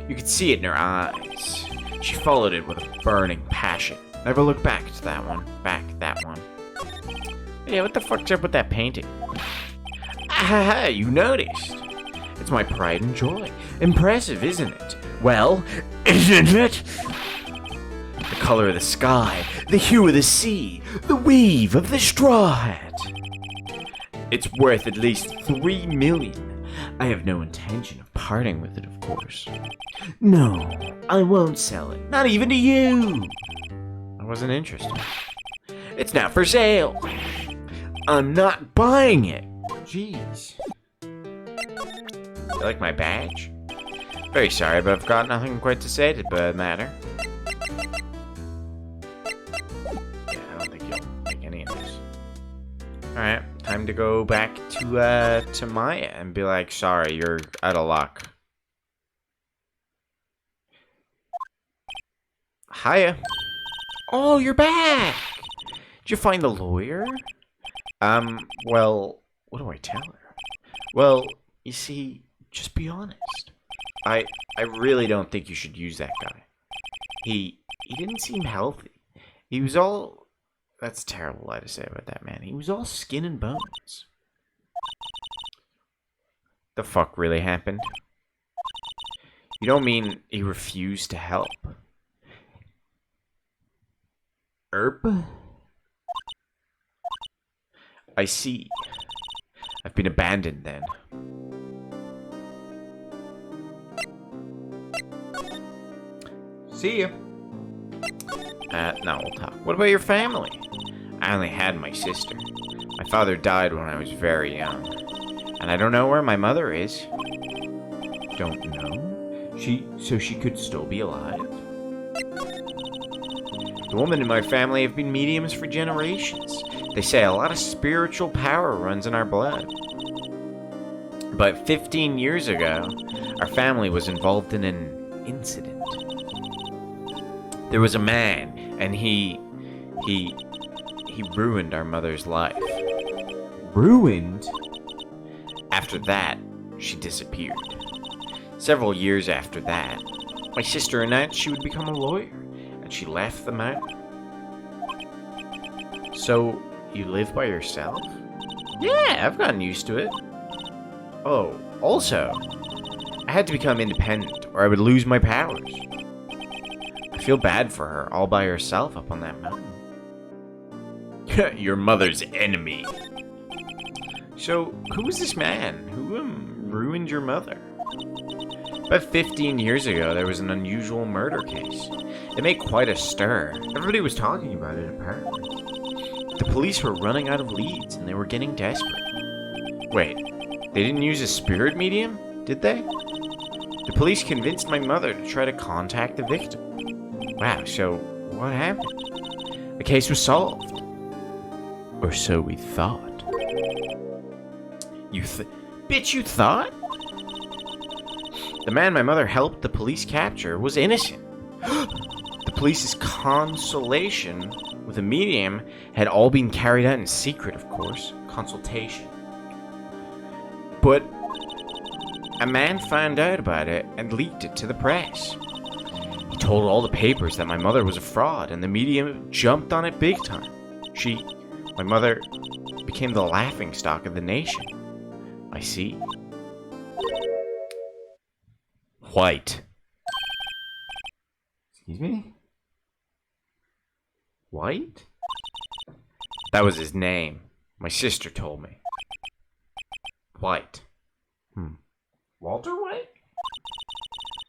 You could see it in her eyes. She followed it with a burning passion. Never looked back to that one. Yeah, what the fuck's up with that painting? Ah, you noticed. It's my pride and joy. Impressive, isn't it? Well, isn't it? The color of the sky, the hue of the sea, the weave of the straw hat. It's worth at least 3 million. I have no intention of parting with it, of course. No, I won't sell it. Not even to you. I wasn't interested. It's not for sale. I'm not buying it. Jeez. You like my badge? Very sorry, but I've got nothing quite to say to the matter. Yeah, I don't think you'll make any of this. Alright, time to go back to Maya and be like, sorry, you're out of luck. Hiya. Oh, you're back! Did you find the lawyer? Well, what do I tell her? Well, you see, just be honest. I really don't think you should use that guy. He didn't seem healthy. He was all... That's a terrible lie to say about that man. He was all skin and bones. The fuck really happened? You don't mean he refused to help? Erp? I see. I've been abandoned then. See ya. Now we'll talk. What about your family? I only had my sister. My father died when I was very young. And I don't know where my mother is. Don't know? So she could still be alive? The women in my family have been mediums for generations. They say a lot of spiritual power runs in our blood. But 15 years ago, our family was involved in an incident. There was a man, and he ruined our mother's life. Ruined? After that, she disappeared. Several years after that, my sister announced she would become a lawyer, and she left the mountain. So, you live by yourself? Yeah, I've gotten used to it. Oh, also, I had to become independent, or I would lose my powers. I feel bad for her, all by herself up on that mountain. Your mother's enemy. So, who was this man? Who ruined your mother? About 15 years ago, there was an unusual murder case. It made quite a stir. Everybody was talking about it, apparently. The police were running out of leads, and they were getting desperate. Wait, they didn't use a spirit medium, did they? The police convinced my mother to try to contact the victim. Wow, so what happened? The case was solved. Or so we thought. Bitch, you thought? The man my mother helped the police capture was innocent. The police's consultation with a medium had all been carried out in secret, of course. Consultation. But a man found out about it and leaked it to the press. He told all the papers that my mother was a fraud, and the medium jumped on it big time. My mother, became the laughingstock of the nation. I see. White. Excuse me? White? That was his name. My sister told me. White. Walter White?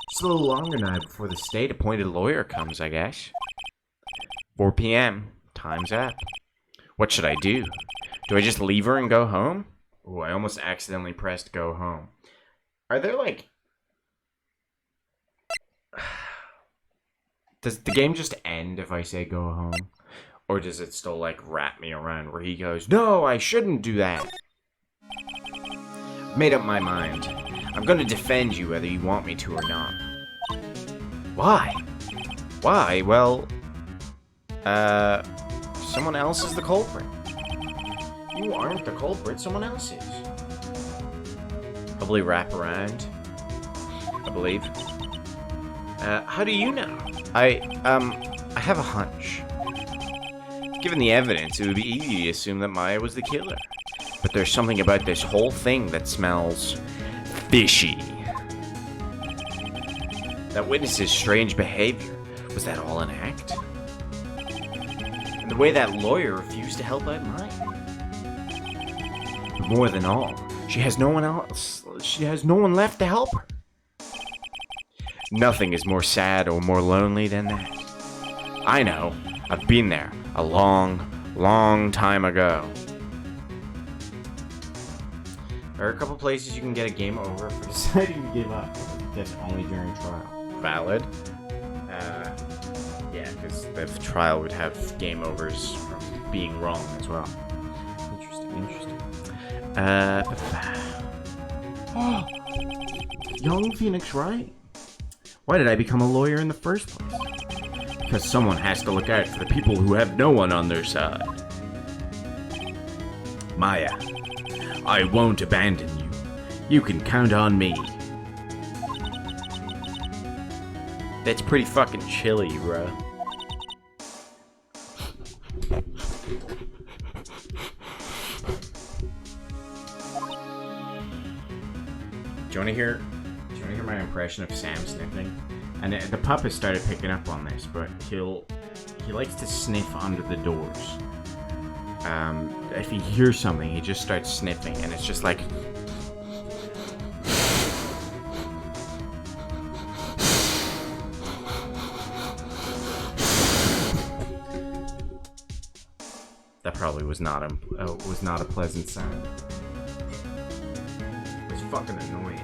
It's a little longer now before the state-appointed lawyer comes, I guess. 4 p.m. Time's up. What should I do? Do I just leave her and go home? Oh, I almost accidentally pressed go home. Are there, like... Does the game just end if I say go home? Or does it still, like, wrap me around where he goes, no, I shouldn't do that? Made up my mind. I'm gonna defend you whether you want me to or not. Why? Why? Well, someone else is the culprit. You aren't the culprit, someone else is. Probably wrap around, I believe. How do you know? I have a hunch. Given the evidence, it would be easy to assume that Maya was the killer. But there's something about this whole thing that smells fishy. That witness's strange behavior, was that all an act? And the way that lawyer refused to help out Maya. But more than all, she has no one else. She has no one left to help her. Nothing is more sad or more lonely than that. I know. I've been there a long, long time ago. There are a couple places you can get a game over for Deciding to give up. That's only during trial. valid. Yeah, because the trial would have game overs from being wrong as well. Interesting. Young Phoenix, right? Why did I become a lawyer in the first place? Because someone has to look out for the people who have no one on their side. Maya, I won't abandon you. You can count on me. That's pretty fucking chilly, bro. you want to hear my impression of Sam sniffing? And the pup has started picking up on this, but he likes to sniff under the doors. If he hears something, he just starts sniffing, and it's just like. That probably was not a pleasant sound. It was fucking annoying.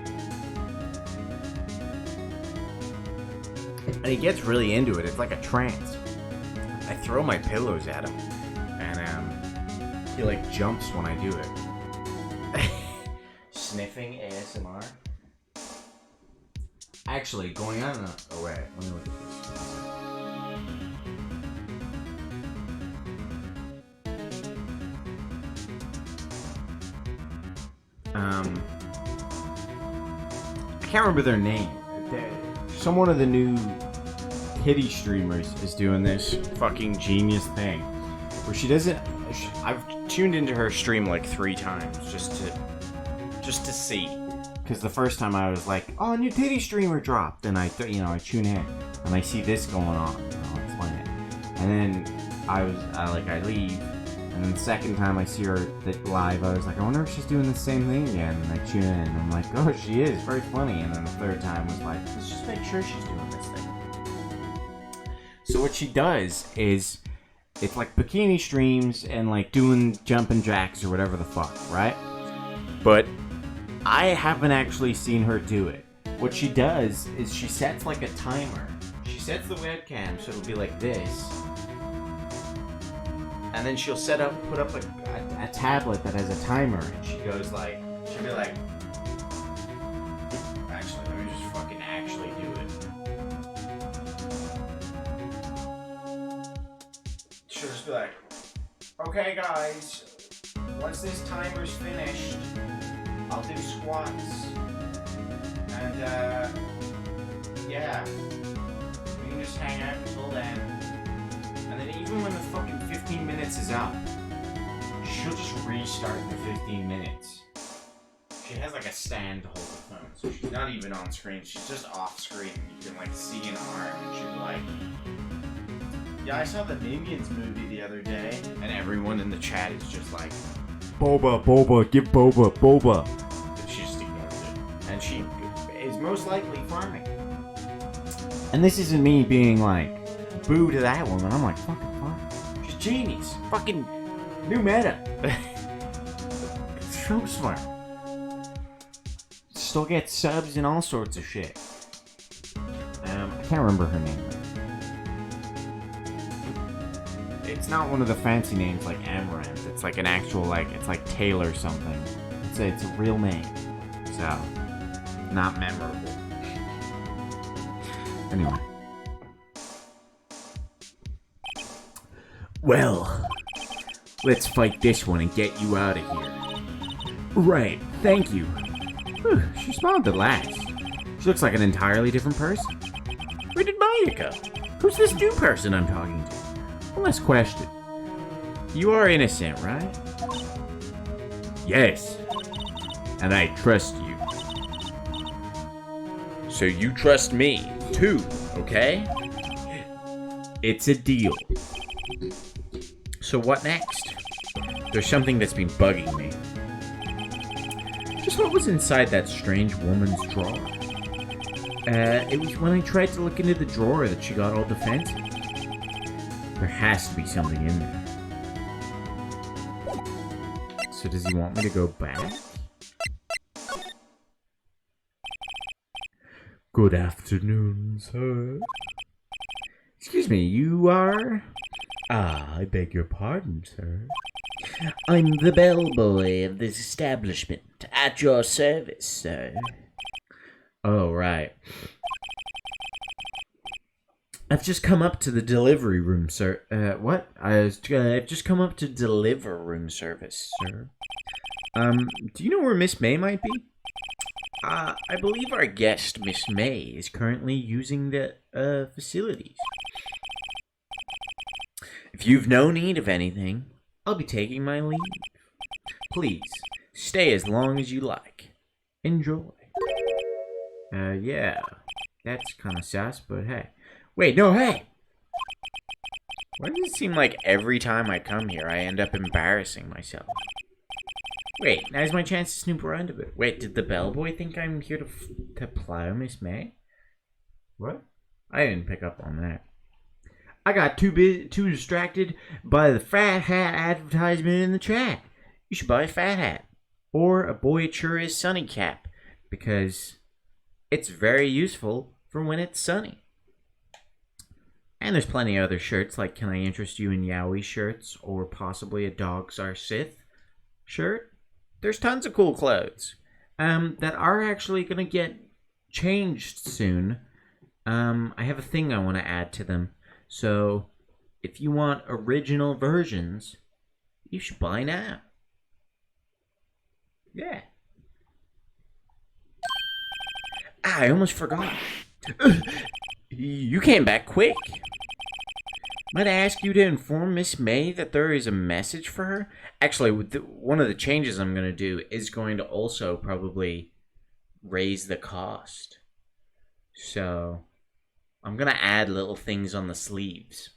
And he gets really into it. It's like a trance. I throw my pillows at him, and he like jumps when I do it. Sniffing ASMR. Actually, going on. Oh wait, let me look at this. I can't remember their name. Some of the new kitty streamers is doing this fucking genius thing where she doesn't. I've tuned into her stream like 3 times just to see. Because the first time I was like, "Oh, a new titty streamer dropped," and I tune in and I see this going on. I'll explain it. And then I leave. And then the second time I see her live, I was like, I wonder if she's doing the same thing again. And I tune in, and I'm like, oh, she is. Very funny. And then the third time was like, let's just make sure she's doing this thing. So what she does is, it's like bikini streams and like doing jumping jacks or whatever the fuck, right? But I haven't actually seen her do it. What she does is she sets like a timer. She sets the webcam so it'll be like this. And then she'll put up a tablet that has a timer, and she'll be like, actually, let me just fucking actually do it. She'll just be like, okay guys, once this timer's finished, I'll do squats. And, yeah, we can just hang out until then. And then even when the fucking 15 minutes is up, she'll just restart the 15 minutes. She has like a stand to hold the phone, so she's not even on screen. She's just off screen. You can like see an arm, and she'll be like, yeah, I saw the Minions movie the other day. And everyone in the chat is just like, Boba, give Boba. And she just ignores it. And she is most likely farming. And this isn't me being like, boo to that woman. I'm like, fucking fine. She's genius. Fucking new meta. So smart. Still gets subs and all sorts of shit. I can't remember her name. It's not one of the fancy names like Amaranth. It's like an actual it's like Taylor something. It's a real name. So, not memorable. Anyway. Well, let's fight this one and get you out of here. Right, thank you. Whew, she smiled at last. She looks like an entirely different person. Where did Maya go? Who's this new person I'm talking to? One last question. You are innocent, right? Yes. And I trust you. So you trust me, too, okay? It's a deal. So what next? There's something that's been bugging me. Just what was inside that strange woman's drawer? It was when I tried to look into the drawer that she got all defensive. There has to be something in there. So does he want me to go back? Good afternoon, sir. Excuse me, you are... Ah, I beg your pardon, sir. I'm the bellboy of this establishment. At your service, sir. Oh, right. I've just come up to the delivery room, sir. What? I've just come up to deliver room service, sir. Do you know where Miss May might be? I believe our guest, Miss May, is currently using the, facilities. If you've no need of anything, I'll be taking my leave. Please, stay as long as you like. Enjoy. Yeah. That's kind of sus, but hey. Wait, no, hey! Why does it seem like every time I come here, I end up embarrassing myself? Wait, now's my chance to snoop around a bit. Wait, did the bellboy think I'm here to plow Miss May? What? I didn't pick up on that. I got too distracted by the fat hat advertisement in the chat. You should buy a fat hat. Or a boy it sure is sunny cap. Because it's very useful for when it's sunny. And there's plenty of other shirts, like Can I Interest You in Yowie shirts, or possibly a Dogs Are Sith shirt. There's tons of cool clothes that are actually going to get changed soon. I have a thing I want to add to them. So, if you want original versions, you should buy now. Yeah. I almost forgot. You came back quick. Might I ask you to inform Miss May that there is a message for her? Actually, one of the changes I'm going to do is going to also probably raise the cost. So, I'm going to add little things on the sleeves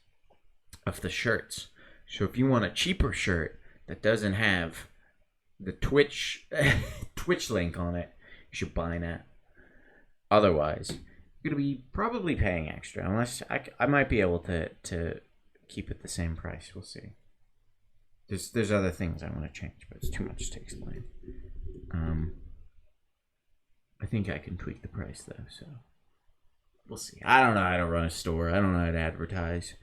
of the shirts. So if you want a cheaper shirt that doesn't have the Twitch link on it, you should buy that. Otherwise, you're going to be probably paying extra. Unless I might be able to keep it the same price. We'll see. There's other things I want to change, but it's too much to explain. I think I can tweak the price though, so we'll see. I don't know how to run a store. I don't know how to advertise.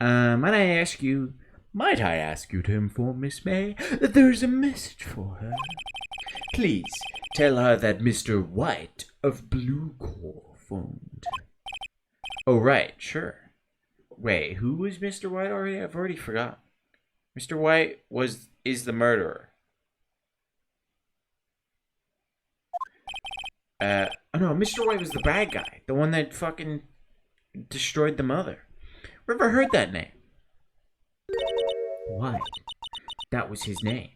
Might I ask you to inform Miss May that there is a message for her? Please tell her that Mr. White of Blue Core phoned. Oh, right, sure. Wait, who was Mr. White already? I've already forgot. Mr. White is the murderer. Oh no, Mr. White was the bad guy. The one that fucking destroyed the mother. Where ever heard that name? White. That was his name.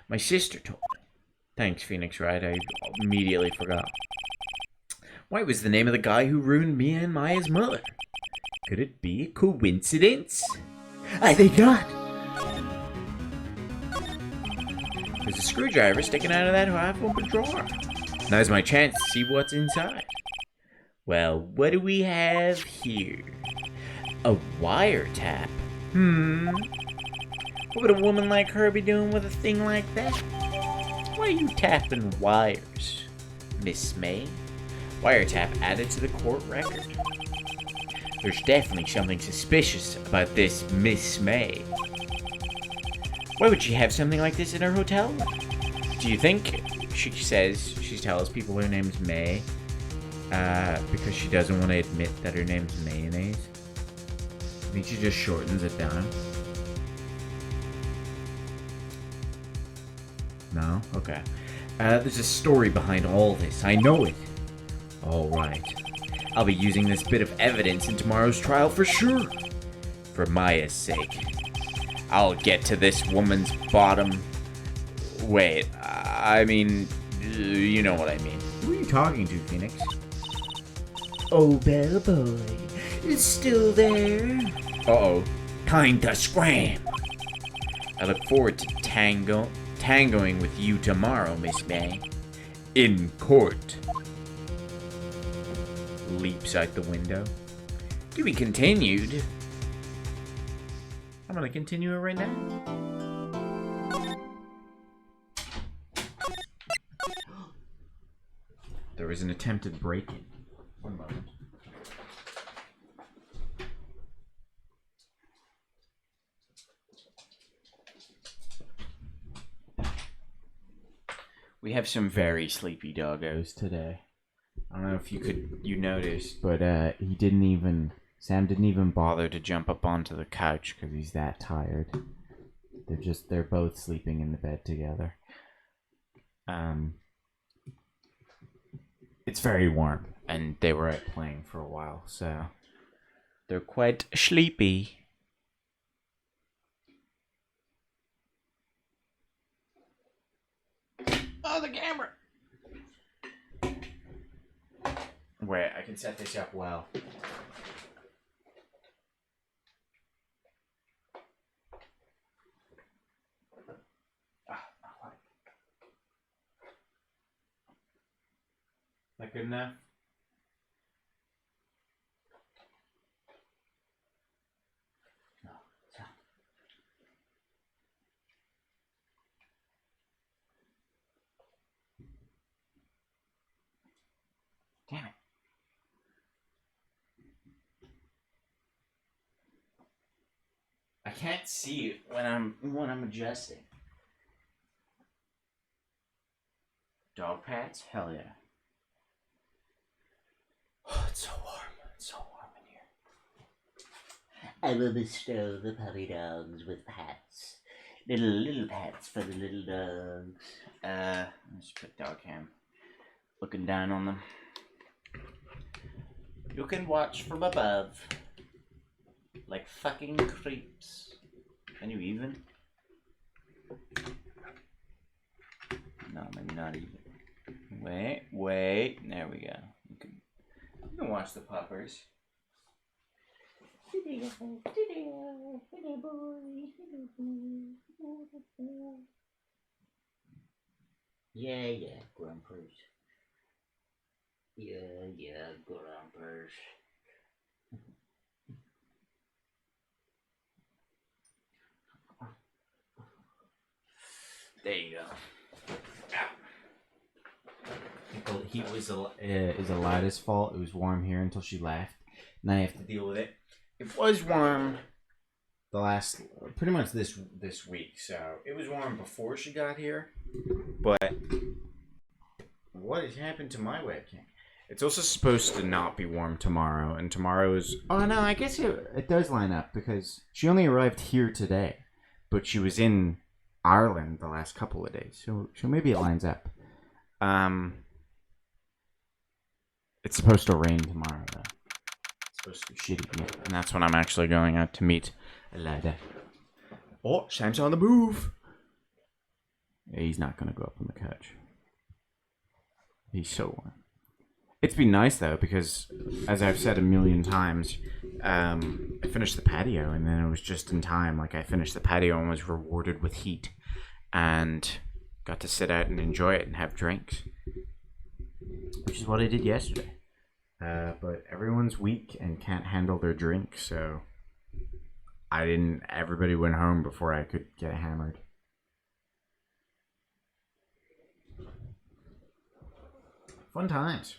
My sister told me. Thanks, Phoenix Wright. I immediately forgot. White was the name of the guy who ruined me and Maya's mother. Could it be a coincidence? I think not. There's a screwdriver sticking out of that half-open drawer. Now's my chance to see what's inside. Well, what do we have here? A wiretap? What would a woman like her be doing with a thing like that? Why are you tapping wires, Miss May? Wiretap added to the court record. There's definitely something suspicious about this Miss May. Why would she have something like this in her hotel room? Do you think she tells people her name is May because she doesn't want to admit that her name's Mayonnaise? I think she just shortens it down. No? Okay. There's a story behind all this. I know it. Alright. I'll be using this bit of evidence in tomorrow's trial for sure. For Maya's sake. I'll get to this woman's bottom. Wait, I mean, you know what I mean. Who are you talking to, Phoenix? Oh, bellboy, it's still there. Uh-oh. Time to scram! I look forward to tangoing with you tomorrow, Miss May. In court. Leaps out the window. To be continued. I'm gonna continue it right now. There was an attempted break-in. One moment. We have some very sleepy doggos today. I don't know if you noticed, but Sam didn't even bother to jump up onto the couch because he's that tired. They're both sleeping in the bed together. It's very warm, and they were out playing for a while, so they're quite sleepy. Oh, the camera! Wait, I can set this up well. That good enough? Damn it. I can't see it when I'm adjusting. Dog pats? Hell yeah. Oh, it's so warm. It's so warm in here. I will bestow the puppy dogs with pats. Little pats for the little dogs. Let's put dog cam. Looking down on them. You can watch from above. Like fucking creeps. Can you even? No, maybe not even. Wait. There we go. You can watch the puppers. Yeah, grumpers. Yeah, grumpers. There you go. The heat is Alada's fault. It was warm here until she left. Now I have to deal with it. It was warm pretty much this week. So it was warm before she got here. But what has happened to my webcam? It's also supposed to not be warm tomorrow, and tomorrow is... Oh no, I guess it does line up because she only arrived here today, but she was in Ireland the last couple of days, so maybe it lines up. It's supposed to rain tomorrow, though. It's supposed to be shitty, yeah. And that's when I'm actually going out to meet Alada. Oh, Sam's on the move! Yeah, he's not gonna go up on the couch. He's so warm. It's been nice, though, because, as I've said a million times, I finished the patio, and then it was just in time. Like, I finished the patio and was rewarded with heat, and got to sit out and enjoy it and have drinks, which is what I did yesterday. But everyone's weak and can't handle their drink, so everybody went home before I could get hammered. Fun times.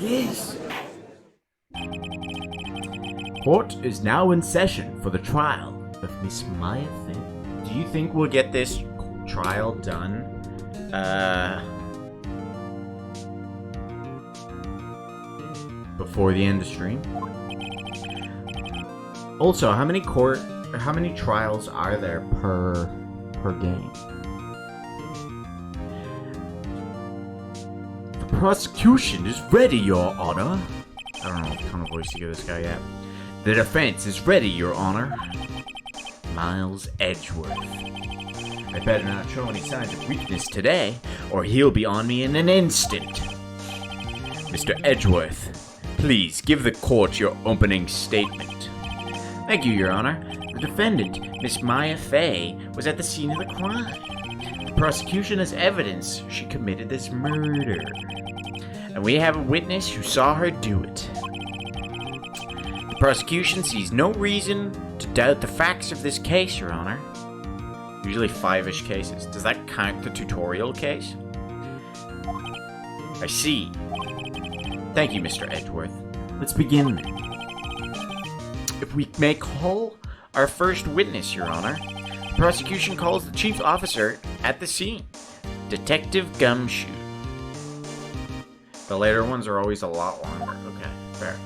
Yes. Court is now in session for the trial of Miss Maya Finn. Do you think we'll get this trial done? Before the end of stream? Also, how many trials are there per game? The prosecution is ready, Your Honor. I don't know what kind of voice to give this guy yet. The defense is ready, Your Honor. Miles Edgeworth. I better not show any signs of weakness today, or he'll be on me in an instant. Mr. Edgeworth, please give the court your opening statement. Thank you, Your Honor. The defendant, Miss Maya Fey, was at the scene of the crime. The prosecution has evidence she committed this murder. And we have a witness who saw her do it. The prosecution sees no reason to doubt the facts of this case, Your Honor. Usually 5-ish cases. Does that count the tutorial case? I see. Thank you, Mr. Edgeworth. Let's begin then. If we may call our first witness, Your Honor. The prosecution calls the chief officer at the scene, Detective Gumshoe. The later ones are always a lot longer. Okay, fair.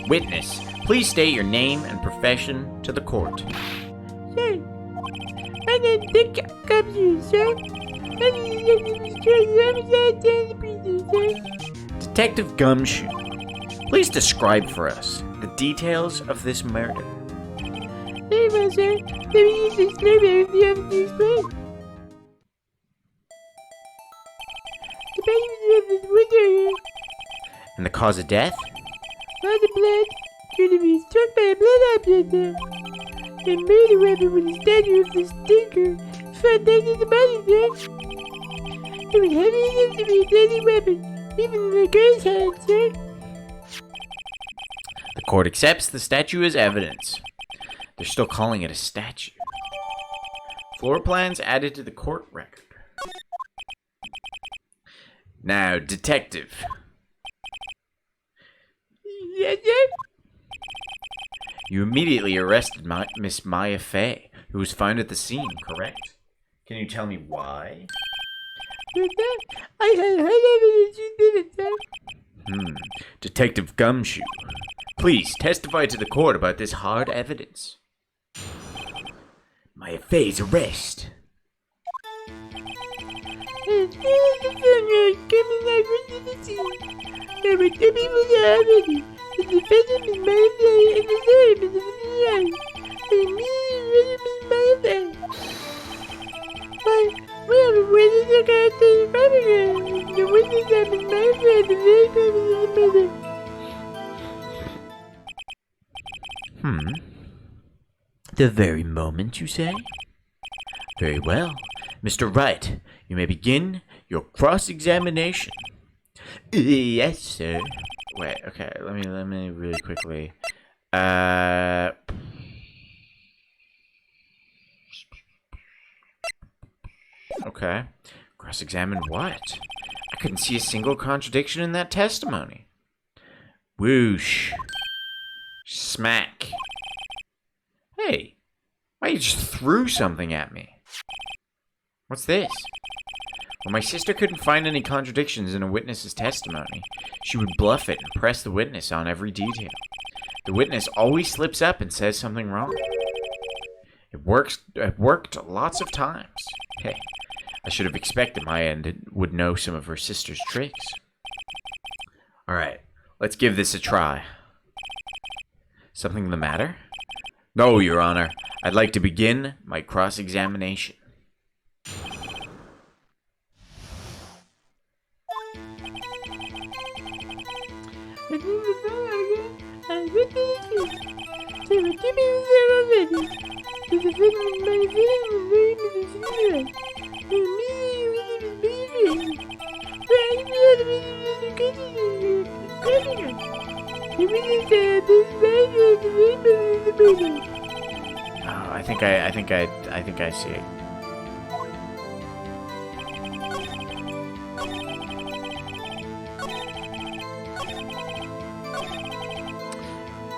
Witness, please state your name and profession to the court. Sir, my name's Dick Gumshoe, sir. Detective Gumshoe, please describe for us the details of this murder. Very well, sir. Let me use this survey if you have to explain. The body of this wood area And the cause of death? was the blood could have been struck by a blood object there. The murder weapon was a statue of the stinker found next to the body there. It was heavy enough to be a deadly weapon, even in the girl's hand, sir. The court accepts the statue as evidence. They're still calling it a statue. Floor plans added to the court record. Now, detective. Yes, sir. You immediately arrested Miss Maya Fey, who was found at the scene, correct? Can you tell me why? Yes, sir. I had heard evidence you did it, sir. Detective Gumshoe, please testify to the court about this hard evidence. Maya Fey's arrest. As soon as the sunrise came in, I went to the scene. There were 2 people there already. The defendant, Miss Maya Fey, and the lawyer, Mr. Viviani. I immediately arrested Miss Maya Fey. But, well, when did you get to the photograph? The witness that Miss Maya Fey had the very close to the mother. The very moment, you say? Very well. Mr. Wright, you may begin your cross-examination. Yes, sir. Wait, okay, let me really quickly. Okay. Cross-examine what? I couldn't see a single contradiction in that testimony. Whoosh. Smack. Hey, why you just threw something at me? What's this? When my sister couldn't find any contradictions in a witness's testimony, she would bluff it and press the witness on every detail. The witness always slips up and says something wrong. It worked lots of times. Hey, I should have expected Maya would know some of her sister's tricks. Alright, let's give this a try. Something the matter? No, Your Honor. I'd like to begin my cross-examination. I think the phone I went to the scene. There were 2 people there already. The defendant, Miss Maya Fey, and the lawyer, Mr. Viviani. I immediately arrested Miss Maya Fey. But I immediately arrested the criminal. The witness said Miss Maya Fey had the very close to the mother. Oh, I think I see it.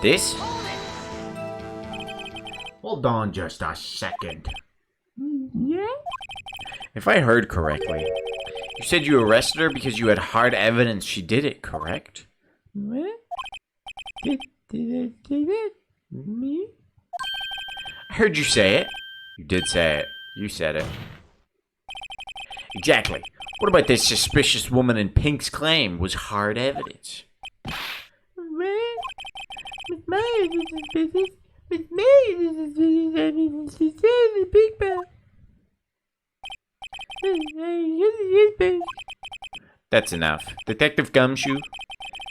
This? Hold on just a second. Yeah? If I heard correctly, you said you arrested her because you had hard evidence she did it, correct? What? Did I say that? Me? I heard you say it. You did say it. You said it. Exactly. What about this suspicious woman in pink's claim was hard evidence? What? Miss Maya is suspicious. Miss Maya is suspicious. I mean, she said the big bell. That's enough. Detective Gumshoe, do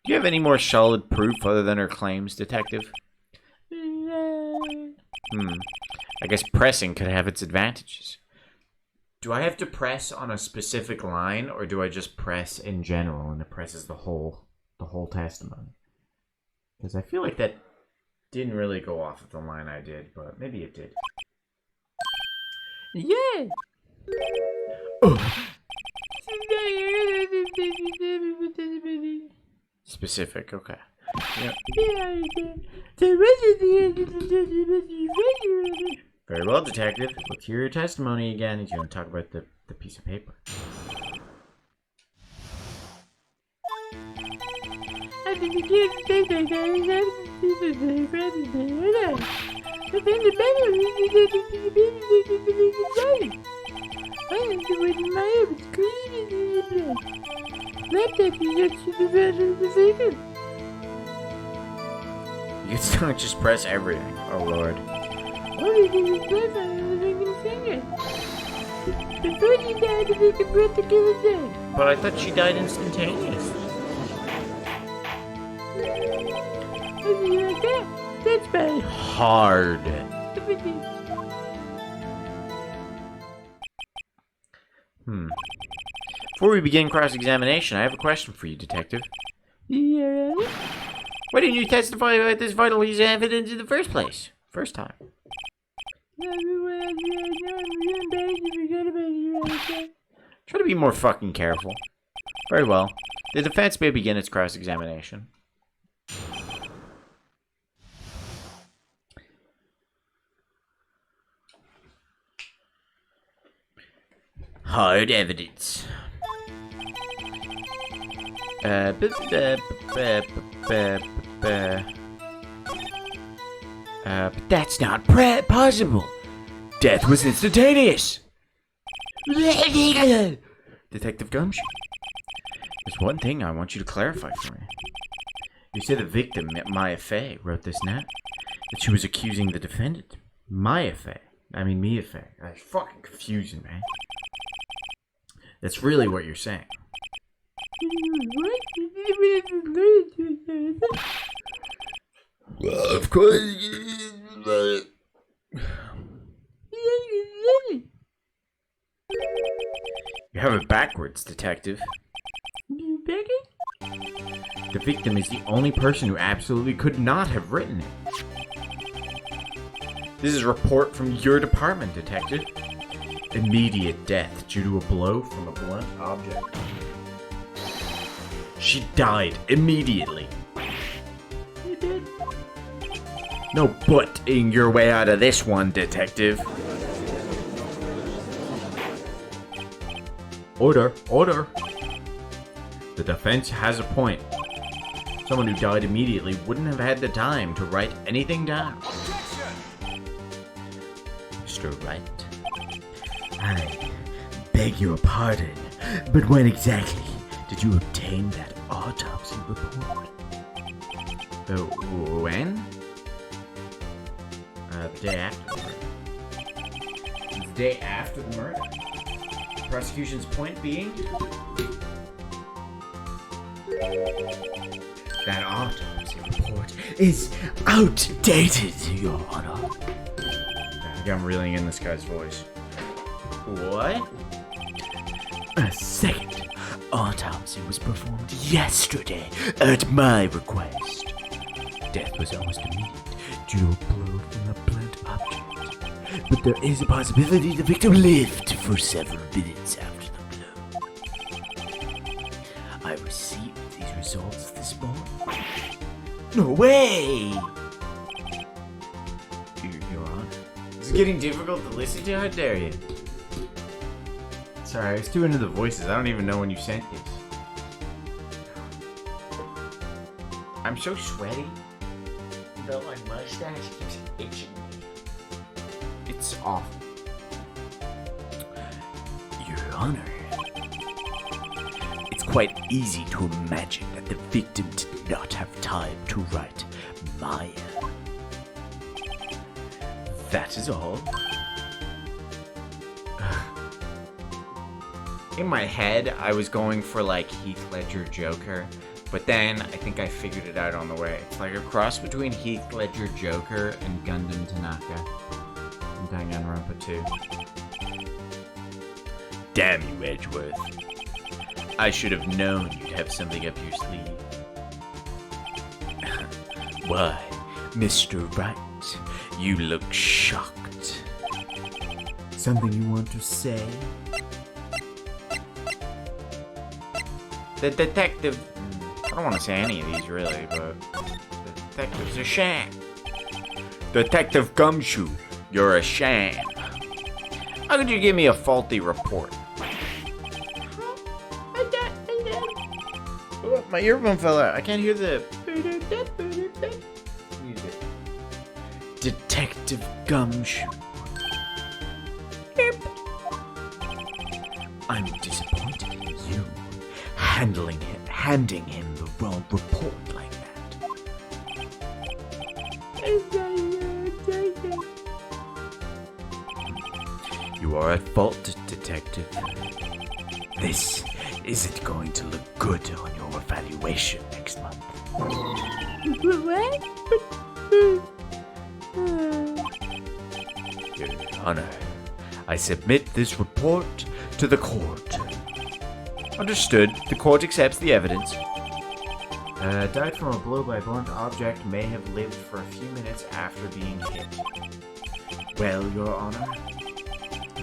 you have any more solid proof other than her claims, Detective? I guess pressing could have its advantages. Do I have to press on a specific line, or do I just press in general and it presses the whole testimony? Because I feel like that didn't really go off of the line I did, but maybe it did. Yeah. Specific, okay. Very well, Detective. Let's hear your testimony again. He's going to talk about the piece of paper. You can still just press everything. Oh, Lord. Only this is grandfather living in finger. Before she died, the victim brought the killer dead. But I thought she died instantaneously. Something like that. That's bad. Hard. Everything. Before we begin cross-examination, I have a question for you, Detective. Yeah. Why didn't you testify about this vital piece of evidence in the first place? First time. Try to be more fucking careful. Very well. The defense may begin its cross-examination. Hard evidence. But that's not possible. Death was instantaneous. Detective Gumshoe, there's one thing I want you to clarify for me. You say the victim, Mia Fey, wrote this note. That she was accusing the defendant, Mia Fey. That's fucking confusing, man. That's really what you're saying. Well, of course. You have it backwards, Detective. The victim is the only person who absolutely could not have written it. This is a report from your department, Detective. Immediate death due to a blow from a blunt object. She died immediately. No butting your way out of this one, Detective. Order. The defense has a point. Someone who died immediately wouldn't have had the time to write anything down. Mr. Wright, I beg your pardon, but when exactly did you obtain that autopsy report? When? The day after the murder. The day after the murder? The prosecution's point being? That autopsy report is outdated, Your Honor. I think I'm reeling in this guy's voice. What? A second autopsy was performed yesterday at my request. Death was almost immediate due to a blow from a blunt object. But there is a possibility the victim lived for several minutes after the blow. I received these results this morning. No way! Your Honor. This is getting difficult to listen to, how dare you? Sorry, I was too into the voices. I don't even know when you sent this. I'm so sweaty. Though my mustache keeps itching me. It's awful. Your Honor. It's quite easy to imagine that the victim did not have time to write Maya. That is all. In my head, I was going for like Heath Ledger Joker, but then I think I figured it out on the way. It's like a cross between Heath Ledger Joker and Gundam Tanaka and Danganronpa 2. Damn you, Edgeworth. I should have known you'd have something up your sleeve. Why, Mr. Wright, you look shocked. Something you want to say? The detective... I don't want to say any of these, really, but... The detective's a sham. Detective Gumshoe, you're a sham. How could you give me a faulty report? Oh, my earphone fell out. I can't hear the... music. Detective Gumshoe. I'm disappointed in you. Handing him the wrong report like that. You are at fault, detective. This isn't going to look good on your evaluation next month. What? Your Honor, I submit this report to the court. Understood. The court accepts the evidence. Died from a blow by blunt object, may have lived for a few minutes after being hit. Well, Your Honor,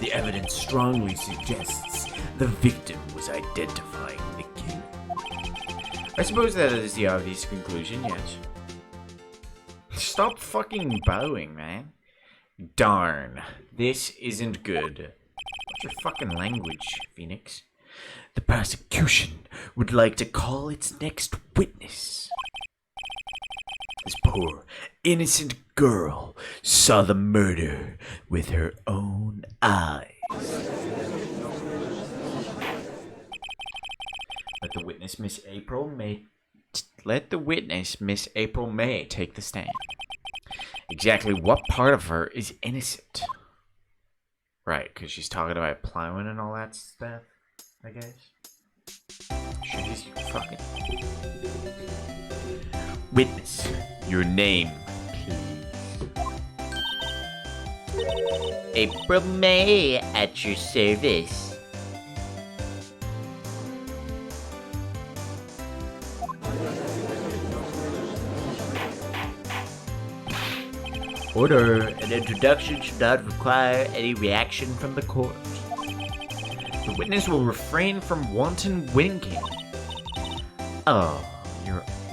The evidence strongly suggests the victim was identifying the killer. I suppose that is the obvious conclusion, yes. Stop fucking bowing, man. Darn. This isn't good. What's your fucking language, Phoenix? The prosecution would like to call its next witness. This poor, innocent girl saw the murder with her own eyes. Let the witness, Miss April May... Let the witness, Miss April May, take the stand. Exactly what part of her is innocent? Right, because she's talking about plowing and all that stuff, I guess. She's fucking... Witness, your name, please. April May at your service. Order. An introduction should not require any reaction from the court. The witness will refrain from wanton winking. Oh,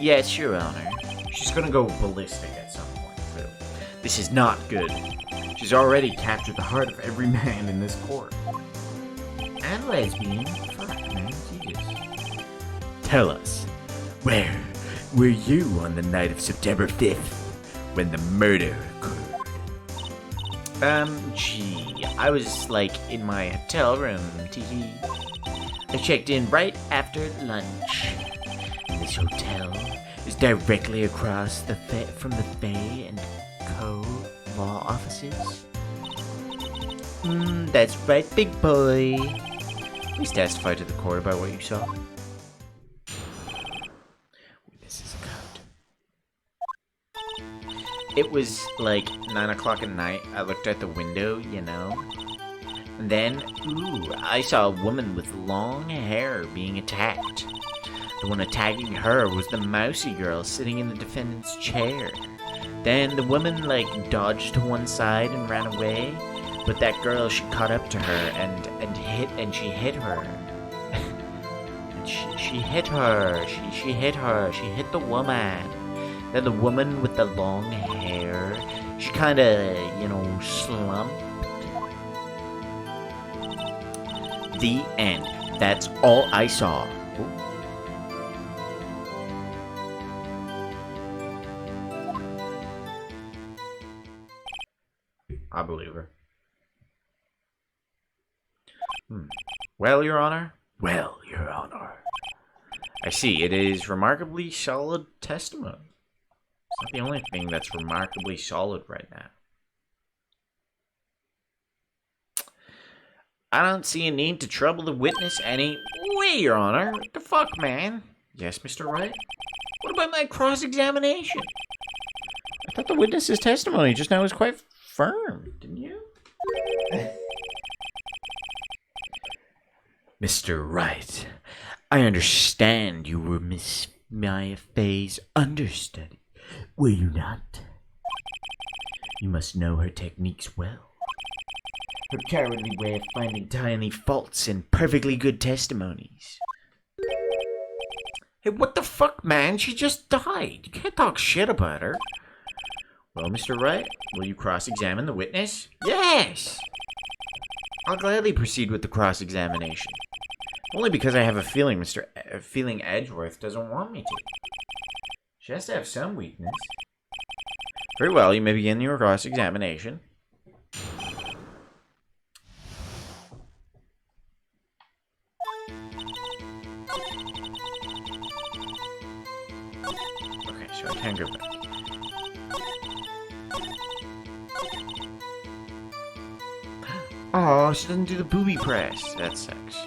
yes, Your Honor. She's gonna go ballistic at some point, clearly. This is not good. She's already captured the heart of every man in this court. And lesbian. Fuck, man, Jesus. Tell us, where were you on the night of September 5th when the murder occurred? Gee, I was, like, in my hotel room, teehee. I checked in right after lunch. This hotel is directly across from the Fay and Co. law offices. That's right, big boy. Please testify to the court about what you saw. This is a code. It was like 9 o'clock at night. I looked out the window, you know. And then, I saw a woman with long hair being attacked. The one attacking her was the mousy girl sitting in the defendant's chair. Then the woman, like, dodged to one side and ran away. But that girl, she caught up to her and she hit her. And she hit her. She hit her. She hit the woman. Then the woman with the long hair, she kind of, slumped. The end. That's all I saw. I believe her. Well, Your Honor. Well, Your Honor. I see. It is remarkably solid testimony. It's not the only thing that's remarkably solid right now. I don't see a need to trouble the witness any way, Your Honor. What the fuck, man? Yes, Mr. Wright? What about my cross-examination? I thought the witness's testimony just now was quite firm, didn't you? Mr. Wright, I understand you were Miss Maya Fay's understudy, were you not? You must know her techniques well. Her cowardly way of finding tiny faults in perfectly good testimonies. Hey, what the fuck, man? She just died. You can't talk shit about her. Well, Mr. Wright, will you cross-examine the witness? Yes! I'll gladly proceed with the cross-examination. Only because I have a feeling feeling Edgeworth doesn't want me to. She has to have some weakness. Very well, you may begin your cross-examination. Okay, so I can go back. Oh, she doesn't do the booby press. That sucks.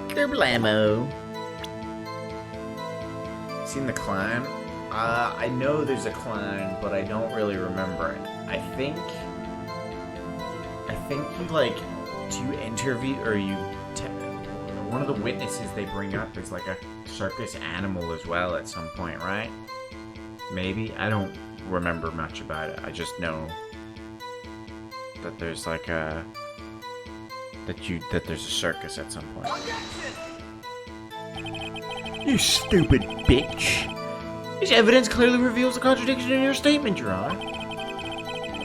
Kerblamo. Seen the climb? I know there's a climb, but I don't really remember it. I think you like to interview or one of the witnesses they bring up is like a circus animal as well at some point, right? Maybe I don't remember much about it. I just know that there's like a that there's a circus at some point. You stupid bitch! This evidence clearly reveals a contradiction in your statement, Your Honor.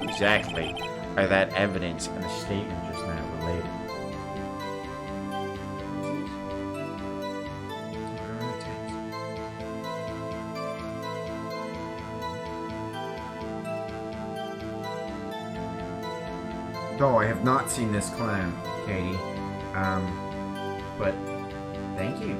Exactly. Are that evidence and the statement just now related? No, I have not seen this clown, Katie. But thank you.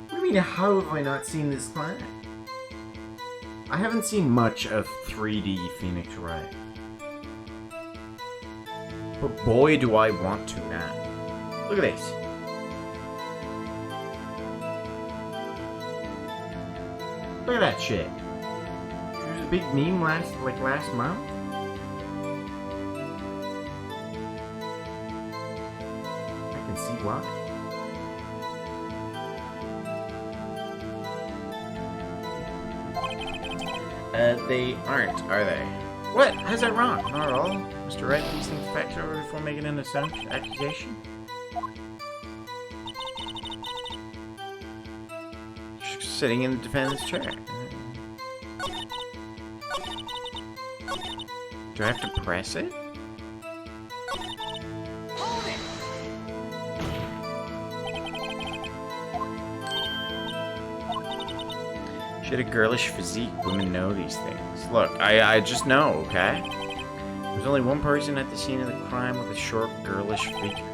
What do you mean, how have I not seen this clown? I haven't seen much of 3D Phoenix Wright. But boy, do I want to now. Look at this. Look at that shit. She was a big meme last month. I can see why. They aren't, are they? What? How's that wrong? Not at all. Mr. Wright, these things facts over before making an accusation. She's sitting in the defendant's chair. Do I have to press it? She had a girlish physique. Women know these things. Look, I just know, okay? There's only one person at the scene of the crime with a short, girlish figure.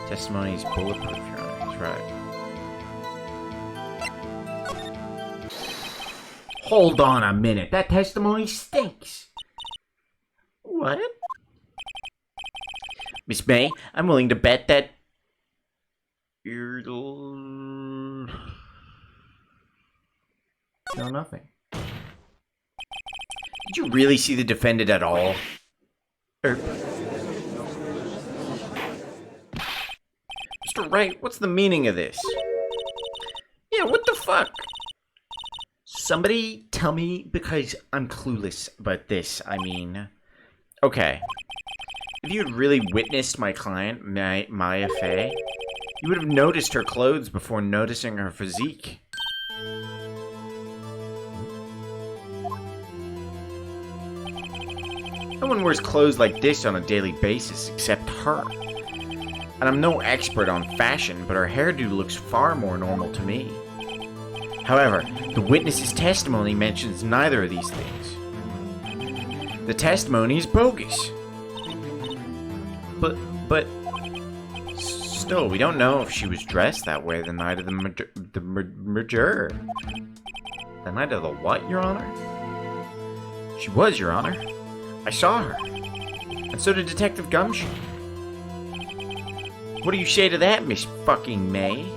Testimony is bulletproof, Your Honor. That's right. Hold on a minute. That testimony stinks. What? Miss May, I'm willing to bet that you're... No, nothing. Did you really see the defendant at all? Mr. Wright, what's the meaning of this? Yeah, what the fuck? Somebody tell me, because I'm clueless about this. I mean... Okay. If you had really witnessed my client, Maya Fey, you would have noticed her clothes before noticing her physique. No one wears clothes like this on a daily basis except her. And I'm no expert on fashion, but her hairdo looks far more normal to me. However, the witness's testimony mentions neither of these things. The testimony is bogus. But still, we don't know if she was dressed that way the night of the murder. The night of the what, Your Honor? She was, Your Honor. I saw her. And so did Detective Gumshoe. What do you say to that, Miss fucking May?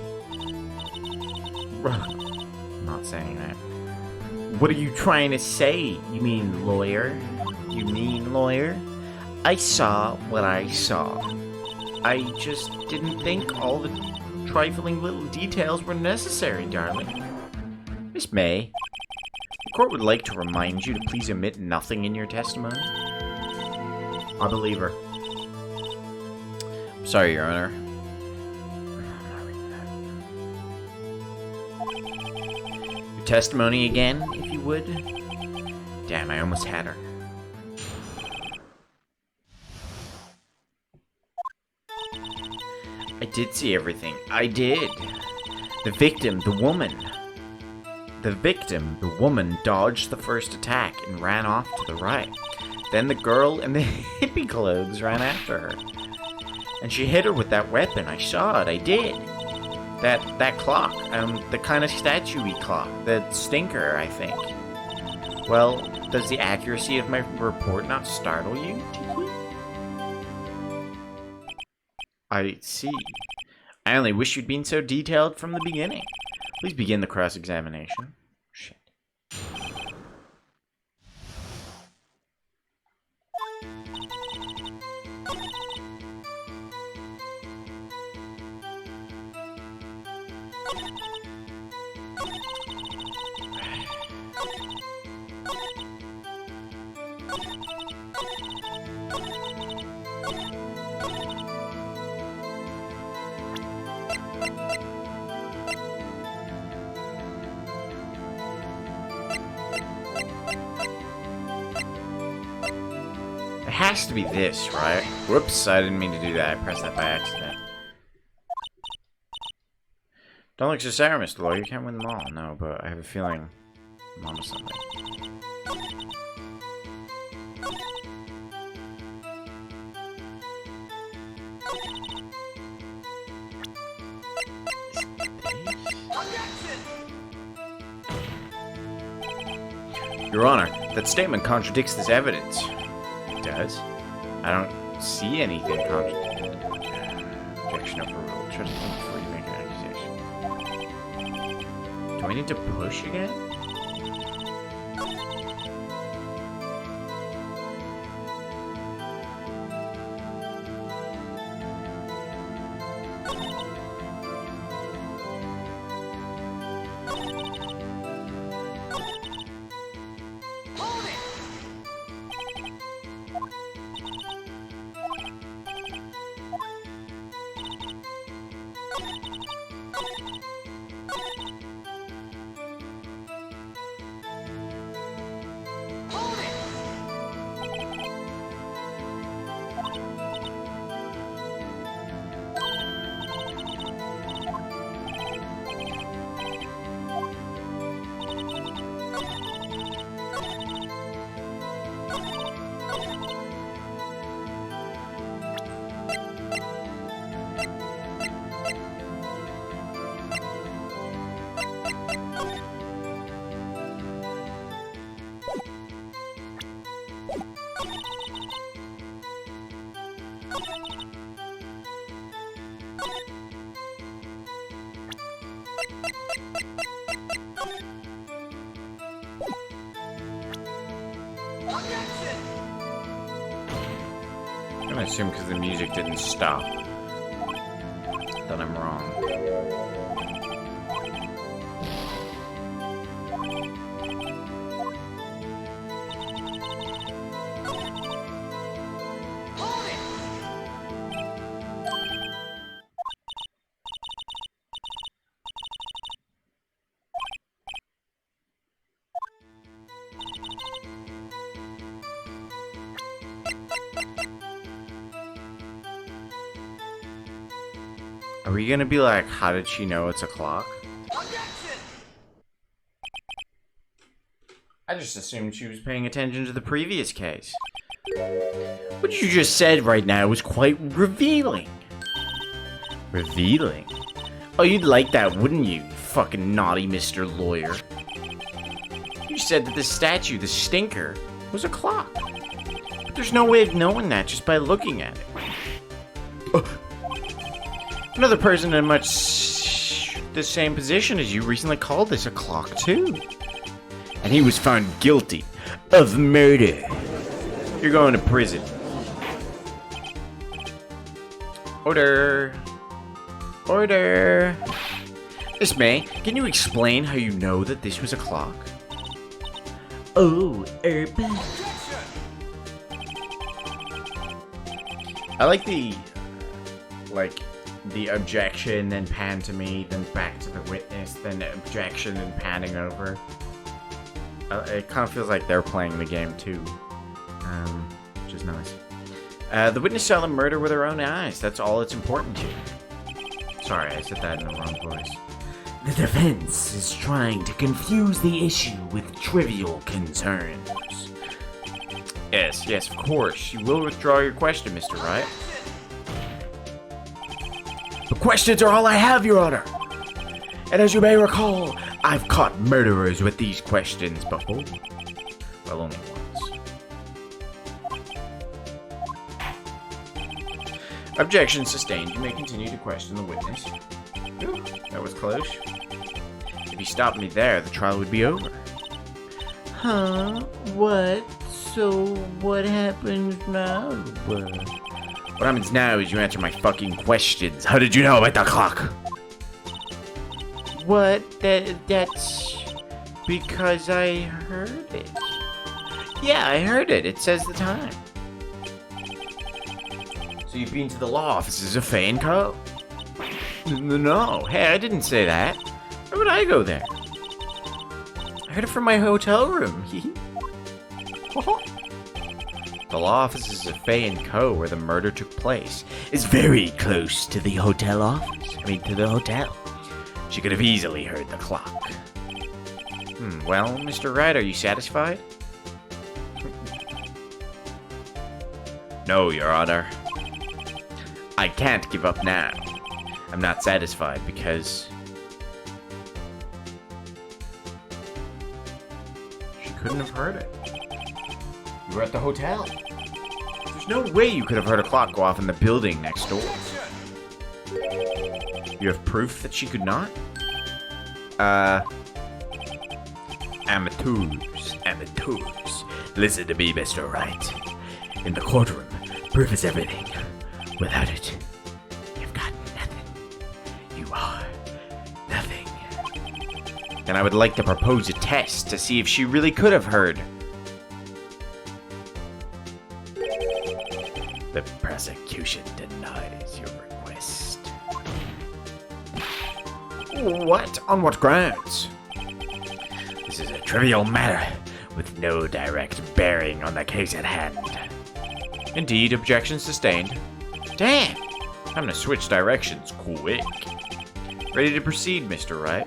I'm not saying that. What are you trying to say, you mean lawyer? You mean lawyer? I saw what I saw. I just didn't think all the trifling little details were necessary, darling. Miss May, the court would like to remind you to please omit nothing in your testimony. I believe her. I'm sorry, Your Honor. Your testimony again, if you would. Damn, I almost had her. I did see everything. I did. The victim, the woman. The victim, the woman, dodged the first attack and ran off to the right. Then the girl in the hippie clothes ran after her. And she hit her with that weapon. I saw it, I did. That clock, the kind of statue-y clock. The stinker, I think. Well, does the accuracy of my report not startle you? I see. I only wish you'd been so detailed from the beginning. Please begin the cross-examination. Shit. It has to be this, right? Whoops, I didn't mean to do that. I pressed that by accident. Don't look so sour, Mr. Lawyer. You can't win them all. No, but I have a feeling I'm onto something. Your Honor, that statement contradicts this evidence. It does? I don't see anything contradicting. Objection overruled. Try to think before you make an accusation. Do I need to push again? I'm gonna assume because the music didn't stop that I'm wrong. Are we gonna be like, how did she know it's a clock? I just assumed she was paying attention to the previous case. What you just said right now was quite revealing. Revealing? Oh, you'd like that, wouldn't you, fucking naughty Mr. Lawyer? You said that the statue, the stinker, was a clock. But there's no way of knowing that just by looking at it. Another person in much the same position as you recently called this a clock too. And he was found guilty of murder. You're going to prison. Order. Order. Miss May, can you explain how you know that this was a clock? Oh, I like the objection, then pan to me, then back to the witness, then objection, and panning over. It kind of feels like they're playing the game too, which is nice. The witness saw the murder with her own eyes. That's all it's important to. Sorry, I said that in the wrong voice. The defense is trying to confuse the issue with trivial concerns. Yes, of course. You will withdraw your question, Mr. Wright. The questions are all I have, Your Honor. And as you may recall, I've caught murderers with these questions before. Well, only once. Objection sustained. You may continue to question the witness. Ooh, that was close. If you stopped me there, the trial would be over. Huh? What? So, what happens now? What happens now is you answer my fucking questions. How did you know about the clock? What? That's because I heard it. Yeah, I heard it. It says the time. So you've been to the law offices of Fay & Co.? No, hey, I didn't say that. Why would I go there? I heard it from my hotel room. The law offices of Fay & Co., where the murder took place, is very close to the hotel office. To the hotel. She could have easily heard the clock. Well, Mr. Wright, are you satisfied? No, Your Honor. I can't give up now. I'm not satisfied because She couldn't have heard it. you were at the hotel. There's no way you could have heard a clock go off in the building next door. You have proof that she could not? Amateurs. Listen to me, Mr. Wright. In the courtroom, proof is everything. Without it, you've got nothing. You are nothing. And I would like to propose a test to see if she really could have heard. The prosecution denies your request. What? On what grounds? This is a trivial matter with no direct bearing on the case at hand. Indeed, objection sustained. Damn! I'm gonna switch directions quick. Ready to proceed, Mr. Wright?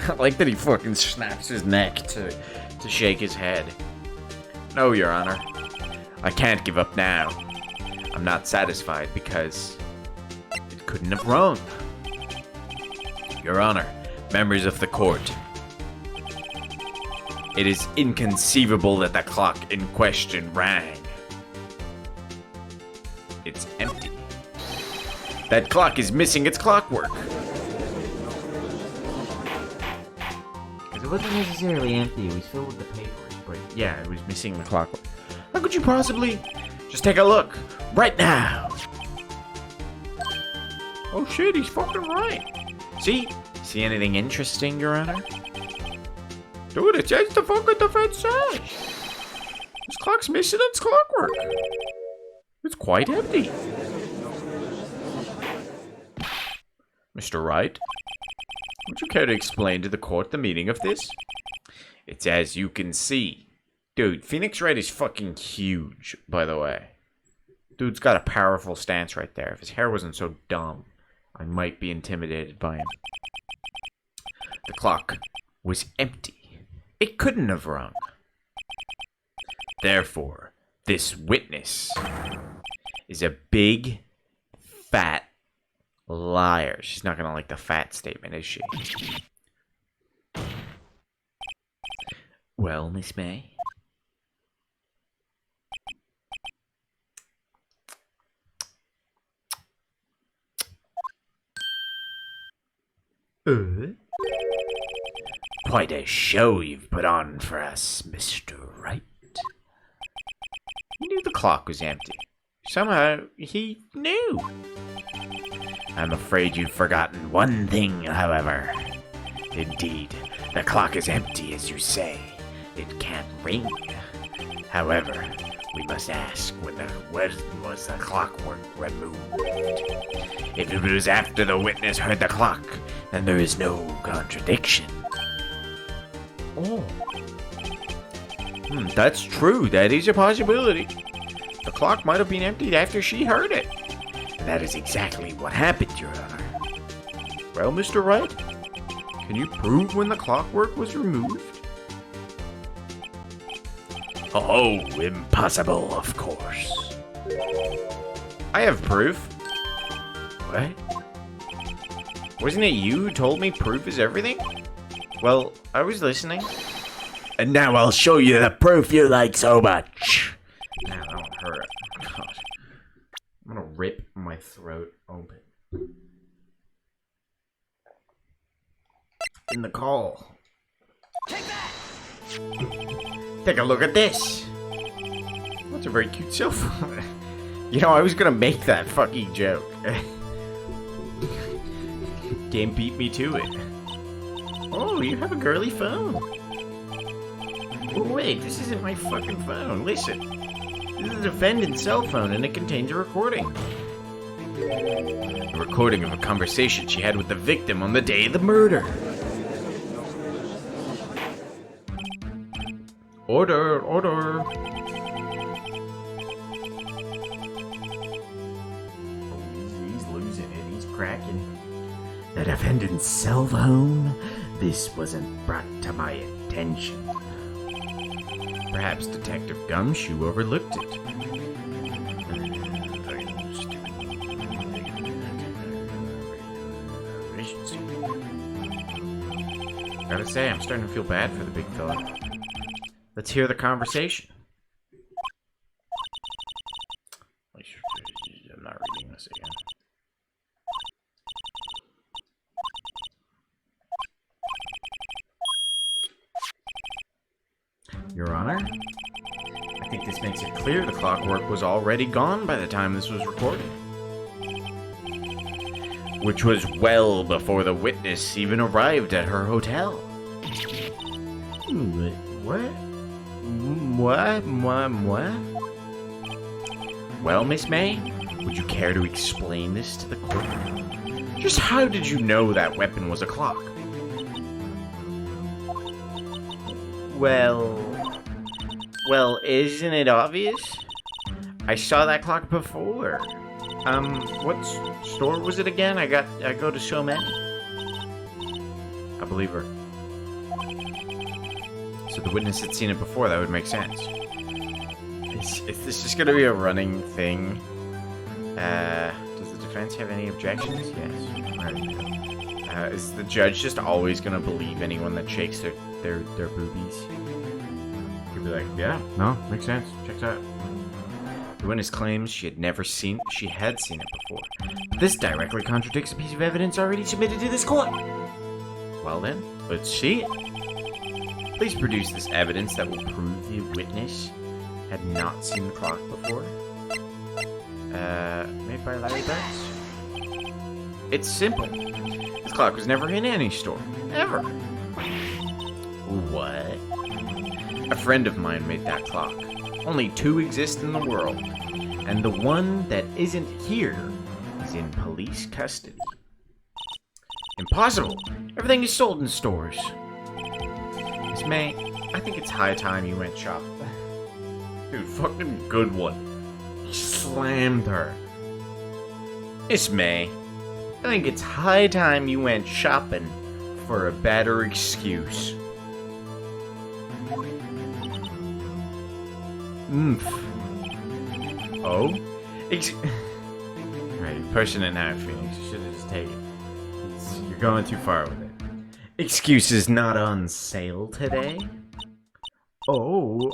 I like that he fucking snaps his neck to shake his head. No, Your Honor. I can't give up now. I'm not satisfied because it couldn't have rung. Your Honor, members of the court, it is inconceivable that the clock in question rang. It's empty. That clock is missing its clockwork. Because it wasn't necessarily empty, it was filled with the papers, but Yeah, it was missing the clockwork. How could you possibly? Just take a look right now. Oh shit, he's fucking right. See? See anything interesting, Your Honor? Dude, it says the fucking defense says. This clock's missing its clockwork. It's quite empty. Mr. Wright, would you care to explain to the court the meaning of this? It's as you can see. Dude, Phoenix Wright is fucking huge, by the way. Dude's got a powerful stance right there. If his hair wasn't so dumb, I might be intimidated by him. The clock was empty. It couldn't have rung. Therefore, this witness is a big, fat liar. She's not gonna like the fat statement, is she? Well, Miss May? Quite a show you've put on for us, Mr. Wright. He knew the clock was empty. Somehow, he knew. I'm afraid you've forgotten one thing, however. Indeed, the clock is empty, as you say. It can't ring. However, we must ask when was the clockwork removed? If it was after the witness heard the clock, then there is no contradiction. Oh. That's true. That is a possibility. The clock might have been emptied after she heard it. And that is exactly what happened, Your Honor. Well, Mr. Wright, can you prove when the clockwork was removed? Oh, impossible, of course. I have proof. What? Wasn't it you who told me proof is everything? Well, I was listening. And now I'll show you the proof you like so much. Now, that won't hurt. God. I'm gonna rip my throat open. In the call. Take that! Take a look at this. That's a very cute cell phone. You know, I was gonna make that fucking joke. Game beat me to it. Oh, you have a girly phone. Oh, wait, this isn't my fucking phone. Listen. This is a defendant's cell phone and it contains a recording. A recording of a conversation she had with the victim on the day of the murder. Order, order. Oh, he's losing it. He's cracking. The defendant's cell phone? This wasn't brought to my attention. Perhaps Detective Gumshoe overlooked it. Gotta say, I'm starting to feel bad for the big fella. Let's hear the conversation. I'm not reading this again. Your Honor, I think this makes it clear the clockwork was already gone by the time this was recorded. Which was well before the witness even arrived at her hotel. What? What? Well, Miss May, would you care to explain this to the court? Just how did you know that weapon was a clock? Well, isn't it obvious? I saw that clock before. What store was it again? I go to so many. I believe her. So the witness had seen it before, that would make sense. Is this just gonna be a running thing? Does the defense have any objections? Yes. Alright. Is the judge just always gonna believe anyone that shakes their boobies? Could be like, yeah, no, makes sense. Checks out. The witness claims she had seen it before. This directly contradicts a piece of evidence already submitted to this court. Well then, let's see it. Please produce this evidence that will prove the witness had not seen the clock before. Made by Larry Betts. It's simple. This clock was never in any store. Ever. What? A friend of mine made that clock. Only 2 exist in the world. And the one that isn't here is in police custody. Impossible! Everything is sold in stores. Miss May, I think it's high time you went shopping. Dude, fucking good one. He slammed her. Miss May, I think it's high time you went shopping for a better excuse. Oh? Alright, you're pushing it now, Phoenix. You should have just taken it. You're going too far with it. Excuse is not on sale today. Oh.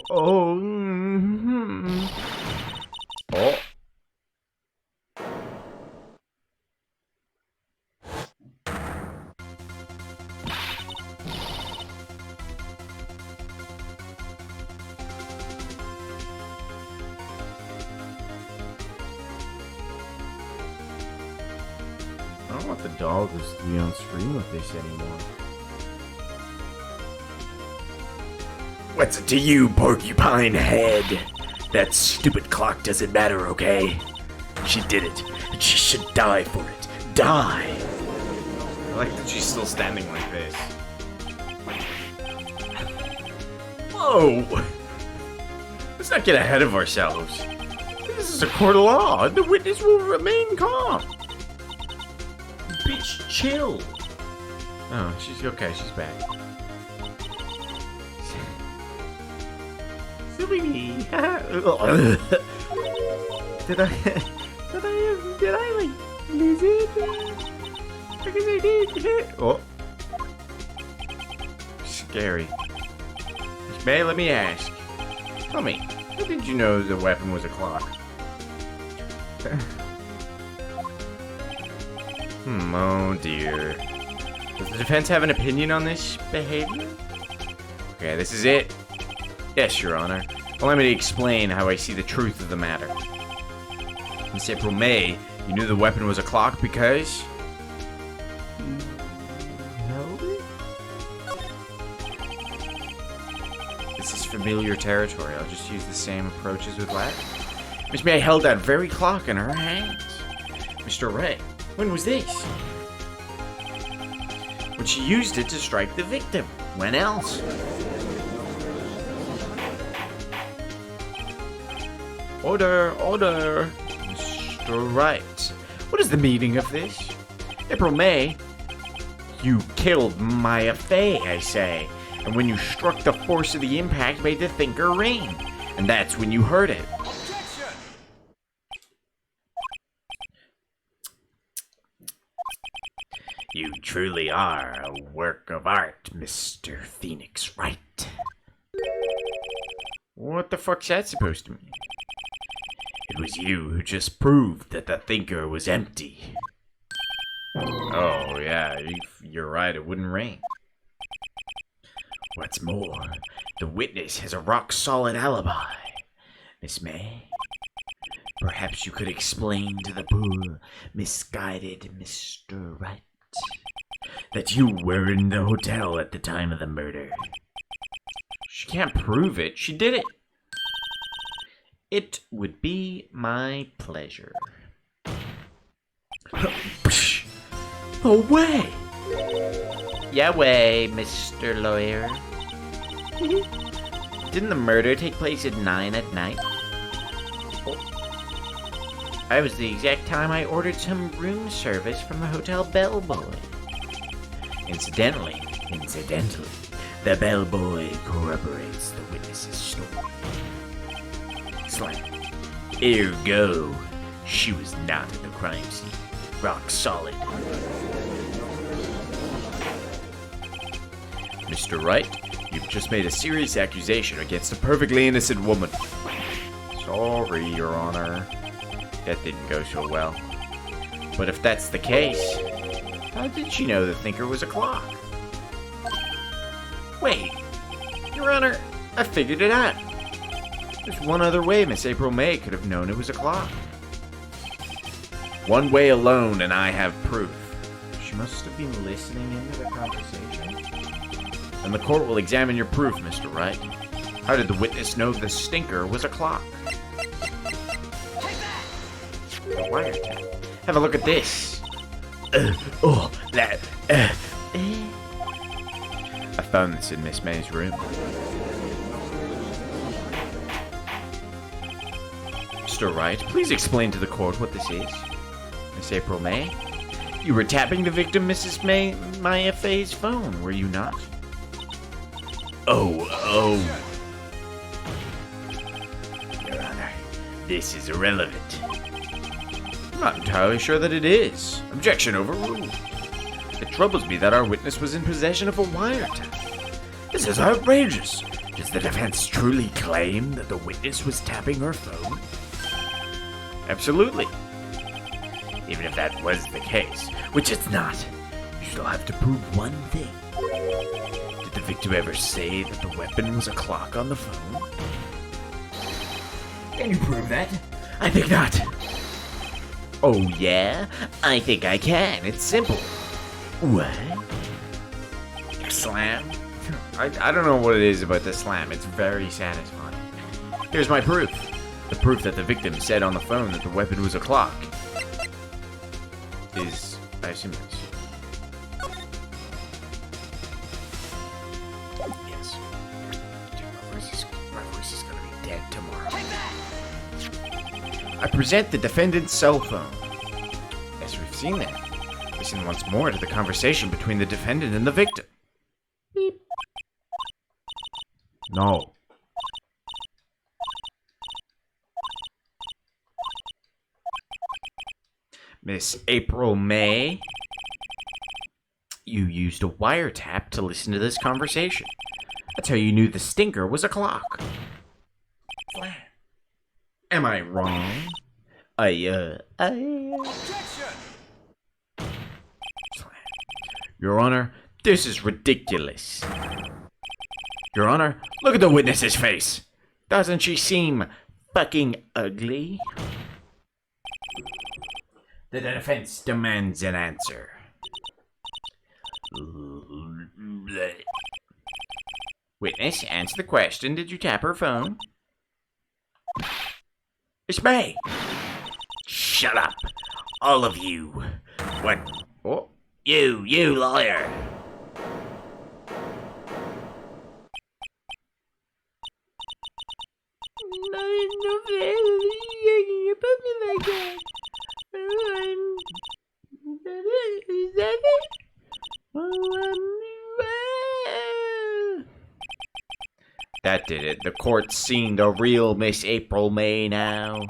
I don't want the doggers to be on screen with this anymore. What's it to you, porcupine head? That stupid clock doesn't matter, okay? She did it, and she should die for it. Die! I like that she's still standing like this. Whoa! Let's not get ahead of ourselves. This is a court of law, and the witness will remain calm. bitch chill. Oh, she's okay. She's back. Silly me. Did I like lose it? I guess I did. Oh. Scary. Miss May, let me ask. Tell me, how did you know the weapon was a clock? Oh dear. Does the defense have an opinion on this behavior? Okay, this is it. Yes, Your Honor. Allow me to explain how I see the truth of the matter. Miss April May, you knew the weapon was a clock because... held it? This is familiar territory. I'll just use the same approach as with last. Miss May held that very clock in her hands. Mr. Ray, when was this? When she used it to strike the victim. When else? Order, order. Mr. Wright. What is the meaning of this? April May, you killed Maya Fey, I say. And when you struck, the force of the impact made the thinker ring. And that's when you heard it. You truly are a work of art, Mr. Phoenix Wright. What the fuck's that supposed to mean? It was you who just proved that the thinker was empty. Oh, yeah, you're right, it wouldn't ring. What's more, the witness has a rock-solid alibi. Miss May, perhaps you could explain to the poor, misguided Mr. Wright that you were in the hotel at the time of the murder. She can't prove it. She did it. It would be my pleasure. Away! Yeah, way, Mr. Lawyer. Didn't the murder take place at 9 at night? That was the exact time I ordered some room service from the hotel bellboy. Incidentally, the bellboy corroborates the witness's story. Slam. Ergo, she was not in the crime scene. Rock solid. Mr. Wright, you've just made a serious accusation against a perfectly innocent woman. Sorry, Your Honor. That didn't go so well. But if that's the case, how did she know the thinker was a clock? Wait, Your Honor, I figured it out. There's one other way Miss April May could have known it was a clock. One way alone, and I have proof. She must have been listening into the conversation. And the court will examine your proof, Mr. Wright. How did the witness know the stinker was a clock? The wiretap. Have a look at this. I found this in Miss May's room. Mr. Wright, please explain to the court what this is. Miss April May, you were tapping the victim Mrs. Maya Fey's phone, were you not? Oh. Your Honor, this is irrelevant. I'm not entirely sure that it is. Objection overruled. It troubles me that our witness was in possession of a wiretap. This is outrageous. Does the defense truly claim that the witness was tapping her phone? Absolutely. Even if that was the case, which it's not, you still have to prove one thing. Did the victim ever say that the weapon was a clock on the phone? Can you prove that? I think not. Oh yeah? I think I can. It's simple. What? Slam? I don't know what it is about the slam. It's very satisfying. Here's my proof. The proof that the victim said on the phone that the weapon was a clock is, I assume this. Yes. Dude, my voice is gonna be dead tomorrow. I present the defendant's cell phone. Yes, we've seen that. Listen once more to the conversation between the defendant and the victim. Beep. No. Miss April May, you used a wiretap to listen to this conversation. That's how you knew the stinker was a clock. Am I wrong? Your Honor, this is ridiculous. Your Honor, look at the witness's face. Doesn't she seem fucking ugly? The defense demands an answer. Witness, answer the question. Did you tap her phone? It's May. Shut up, all of you. What? Oh, you liar. I didn't know that. Above me like that. Is that it? That did it. The court's seen the real Miss April May now.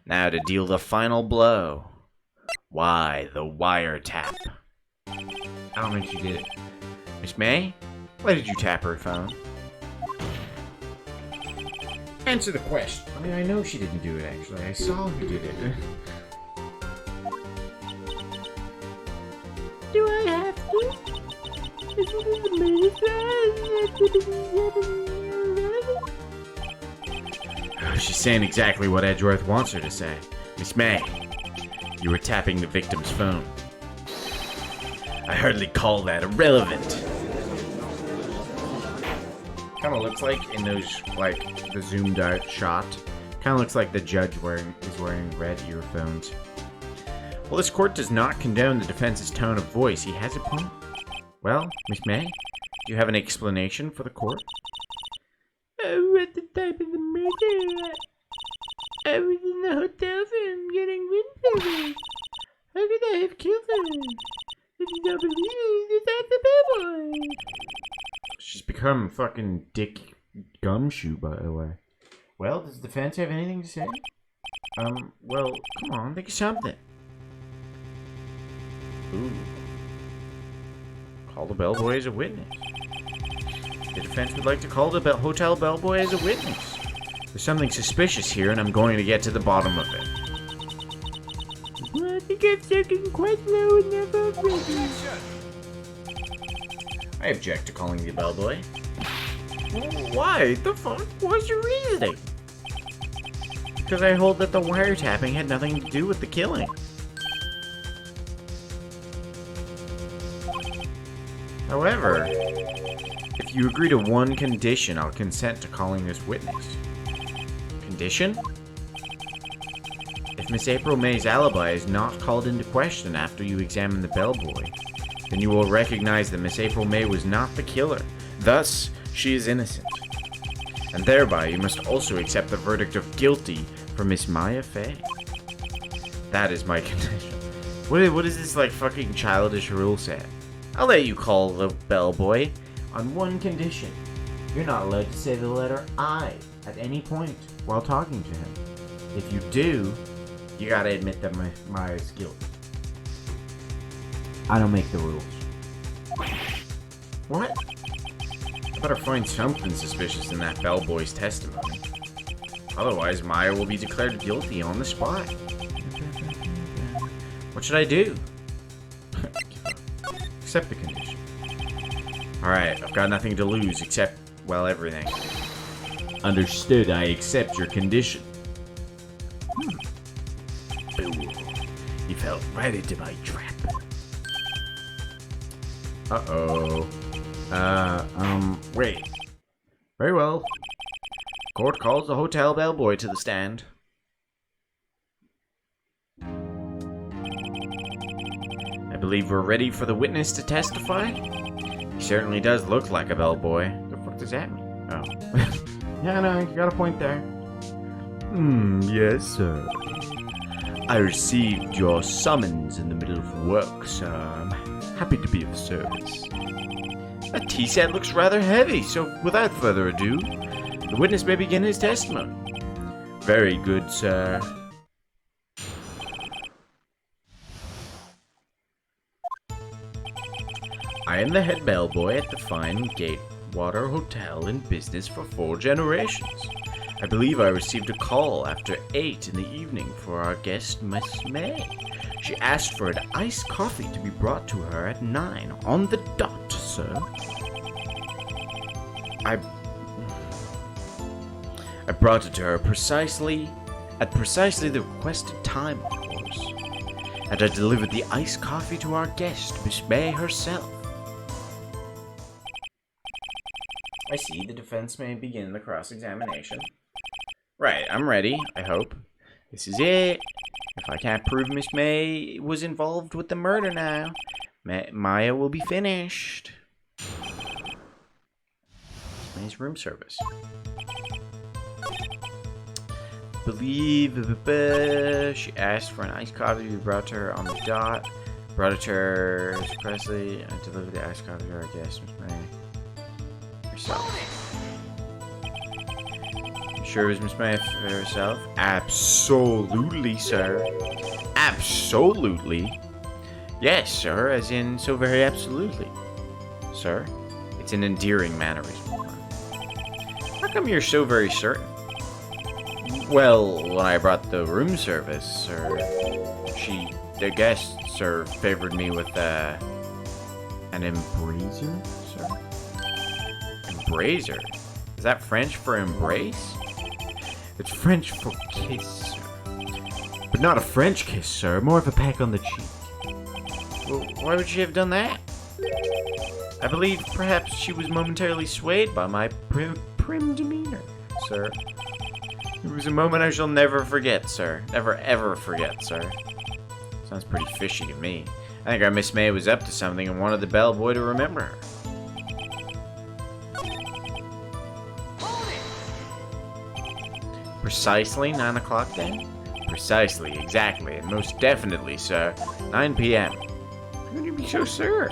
Now to deal the final blow. Why the wiretap? I don't think she did it. Miss May, why did you tap her phone? Answer the question. I mean, I know she didn't do it, actually. I saw who did it. Do I have to? Isn't it the minute She's saying exactly what Edgeworth wants her to say. Miss May, you were tapping the victim's phone. I hardly call that irrelevant. Kind of looks like in those, like, the zoomed out shot. Kind of looks like the judge is wearing red earphones. Well, this court does not condone the defense's tone of voice. He has a point. Well, Miss May, do you have an explanation for the court? I was at the time of the murder. I was in the hotel room getting wind of it. How could I have killed her? If you don't believe me, just ask the bellboy. She's become fucking Dick Gumshoe, by the way. Well, does the defense have anything to say? Well, come on, think of something. Ooh. Call the bellboy as a witness. The defense would like to call the hotel bellboy as a witness. There's something suspicious here, and I'm going to get to the bottom of it. Well, I think I'm second quite low in that already. I object to calling the bellboy. Why? The fuck? What's your reasoning? Because I hold that the wiretapping had nothing to do with the killing. However, if you agree to one condition, I'll consent to calling this witness. Condition? If Miss April May's alibi is not called into question after you examine the bellboy, then you will recognize that Miss April May was not the killer. Thus, she is innocent. And thereby, you must also accept the verdict of guilty for Miss Maya Fey. That is my condition. What is this, like, fucking childish rule set? I'll let you call the bellboy on one condition. You're not allowed to say the letter I at any point while talking to him. If you do, you gotta admit that Maya's guilty. I don't make the rules. What? I better find something suspicious in that bellboy's testimony. Otherwise, Maya will be declared guilty on the spot. What should I do? Accept the condition. Alright, I've got nothing to lose except, well, everything. Understood, I accept your condition. Fool. You fell right into my trap. Uh-oh. Wait. Very well. Court calls the hotel bellboy to the stand. I believe we're ready for the witness to testify. He certainly does look like a bellboy. The fuck does that mean? Oh. Yeah, no, you got a point there. Yes, sir. I received your summons in the middle of work, so I'm happy to be of service. That tea set looks rather heavy, so without further ado, the witness may begin his testimony. Very good, sir. I am the head bellboy at the fine Gatewater Hotel in business for 4 generations. I believe I received a call after 8 in the evening for our guest, Miss May. She asked for an iced coffee to be brought to her at 9 on the dot, sir. I brought it to her precisely the requested time, of course. And I delivered the iced coffee to our guest, Miss May herself. I see the defense may begin the cross-examination. Right, I'm ready, I hope. This is it. If I can't prove Miss May was involved with the murder now, Maya will be finished. May's room service. Believe she asked for an iced coffee to be brought to her on the dot. Brought it to her expressly and delivered the iced coffee to our guest, Miss May herself. You sure it was Miss May herself? Absolutely, sir. Absolutely. Yes, sir, as in so very absolutely. Sir, it's an endearing mannerism. How come you're so very certain? Well, when I brought the room service, sir, the guest, sir, favored me with, an embraser, sir? Embraser? Is that French for embrace? It's French for kiss, sir. But not a French kiss, sir, more of a peck on the cheek. Well, why would she have done that? I believe perhaps she was momentarily swayed by my prim demeanor, sir. It was a moment I shall never forget, sir. Never ever forget, sir. Sounds pretty fishy to me. I think our Miss May was up to something and wanted the bellboy to remember her. Precisely 9 o'clock then? Precisely, exactly, and most definitely, sir. 9 p.m. How could you be so sure?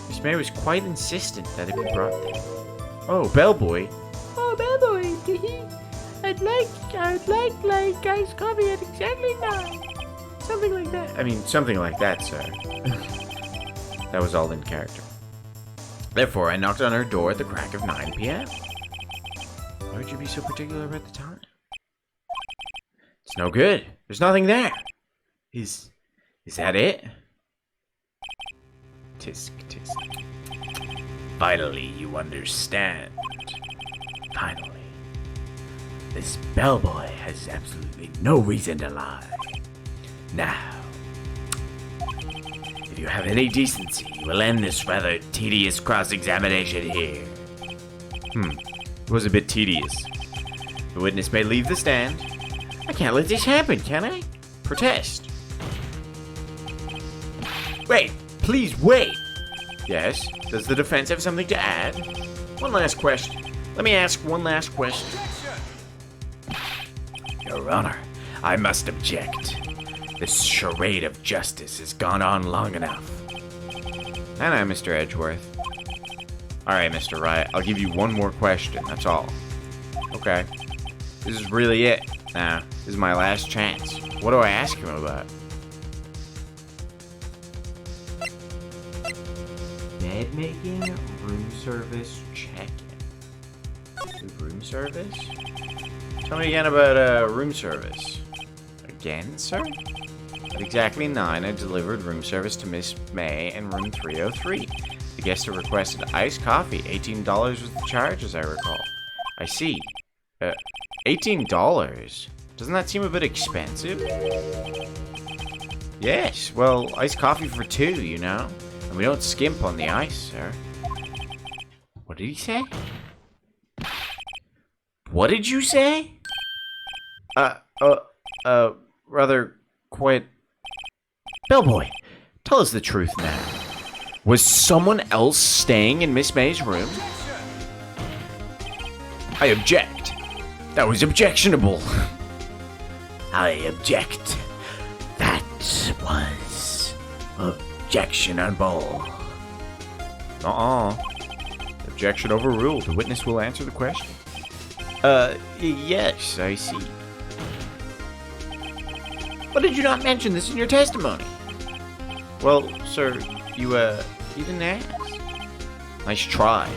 Miss May was quite insistent that it be brought there. Oh, bellboy. Oh, bellboy, I'd like iced coffee at exactly 9. Something like that. I mean, something like that, sir. That was all in character. Therefore, I knocked on her door at the crack of 9 p.m. Why would you be so particular about the time? It's no good. There's nothing there. Is that it? Tisk, tisk. Finally, you understand. Finally. This bellboy has absolutely no reason to lie. Now, if you have any decency, you will end this rather tedious cross-examination here. It was a bit tedious. The witness may leave the stand. I can't let this happen, can I? Protest. Wait, please wait. Yes, does the defense have something to add? One last question. Let me ask one last question. Your Honor, I must object. This charade of justice has gone on long enough. I know, Mr. Edgeworth. Alright, Mr. Wright, I'll give you one more question, that's all. Okay. This is really it. Now, this is my last chance. What do I ask him about? Bed making, room service, check-in. Room service? Tell me again about, room service. Again, sir? At exactly 9, I delivered room service to Miss May in room 303. The guest had requested iced coffee. $18 was the charge, as I recall. I see. $18? Doesn't that seem a bit expensive? Yes, well, iced coffee for 2, you know? And we don't skimp on the ice, sir. What did he say? What did you say? Rather quite... Bellboy, tell us the truth now. Was someone else staying in Miss May's room? I object. That was objectionable. I object. was objection on ball. Objection overruled. The witness will answer the question. Yes, I see. But did you not mention this in your testimony? Well, sir, you didn't ask. Nice try.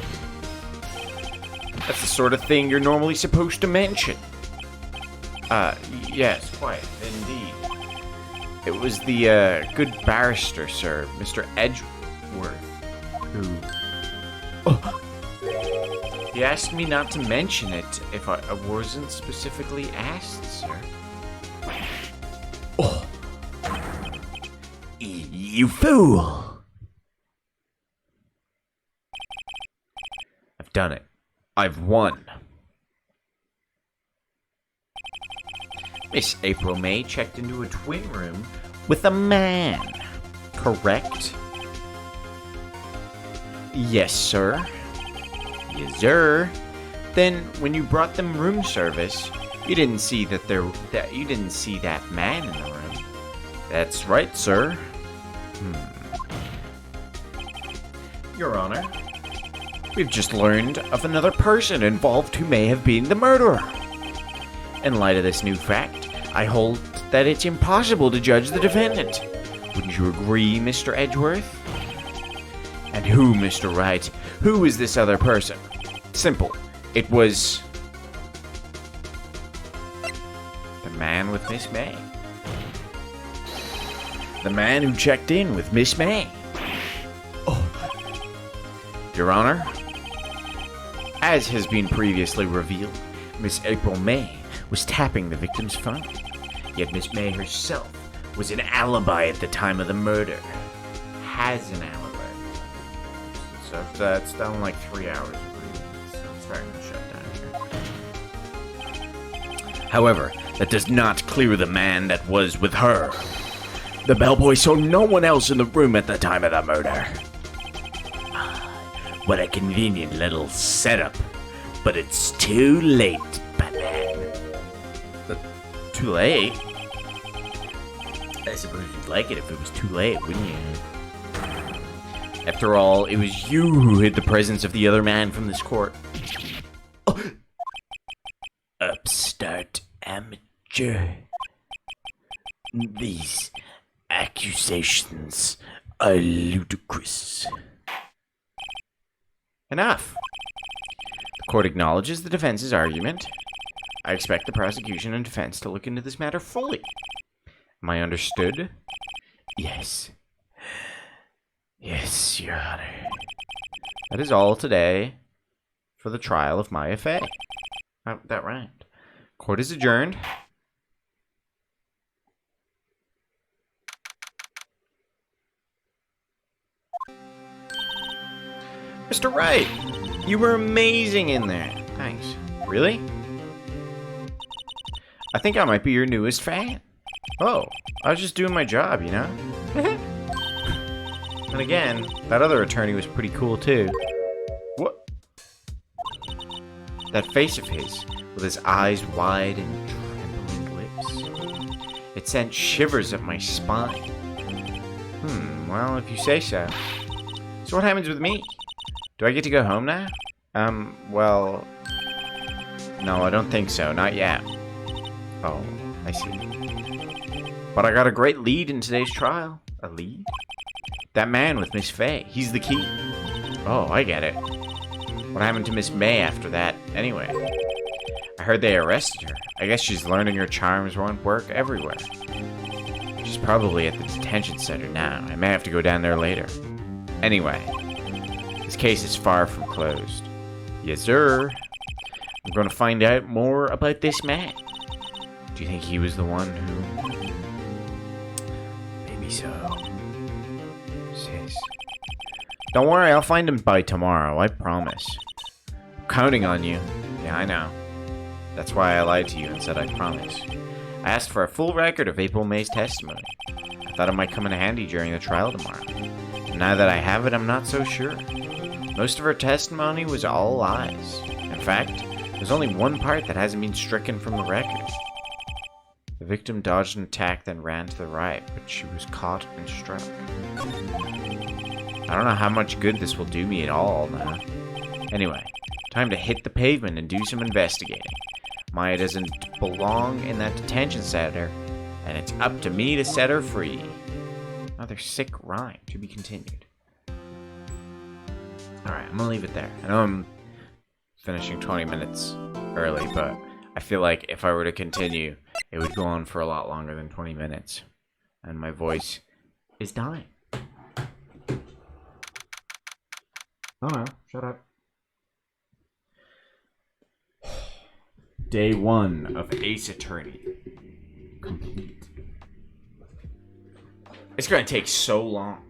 That's the sort of thing you're normally supposed to mention. Yes, quite, indeed. It was the, good barrister, sir, Mr. Edgeworth, who... He asked me not to mention it if I wasn't specifically asked, sir. You fool! I've done it. I've won. Miss April May checked into a twin room with a man, correct? Yes, sir. Yes, sir. Then, when you brought them room service, you didn't see you didn't see that man in the room. That's right, sir. Your Honor, we've just learned of another person involved who may have been the murderer. In light of this new fact, I hold that it's impossible to judge the defendant. Wouldn't you agree, Mr. Edgeworth? And who, Mr. Wright? Who is this other person? Simple. It was... the man with Miss May. The man who checked in with Miss May. Your Honor, as has been previously revealed, Miss April May was tapping the victim's phone. Yet Miss May herself was an alibi at the time of the murder. Has an alibi. So that's down like 3 hours. So I'm starting to shut down here. However, that does not clear the man that was with her. The bellboy saw no one else in the room at the time of the murder. What a convenient little setup. But it's too late, Batman. Too late? I suppose you'd like it if it was too late, wouldn't you? After all, it was you who hid the presence of the other man from this court. Upstart amateur. These accusations are ludicrous. Enough. The court acknowledges the defense's argument. I expect the prosecution and defense to look into this matter fully. Am I understood? Yes. Yes, Your Honor. That is all today for the trial of Maya Fey. Oh, that rhymed. Court is adjourned. Mr. Wright, you were amazing in there. Thanks. Really? I think I might be your newest fan. Oh, I was just doing my job, you know? And again, that other attorney was pretty cool too. What? That face of his, with his eyes wide and trembling lips. It sent shivers up my spine. Well, if you say so. So what happens with me? Do I get to go home now? Well... No, I don't think so. Not yet. Oh, I see. But I got a great lead in today's trial. A lead? That man with Miss Fey. He's the key. Oh, I get it. What happened to Miss May after that, anyway? I heard they arrested her. I guess she's learning her charms won't work everywhere. She's probably at the detention center now. I may have to go down there later. Anyway, this case is far from closed. Yes, sir. I'm going to find out more about this man. Do you think he was the one who... Maybe so. Sis. Don't worry, I'll find him by tomorrow, I promise. I'm counting on you. Yeah, I know. That's why I lied to you and said I promise. I asked for a full record of April May's testimony. I thought it might come in handy during the trial tomorrow. And now that I have it, I'm not so sure. Most of her testimony was all lies. In fact, there's only one part that hasn't been stricken from the record. The victim dodged an attack, then ran to the right, but she was caught and struck. I don't know how much good this will do me at all now. Anyway, time to hit the pavement and do some investigating. Maya doesn't belong in that detention center, and it's up to me to set her free. Another sick rhyme, to be continued. Alright, I'm gonna leave it there. I know I'm finishing 20 minutes early, but I feel like if I were to continue, it would go on for a lot longer than 20 minutes. And my voice is dying. Oh no, shut up. Day 1 of Ace Attorney. Complete. It's gonna take so long.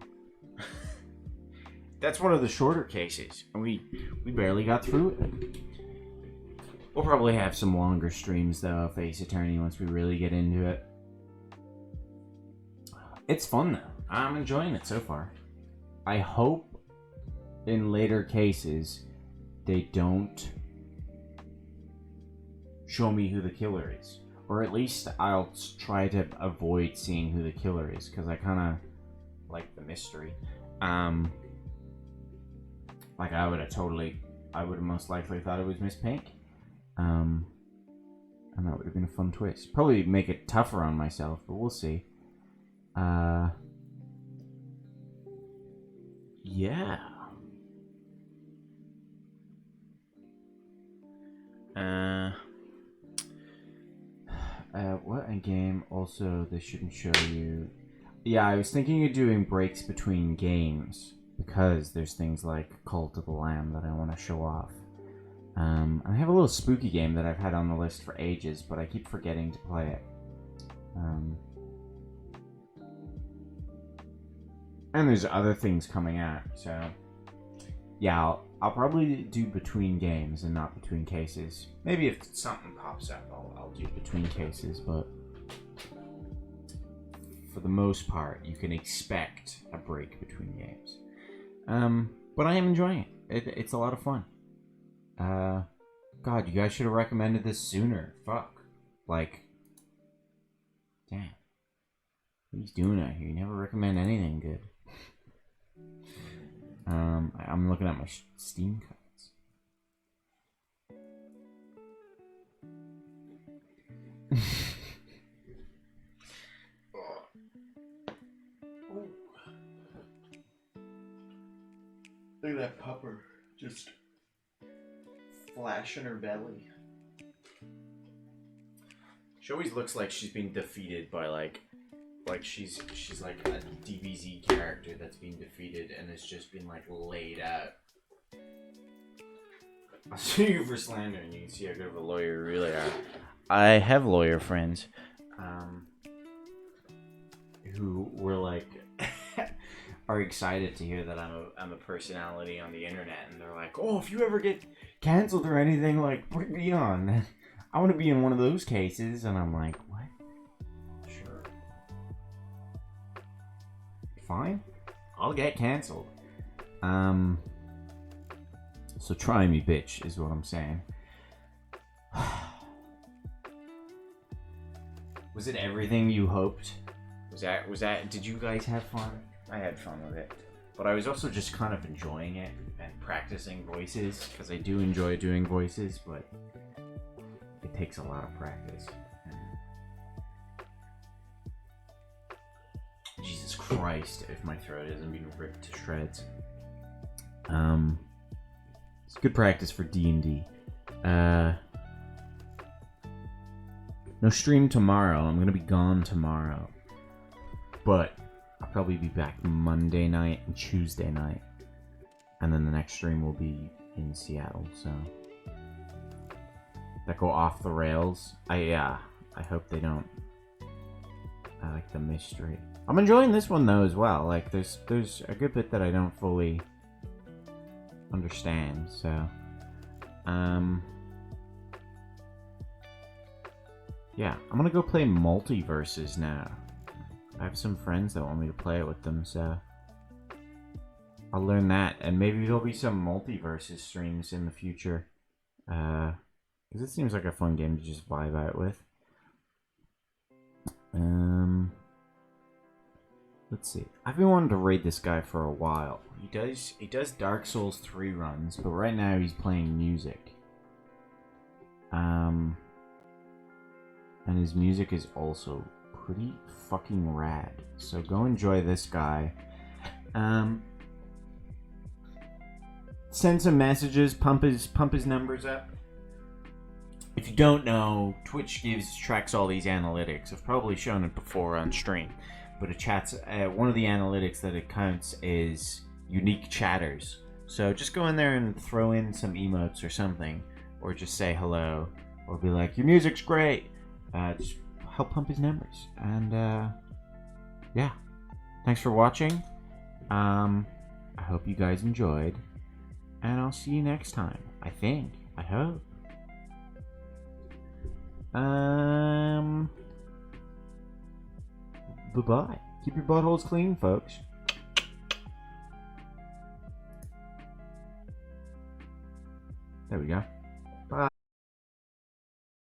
That's one of the shorter cases, and we barely got through it. We'll probably have some longer streams though of Ace Attorney once we really get into it. It's fun though. I'm enjoying it so far. I hope in later cases they don't show me who the killer is. Or at least I'll try to avoid seeing who the killer is, because I kind of like the mystery. Like I would have most likely thought it was Miss Pink. And that would have been a fun twist. Probably make it tougher on myself, but we'll see. Yeah. What a game. Also, they shouldn't show you. Yeah, I was thinking of doing breaks between games, because there's things like Cult of the Lamb that I want to show off. I have a little spooky game that I've had on the list for ages, but I keep forgetting to play it. And there's other things coming out, so yeah, I'll probably do between games and not between cases. Maybe if something pops up, I'll do between cases, but for the most part, you can expect a break between games. But I am enjoying it. It's a lot of fun. God, you guys should have recommended this sooner. Fuck. Like, damn. What are you doing out here? You never recommend anything good. I'm looking at my Steam cards. Look at that pupper. Just flashing her belly. She always looks like she's been defeated by like she's like a DBZ character that's been defeated and has just been like laid out. I'll show you for slander and you can see how good of a lawyer you really are. I have lawyer friends who were like are excited to hear that I'm a personality on the internet, and they're like, oh, if you ever get Cancelled or anything, like, put me on. I want to be in one of those cases. And I'm like, what? Sure. Fine. I'll get cancelled. So try me, bitch, is what I'm saying. Was it everything you hoped? Was that, did you guys have fun? I had fun with it. But I was also just kind of enjoying it and practicing voices, because I do enjoy doing voices, but it takes a lot of practice. Jesus Christ, if my throat isn't being ripped to shreds. It's good practice for D&D. No stream tomorrow. I'm gonna be gone tomorrow. But I'll probably be back Monday night and Tuesday night. And then the next stream will be in Seattle, so that go off the rails. I hope they don't. I like the mystery. I'm enjoying this one though as well. Like there's a good bit that I don't fully understand, so yeah, I'm gonna go play Multiverses now. I have some friends that want me to play it with them, so I'll learn that, and maybe there'll be some Multiverses streams in the future, because it seems like a fun game to just vibe out with. let's see. I've been wanting to raid this guy for a while. He does Dark Souls 3 runs, but right now he's playing music. And his music is also pretty fucking rad. So go enjoy this guy. Send some messages, pump his numbers up. If you don't know, Twitch tracks all these analytics. I've probably shown it before on stream, but it chats. One of the analytics that it counts is unique chatters. So just go in there and throw in some emotes or something, or just say hello, or be like, "Your music's great." Just help pump his numbers. And yeah, thanks for watching. I hope you guys enjoyed, and I'll see you next time. I hope. Bye-bye. Keep your buttholes clean, folks. There we go.